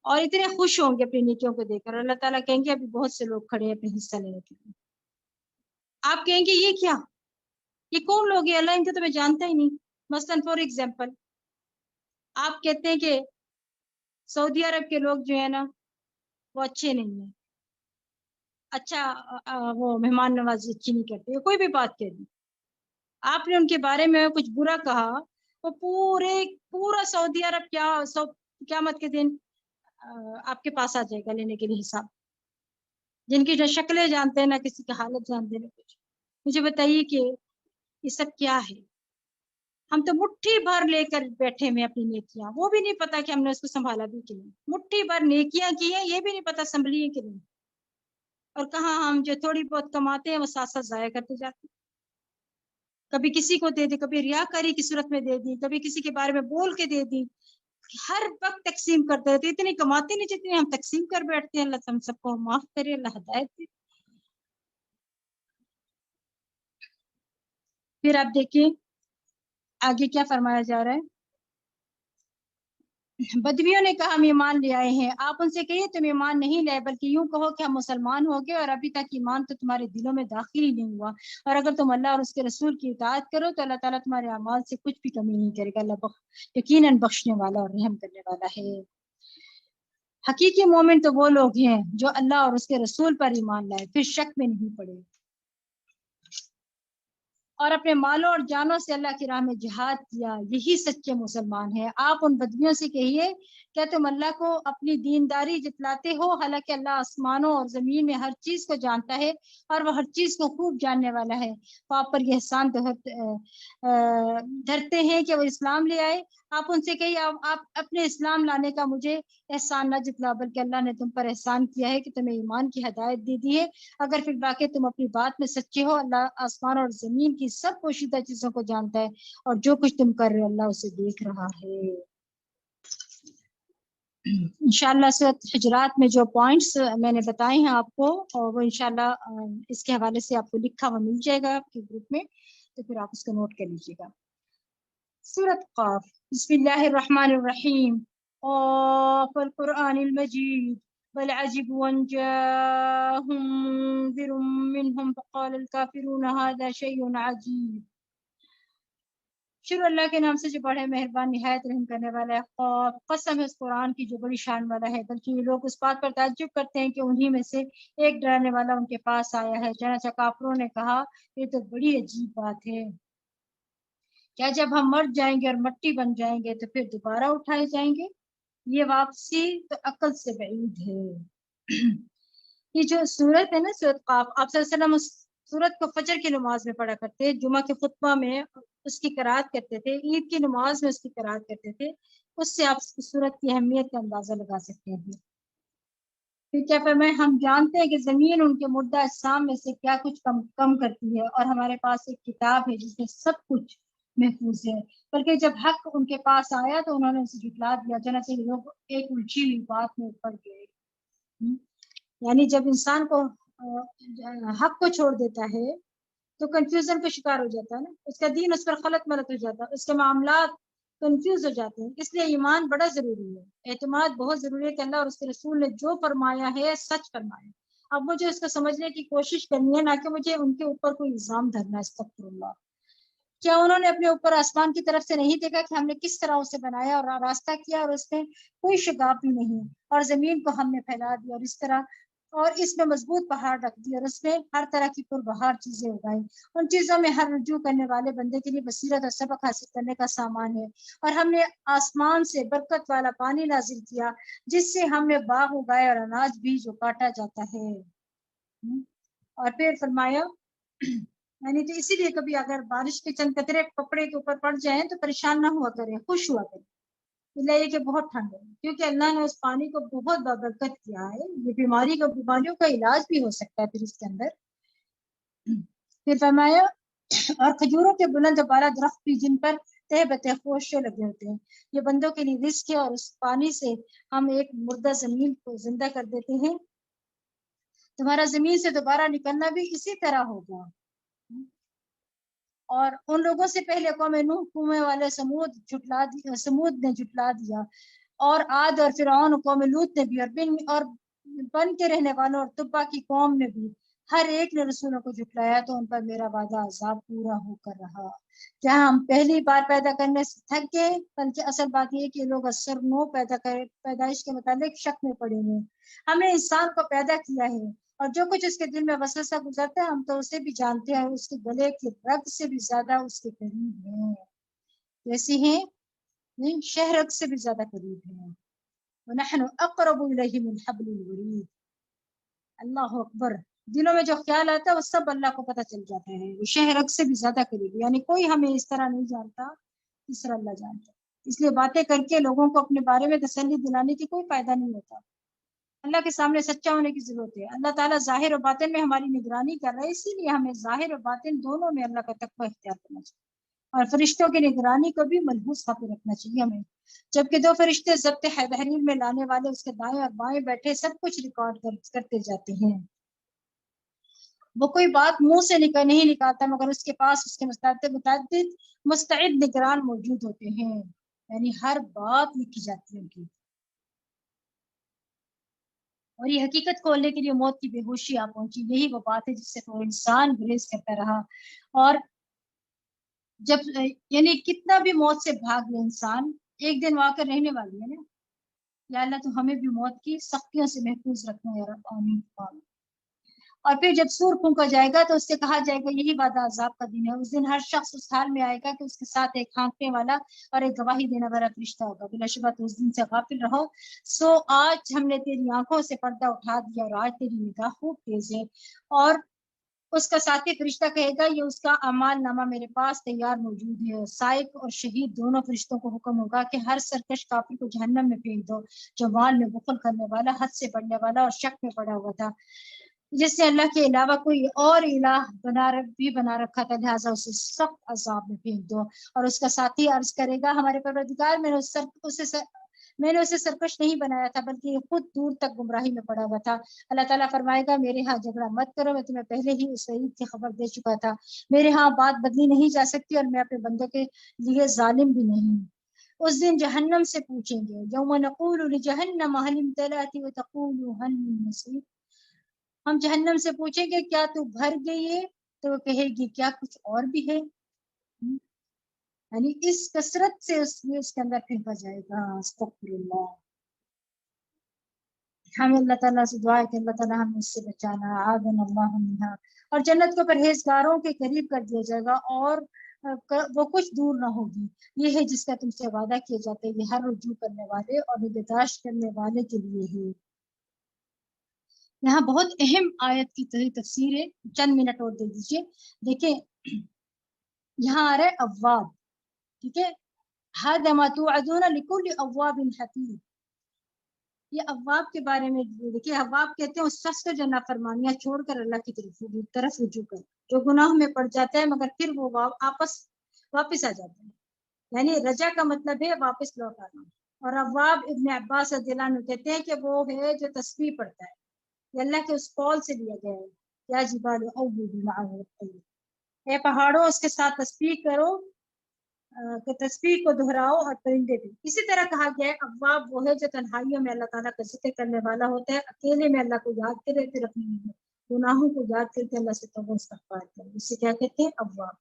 اور اتنے خوش ہوں گے اپنی نیکیوں کو دیکھ کر. اللہ تعالیٰ کہیں گے ابھی بہت سے لوگ کھڑے ہیں اپنے حصہ لینے کے لیے. آپ کہیں گے یہ کیا, یہ کون لوگ ہیں, اللہ ان کو تو میں جانتا ہی نہیں. مثلاً فار ایگزامپل آپ کہتے ہیں کہ سعودی عرب کے لوگ جو ہے نا وہ اچھے نہیں ہیں, اچھا وہ مہمان نوازی اچھی نہیں کرتے, کوئی بھی بات کہہ دی, آپ نے ان کے بارے میں کچھ برا کہا, وہ پورا سعودی عرب قیامت کے دن آپ کے پاس آ جائے گا لینے کے لیے حساب. جن کی جو شکلیں جانتے ہیں, نہ کسی کی حالت جانتے ہیں کچھ. مجھے بتائیے کہ یہ سب کیا ہے. ہم تو مٹھی بھر لے کر بیٹھے میں اپنی نیکیاں, وہ بھی نہیں پتا کہ ہم نے اس کو سنبھالا بھی کہ نہیں. مٹھی بھر نیکیاں کی ہیں, یہ بھی نہیں پتا سنبھلی ہے کہ نہیں. اور کہاں ہم جو تھوڑی بہت کماتے ہیں وہ ساتھ ساتھ ضائع کرتے جاتے ہیں. کبھی کسی کو دے دی, کبھی ریاکاری کی صورت میں دے دی, کبھی کسی کے بارے میں بول کے دے دی. ہر وقت تقسیم کرتے رہتے, اتنی کماتے نہیں جتنی ہم تقسیم کر بیٹھتے ہیں. اللہ ہم سب کو معاف کرے, اللہ ہدایت دے. پھر آپ دیکھیں آگے کیا فرمایا جا رہا ہے. بدویوں نے کہا ہم ایمان لے آئے ہیں. آپ ان سے کہیے تم ایمان نہیں لائے, بلکہ یوں کہو کہ ہم مسلمان ہو گئے اور ابھی تک ایمان تو تمہارے دلوں میں داخل ہی نہیں ہوا. اور اگر تم اللہ اور اس کے رسول کی اطاعت کرو تو اللہ تعالیٰ تمہارے اعمال سے کچھ بھی کمی نہیں کرے گا. اللہ یقیناً بخشنے والا اور رحم کرنے والا ہے. حقیقی مومن تو وہ لوگ ہیں جو اللہ اور اس کے رسول پر ایمان لائے, پھر شک میں نہیں پڑے اور اپنے مالوں اور جانوں سے اللہ کی راہ میں جہاد کیا, یہی سچے مسلمان ہیں. آپ ان بدویوں سے کہیے کیا تم اللہ کو اپنی دینداری جتلاتے ہو, حالانکہ اللہ آسمانوں اور زمین میں ہر چیز کو جانتا ہے اور وہ ہر چیز کو خوب جاننے والا ہے. تو آپ پر یہ احسان دھرتے ہیں کہ وہ اسلام لے آئے. آپ ان سے کہیے آپ اپنے اسلام لانے کا مجھے احسان نہ جتلا, بلکہ اللہ نے تم پر احسان کیا ہے کہ تمہیں ایمان کی ہدایت دے دی ہے. اگر پھر باقی تم اپنی بات میں سچے ہو, اللہ آسمان اور زمین کی سب پوشیدہ چیزوں کو جانتا ہے اور جو کچھ تم کر رہے ہو اللہ اسے دیکھ رہا ہے. انشاءاللہ سورۃ حجرات میں جو پوائنٹس میں نے بتائے ہیں آپ کو, اور وہ انشاءاللہ اس کے حوالے سے آپ کو لکھا ہوا مل جائے گا آپ کے گروپ میں, تو پھر آپ اس کو نوٹ کر لیجیے گا. سورۃ قاف. بسم اللہ الرحمن الرحیم. قاف القرآن المجید. بل عجبوا ان جاءهم منذر منهم فقال الكافرون هذا شيء عجیب. شروع اللہ کے نام سے جو بڑے مہربان نہایت رحم کرنے والا ہے. خوف, قسم ہے اس قرآن کی جو بڑی شان والا ہے, بلکہ یہ لوگ اس بات پر تعجب کرتے ہیں کہ انہی میں سے ایک ڈرانے والا ان کے پاس آیا ہے. چنانچہ کافروں نے کہا یہ تو بڑی عجیب بات ہے, کیا جب ہم مر جائیں گے اور مٹی بن جائیں گے تو پھر دوبارہ اٹھائے جائیں گے؟ یہ واپسی تو عقل سے بعید ہے. یہ جو سورت ہے نا سورۃ قاف, آپ صلی اللہ علیہ وسلم اس سورت کو فجر کی نماز میں پڑھا کرتے, جمعہ کے خطبہ میں اس کی قرات کرتے تھے, عید کی نماز میں اس کی قرات کرتے تھے. اس سے آپ سورت کی اہمیت کا اندازہ لگا سکتے ہیں. پھر کیا فرمائے, ہم جانتے ہیں کہ زمین ان کے مردہ اجسام میں سے کیا کچھ کم کرتی ہے, اور ہمارے پاس ایک کتاب ہے جس میں سب کچھ محفوظ ہے. بلکہ جب حق ان کے پاس آیا تو انہوں نے اسے جھٹلا دیا. چنانچہ لوگ ایک الجھی ہوئی بات میں پڑ گئے. یعنی جب انسان کو حق کو چھوڑ دیتا ہے تو کنفیوژن کا شکار ہو جاتا ہے نا, اس کا دین اس پر غلط ملت ہو جاتا ہے, اس کے معاملات کنفیوز ہو جاتے ہیں. اس لیے ایمان بڑا ضروری ہے, اعتماد بہت ضروری ہے کہ اللہ اور اس کے رسول نے جو فرمایا ہے سچ فرمایا. اب مجھے اس کو سمجھنے کی کوشش کرنی ہے, نہ کہ مجھے ان کے اوپر کوئی الزام دھرنا ہے. استغفر اللہ. کیا انہوں نے اپنے اوپر آسمان کی طرف سے نہیں دیکھا کہ ہم نے کس طرح اسے بنایا اور راستہ کیا, اور اس میں کوئی شگاف بھی نہیں, اور زمین کو ہم نے پھیلا دیا اور اس طرح اور اس میں مضبوط پہاڑ رکھ دی, اور اس میں ہر طرح کی پربہار چیزیں اگائی. ان چیزوں میں ہر رجوع کرنے والے بندے کے لیے بصیرت اور سبق حاصل کرنے کا سامان ہے. اور ہم نے آسمان سے برکت والا پانی نازل کیا جس سے ہم نے باغ اگائے اور اناج بھی جو کاٹا جاتا ہے. اور پھر فرمایا یعنی تو اسی لیے کبھی اگر بارش کے چند قطرے کپڑے کے اوپر پڑ جائیں تو پریشان نہ ہوا کریں، خوش ہوا کریں، یہ کہ بہت ٹھنڈ ہے، کیونکہ اللہ نے اس پانی کو بہت بابرکت کیا ہے، یہ بیماریوں کا علاج بھی ہو سکتا ہے پھر اس کے اندر۔ پھر فرمایا اور کھجوروں کے بلند و بالا درخت بھی جن پر تہ بتہ خوشے لگے ہوتے ہیں، یہ بندوں کے لیے رزق ہے، اور اس پانی سے ہم ایک مردہ زمین کو زندہ کر دیتے ہیں، تمہارا زمین سے دوبارہ نکلنا بھی اسی طرح ہوگا۔ اور ان لوگوں سے پہلے قوم نوح کنویں والے سمود نے جھٹلا دیا، اور عاد اور فرعون قوم لوط نے بھی، اور بن کے رہنے والوں اور تبا کی قوم نے بھی، ہر ایک نے رسولوں کو جھٹلایا تو ان پر میرا وعدہ عذاب پورا ہو کر رہا۔ کیا ہم پہلی بار پیدا کرنے سے تھک گئے؟ بلکہ اصل بات یہ کہ یہ لوگ اثر نو پیدائش کے متعلق شک میں پڑے ہیں۔ ہم نے انسان کو پیدا کیا ہے، اور جو کچھ اس کے دل میں وسوسہ گزرتا ہے ہم تو اسے بھی جانتے ہیں، اس کے گلے کی رگ سے بھی زیادہ اس کے قریب ہیں، جیسی ہیں نہیں شہ رگ سے بھی زیادہ قریب ہیں۔ وَنَحْنُ أَقْرَبُ إِلَيْهِ مِنْ حَبْلِ الْوَرِيدِ۔ اللہ اکبر، دلوں میں جو خیال آتا ہے وہ سب اللہ کو پتہ چل جاتا ہے، وہ شہ رگ سے بھی زیادہ قریب، یعنی کوئی ہمیں اس طرح نہیں جانتا جس طرح اللہ جانتا۔ اس لیے باتیں کر کے لوگوں کو اپنے بارے میں تسلی دلانے کی کوئی فائدہ نہیں ہوتا، اللہ کے سامنے سچا ہونے کی ضرورت ہے۔ اللہ تعالیٰ ظاہر و باطن میں ہماری نگرانی کر رہا ہے، اسی لیے ہمیں ظاہر و باطن دونوں میں اللہ کا تقوی اختیار کرنا چاہیے، اور فرشتوں کی نگرانی کو بھی ملحوظ خاطر رکھنا چاہیے ہمیں، جبکہ دو فرشتے ضبط تحریر میں لانے والے اس کے دائیں اور بائیں بیٹھے سب کچھ ریکارڈ کرتے جاتے ہیں۔ وہ کوئی بات منہ سے نہیں نکالتا مگر اس کے پاس اس کے متعدد مستعد نگران موجود ہوتے ہیں، یعنی ہر بات لکھی جاتی ہے ان کی۔ اور یہ حقیقت کھولنے کے لیے موت کی بے ہوشی آ پہنچی، یہی وہ بات ہے جس سے وہ انسان گریز کرتا رہا، اور جب یعنی کتنا بھی موت سے بھاگ لے انسان، ایک دن وہاں کر رہنے والی ہے نا۔ یا اللہ تو ہمیں بھی موت کی سختیوں سے محفوظ رکھنا یا رب، آمین۔ اور پھر جب سور پھونکا جائے گا تو اس سے کہا جائے گا یہی وعدہ عذاب کا دن ہے، اس دن ہر شخص اس حال میں آئے گا کہ اس کے ساتھ ایک ہانکنے والا اور ایک گواہی دینے والا فرشتہ ہوگا، بلا شبہ تو اس دن سے غافل رہو، سو آج ہم نے تیری آنکھوں سے پردہ اٹھا دیا اور آج تیری نگاہ خوب تیز ہے۔ اور اس کا ساتھی فرشتہ کہے گا یہ اس کا اعمال نامہ میرے پاس تیار موجود ہے، سائق اور شہید دونوں فرشتوں کو حکم ہوگا کہ ہر سرکش کافر کو جہنم میں پھینک دو، جو مال میں بخل کرنے والا، حد سے بڑھنے والا اور شک میں پڑا ہوا تھا، جس نے اللہ کے علاوہ کوئی اور الہ بنا رکھا تھا، لہٰذا اسے سخت عذاب میں پھینک دو۔ اور اس کا ساتھی عرض کرے گا ہمارے پروردگار میں نے اسے سرکش نہیں بنایا تھا بلکہ یہ خود دور تک گمراہی میں پڑا ہوا تھا۔ اللہ تعالیٰ فرمائے گا میرے ہاں جھگڑا مت کرو، میں تمہیں پہلے ہی اس وعید کی خبر دے چکا تھا، میرے ہاں بات بدلی نہیں جا سکتی اور میں اپنے بندوں کے لیے ظالم بھی نہیں۔ اس دن جہنم سے پوچھیں گے یوم نقول لجہنم هل امتلأت وتقول هل من مزید، ہم جہنم سے پوچھیں گے کیا تو بھر گئی ہے، تو وہ کہے گی کیا کچھ اور بھی ہے، یعنی اس کثرت سے اس کے اندر پھینکا جائے گا۔ استغفر اللہ۔ ہمیں اللہ تعالیٰ سے دعا ہے کہ اللہ تعالیٰ ہمیں اس سے بچانا، آذنا اللہ منہا، اور جنت کو پرہیزگاروں کے قریب کر دیا جائے گا، اور وہ کچھ دور نہ ہوگی، یہ ہے جس کا تم سے وعدہ کیا جاتا ہے، یہ ہر رجوع کرنے والے اور نگہداشت کرنے والے کے لیے ہے۔ یہاں بہت اہم آیت کی تفسیر ہے، چند منٹ اور دے دیجیے۔ دیکھیں یہاں آ رہا ہے اواب، ٹھیک ہے، هذا ما توعدون لكل اواب حفیظ، یہ اواب کے بارے میں دیکھیے، اواب کہتے ہیں اس شخص کو جو نافرمانیاں چھوڑ کر اللہ کی طرف رجوع کر، جو گناہ میں پڑ جاتا ہے مگر پھر وہ واپس آ جاتا ہے، یعنی رجا کا مطلب ہے واپس لوٹ آنا۔ اور اواب ابن عباس رضی اللہ عنہ کہتے ہیں کہ وہ ہے جو تسبیح پڑھتا ہے، یہ اللہ کے اس قول سے لیا گیا ہے، یا جبال اوبی معه الطیر، اے پہاڑوں اس کے ساتھ تسبیح کرو، کہ تسبیح کو دہراؤ، اور پرندے بھی۔ اسی طرح کہا گیا ہے اواب وہ ہے جو تنہائیوں میں اللہ تعالیٰ کا ذکر کرنے والا ہوتا ہے، اکیلے میں اللہ کو یاد کرے، پھر اپنے گناہوں کو یاد کر کے اللہ سے توبہ استغفار کرے، اسے کیا کہتے ہیں اواب۔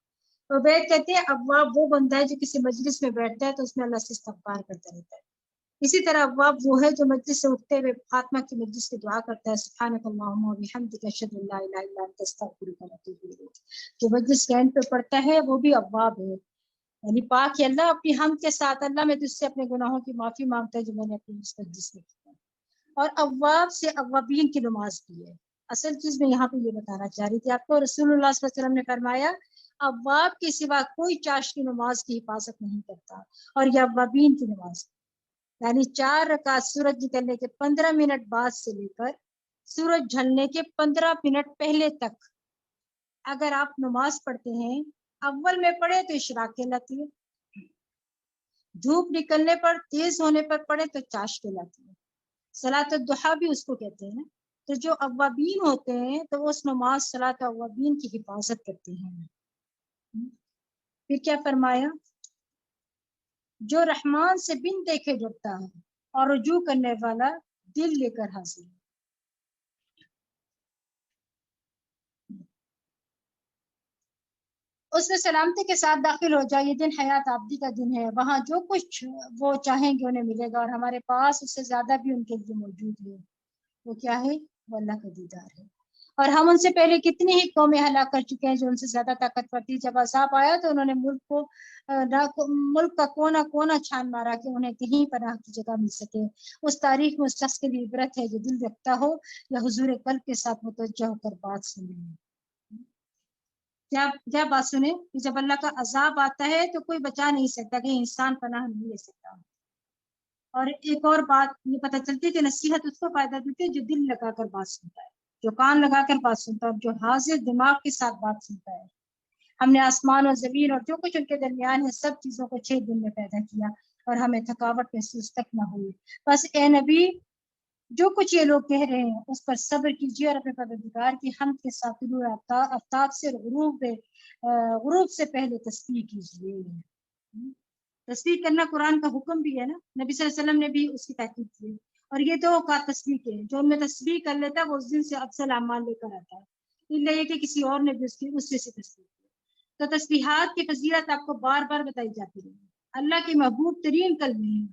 تو عبید کہتے ہیں اواب وہ بندہ ہے جو کسی مجلس میں بیٹھتا ہے تو اس میں اللہ سے استغفار کرتا رہتا ہے۔ اسی طرح اواب وہ ہے جو مجلس سے اٹھتے ہوئے فاطمہ کی مجلس کی دعا کرتا ہے، سبحانک اللہم و بحمدک اشہد ان لا الہ الا انت استغفرک و اتوب الیک، جو مجلس کے اینڈ پہ پڑھتا ہے وہ بھی اواب ہے، یعنی پاک ہے اللہ اپنی حمد کے ساتھ، اللہ میں تجھ سے اپنے گناہوں کی معافی مانگتا ہے جو میں نے اپنی مجلس میں کی۔ اور اواب سے اوابین کی نماز بھی ہے، اصل چیز میں یہاں پہ یہ بتانا چاہ رہی تھی آپ کو، رسول اللہ صلی اللہ علیہ وسلم نے فرمایا اواب کے سوا کوئی چاشت کی نماز کی حفاظت نہیں کرتا، اور یہ اوابین کی نماز، یعنی 4 رکعت سورج نکلنے کے 15 منٹ بعد سے لے کر سورج ڈھلنے کے 15 منٹ پہلے تک اگر آپ نماز پڑھتے ہیں، اول میں پڑھے تو اشراق کہلاتی ہے، دھوپ نکلنے پر تیز ہونے پر پڑھے تو چاشت کہلاتی ہے، صلاۃ الضحیٰ بھی اس کو کہتے ہیں۔ تو جو اوابین ہوتے ہیں تو وہ اس نماز صلاۃ اوابین کی حفاظت کرتے ہیں۔ پھر کیا فرمایا، جو رحمان سے بن دیکھے ڈرتا ہے اور رجوع کرنے والا دل لے کر حاضر ہے۔ اس میں سلامتی کے ساتھ داخل ہو جائے، یہ دن حیات آبدی کا دن ہے، وہاں جو کچھ وہ چاہیں گے انہیں ملے گا، اور ہمارے پاس اس سے زیادہ بھی ان کے لیے موجود ہے۔ وہ کیا ہے؟ وہ اللہ کا دیدار ہے۔ اور ہم ان سے پہلے کتنی ہی قومیں ہلاک کر چکے ہیں جو ان سے زیادہ طاقتور تھی، جب عذاب آیا تو انہوں نے ملک کا کونا کونا چھان مارا کہ انہیں کہیں پناہ کی جگہ مل سکے۔ اس تاریخ میں اس شخص کے لیے عبرت ہے جو دل رکھتا ہو یا حضور قلب کے ساتھ متوجہ ہو کر بات سنے۔ کیا بات سنے کہ جب اللہ کا عذاب آتا ہے تو کوئی بچا نہیں سکتا، کہ انسان پناہ نہیں لے سکتا۔ اور ایک اور بات یہ پتہ چلتی ہے کہ نصیحت اس کو فائدہ دیتی ہے جو دل لگا کر بات سنتا ہے، جو کان لگا کر بات سنتا ہے، جو حاضر دماغ کے ساتھ بات سنتا ہے۔ ہم نے آسمان اور زمین اور جو کچھ ان کے درمیان ہے سب چیزوں کو 6 دن میں پیدا کیا، اور ہمیں تھکاوٹ محسوس تک نہ ہوئی۔ بس اے نبی، جو کچھ یہ لوگ کہہ رہے ہیں اس پر صبر کیجیے اور اپنے پروردگار کی حمد کے ساتھ طلوع آفتاب سے غروب سے پہلے تسبیح کیجیے۔ تسبیح کرنا قرآن کا حکم بھی ہے نا، نبی صلی اللہ علیہ وسلم نے بھی اس کی تاکید کی ہے۔ اور یہ 2 اوقات تسبیح کے ہیں، جو ان میں تسبیح کر لیتا ہے وہ اس دن سے افضل اعمال لے کر آتا ہے، اس لیے کہ کسی اور نے بھی اس سے تسبیح کی۔ تو تسبیحات کی فضیلت آپ کو بار بار بتائی جاتی ہے، اللہ کے محبوب ترین کلمے ہیں۔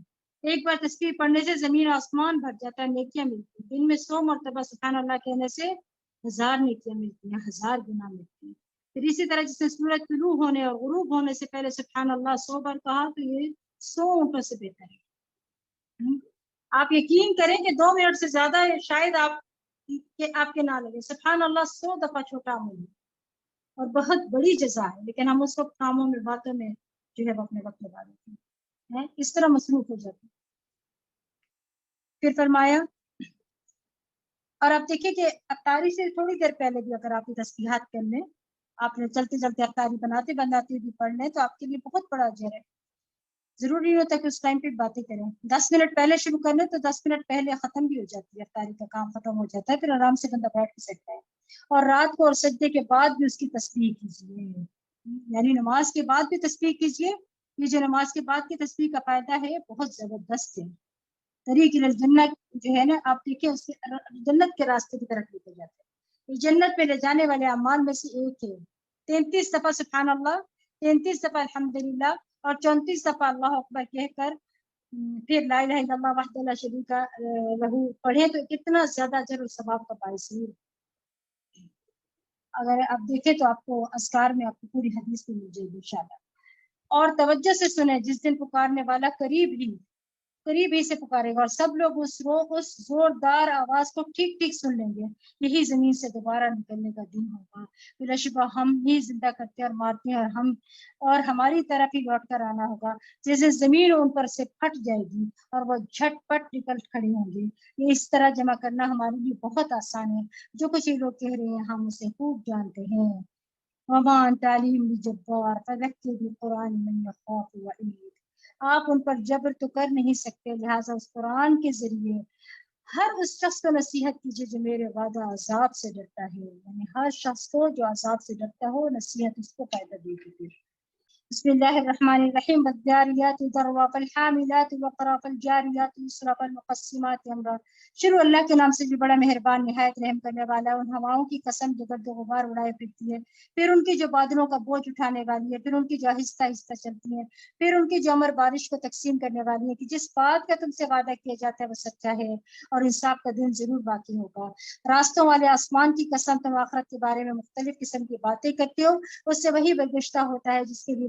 ایک بار تسبیح پڑھنے سے زمین و آسمان بھر جاتا ہے، نیکیاں ملتی ہیں۔ دن میں 100 مرتبہ سبحان اللہ کہنے سے 1000 نیکیاں ملتی ہیں، 1000 گناہ ملتی ہیں۔ پھر اسی طرح جس نے سورج طلوع ہونے اور غروب ہونے سے پہلے سبحان اللہ 100 بار کہا تو یہ 100 اونٹوں سے بہتر ہے۔ آپ یقین کریں کہ 2 منٹ سے زیادہ شاید آپ کے نہ لگے۔ سبحان اللہ 100 دفعہ چھوٹا عمل ہے اور بہت بڑی جزا ہے، لیکن ہم اس وقت کاموں میں باتوں میں جو ہے اپنے وقت لگا دیتے ہیں، اس طرح مصروف ہو جاتے ہیں۔ پھر فرمایا، اور آپ دیکھیں کہ افطاری سے تھوڑی دیر پہلے بھی اگر آپ یہ تسبیحات کر لیں، آپ نے چلتے چلتے افطاری بناتے بھی پڑھ لیں تو آپ کے لیے بہت بڑا اجر ہے۔ ضروری نہیں ہوتا کہ اس ٹائم پہ باتیں کریں، 10 منٹ پہلے شروع کر لیں تو 10 منٹ پہلے ختم بھی ہو جاتی ہے، افطاری کا کام ختم ہو جاتا ہے، پھر آرام سے بندہ بیٹھ بھی سکتا ہے۔ اور رات کو اور سجدے کے بعد بھی اس کی تسبیح کیجیے، یعنی نماز کے بعد بھی تسبیح کیجیے۔ یہ جو نماز کے بعد کی تسبیح کا فائدہ ہے بہت زبردست ہے۔ طریق الجنت جو ہے نا، آپ دیکھیں اس کے جنت کے راستے کی طرف لے کے جاتے ہیں، یہ جنت میں لے جانے والے اعمال میں سے ایک ہے۔ 33 دفعہ سبحان اللہ، 33 دفعہ الحمدللہ اور 34 دفعہ اللہ اکبر کہہ کر پھر لا الہ الا اللہ وحدہ لا شریک لہ پڑھیں تو کتنا زیادہ اجر و ثواب کا باعث ہے۔ اگر آپ دیکھیں تو آپ کو اذکار میں آپ کو پوری حدیث بھی مل جائے گی انشاءاللہ۔ اور توجہ سے سنیں، جس دن پکارنے والا قریب ہی سے پکارے گا، اور سب لوگ اس زوردار آواز کو ٹھیک ٹھیک سن لیں گے۔ یہی زمین سے دوبارہ نکلنے کا دن ہوگا، بلا شبہ ہم ہی زندہ کرتے اور مارتے ہیں، اور ہماری طرف ہی لوٹ کر آنا ہوگا۔ جیسے زمین ان پر سے پھٹ جائے گی اور وہ جھٹ پٹ نکل کھڑے ہوں گے۔ یہ اس طرح جمع کرنا ہمارے لیے بہت آسان ہے، جو کچھ یہ لوگ کہہ رہے ہیں ہم اسے خوب جانتے ہیں۔ وَمَا أَنْتَ عَلَيْهِمْ بِجَبَّارٍ فَذَكِّرْ بِالْقُرْآنِ مَنْ يَخَافُ وَعِيدٍ۔ آپ ان پر جبر تو کر نہیں سکتے، لہٰذا اس قرآن کے ذریعے ہر اس شخص کو نصیحت کیجیے جو میرے وعدہ عذاب سے ڈرتا ہے، یعنی ہر شخص کو جو عذاب سے ڈرتا ہو نصیحت اس کو فائدہ دے گی۔ بسم اللہ الرحمن الرحیم، والذاریات ذروا فالحاملات وقرا فالجاریات یسرا فالمقسمات امرا۔ شروع اللہ کے نام سے جو بڑا مہربان نہایت رحم کرنے والا ہے۔ ان ہواؤں کی قسم جو گرد و غبار اڑائے پھرتی ہے، پھر ان کی جو بادلوں کا بوجھ اٹھانے والی ہے، پھر ان کی جو آہستہ آہستہ چلتی ہیں، پھر ان کی جو امر بارش کو تقسیم کرنے والی ہے، کہ جس بات کا تم سے وعدہ کیا جاتا ہے وہ سچا ہے اور انصاف کا دن ضرور باقی ہوگا۔ راستوں والے آسمان کی قسم، تم آخرت کے بارے میں مختلف قسم کی باتیں کرتے ہو، اس سے وہی برگشتہ ہوتا ہے جس کے لیے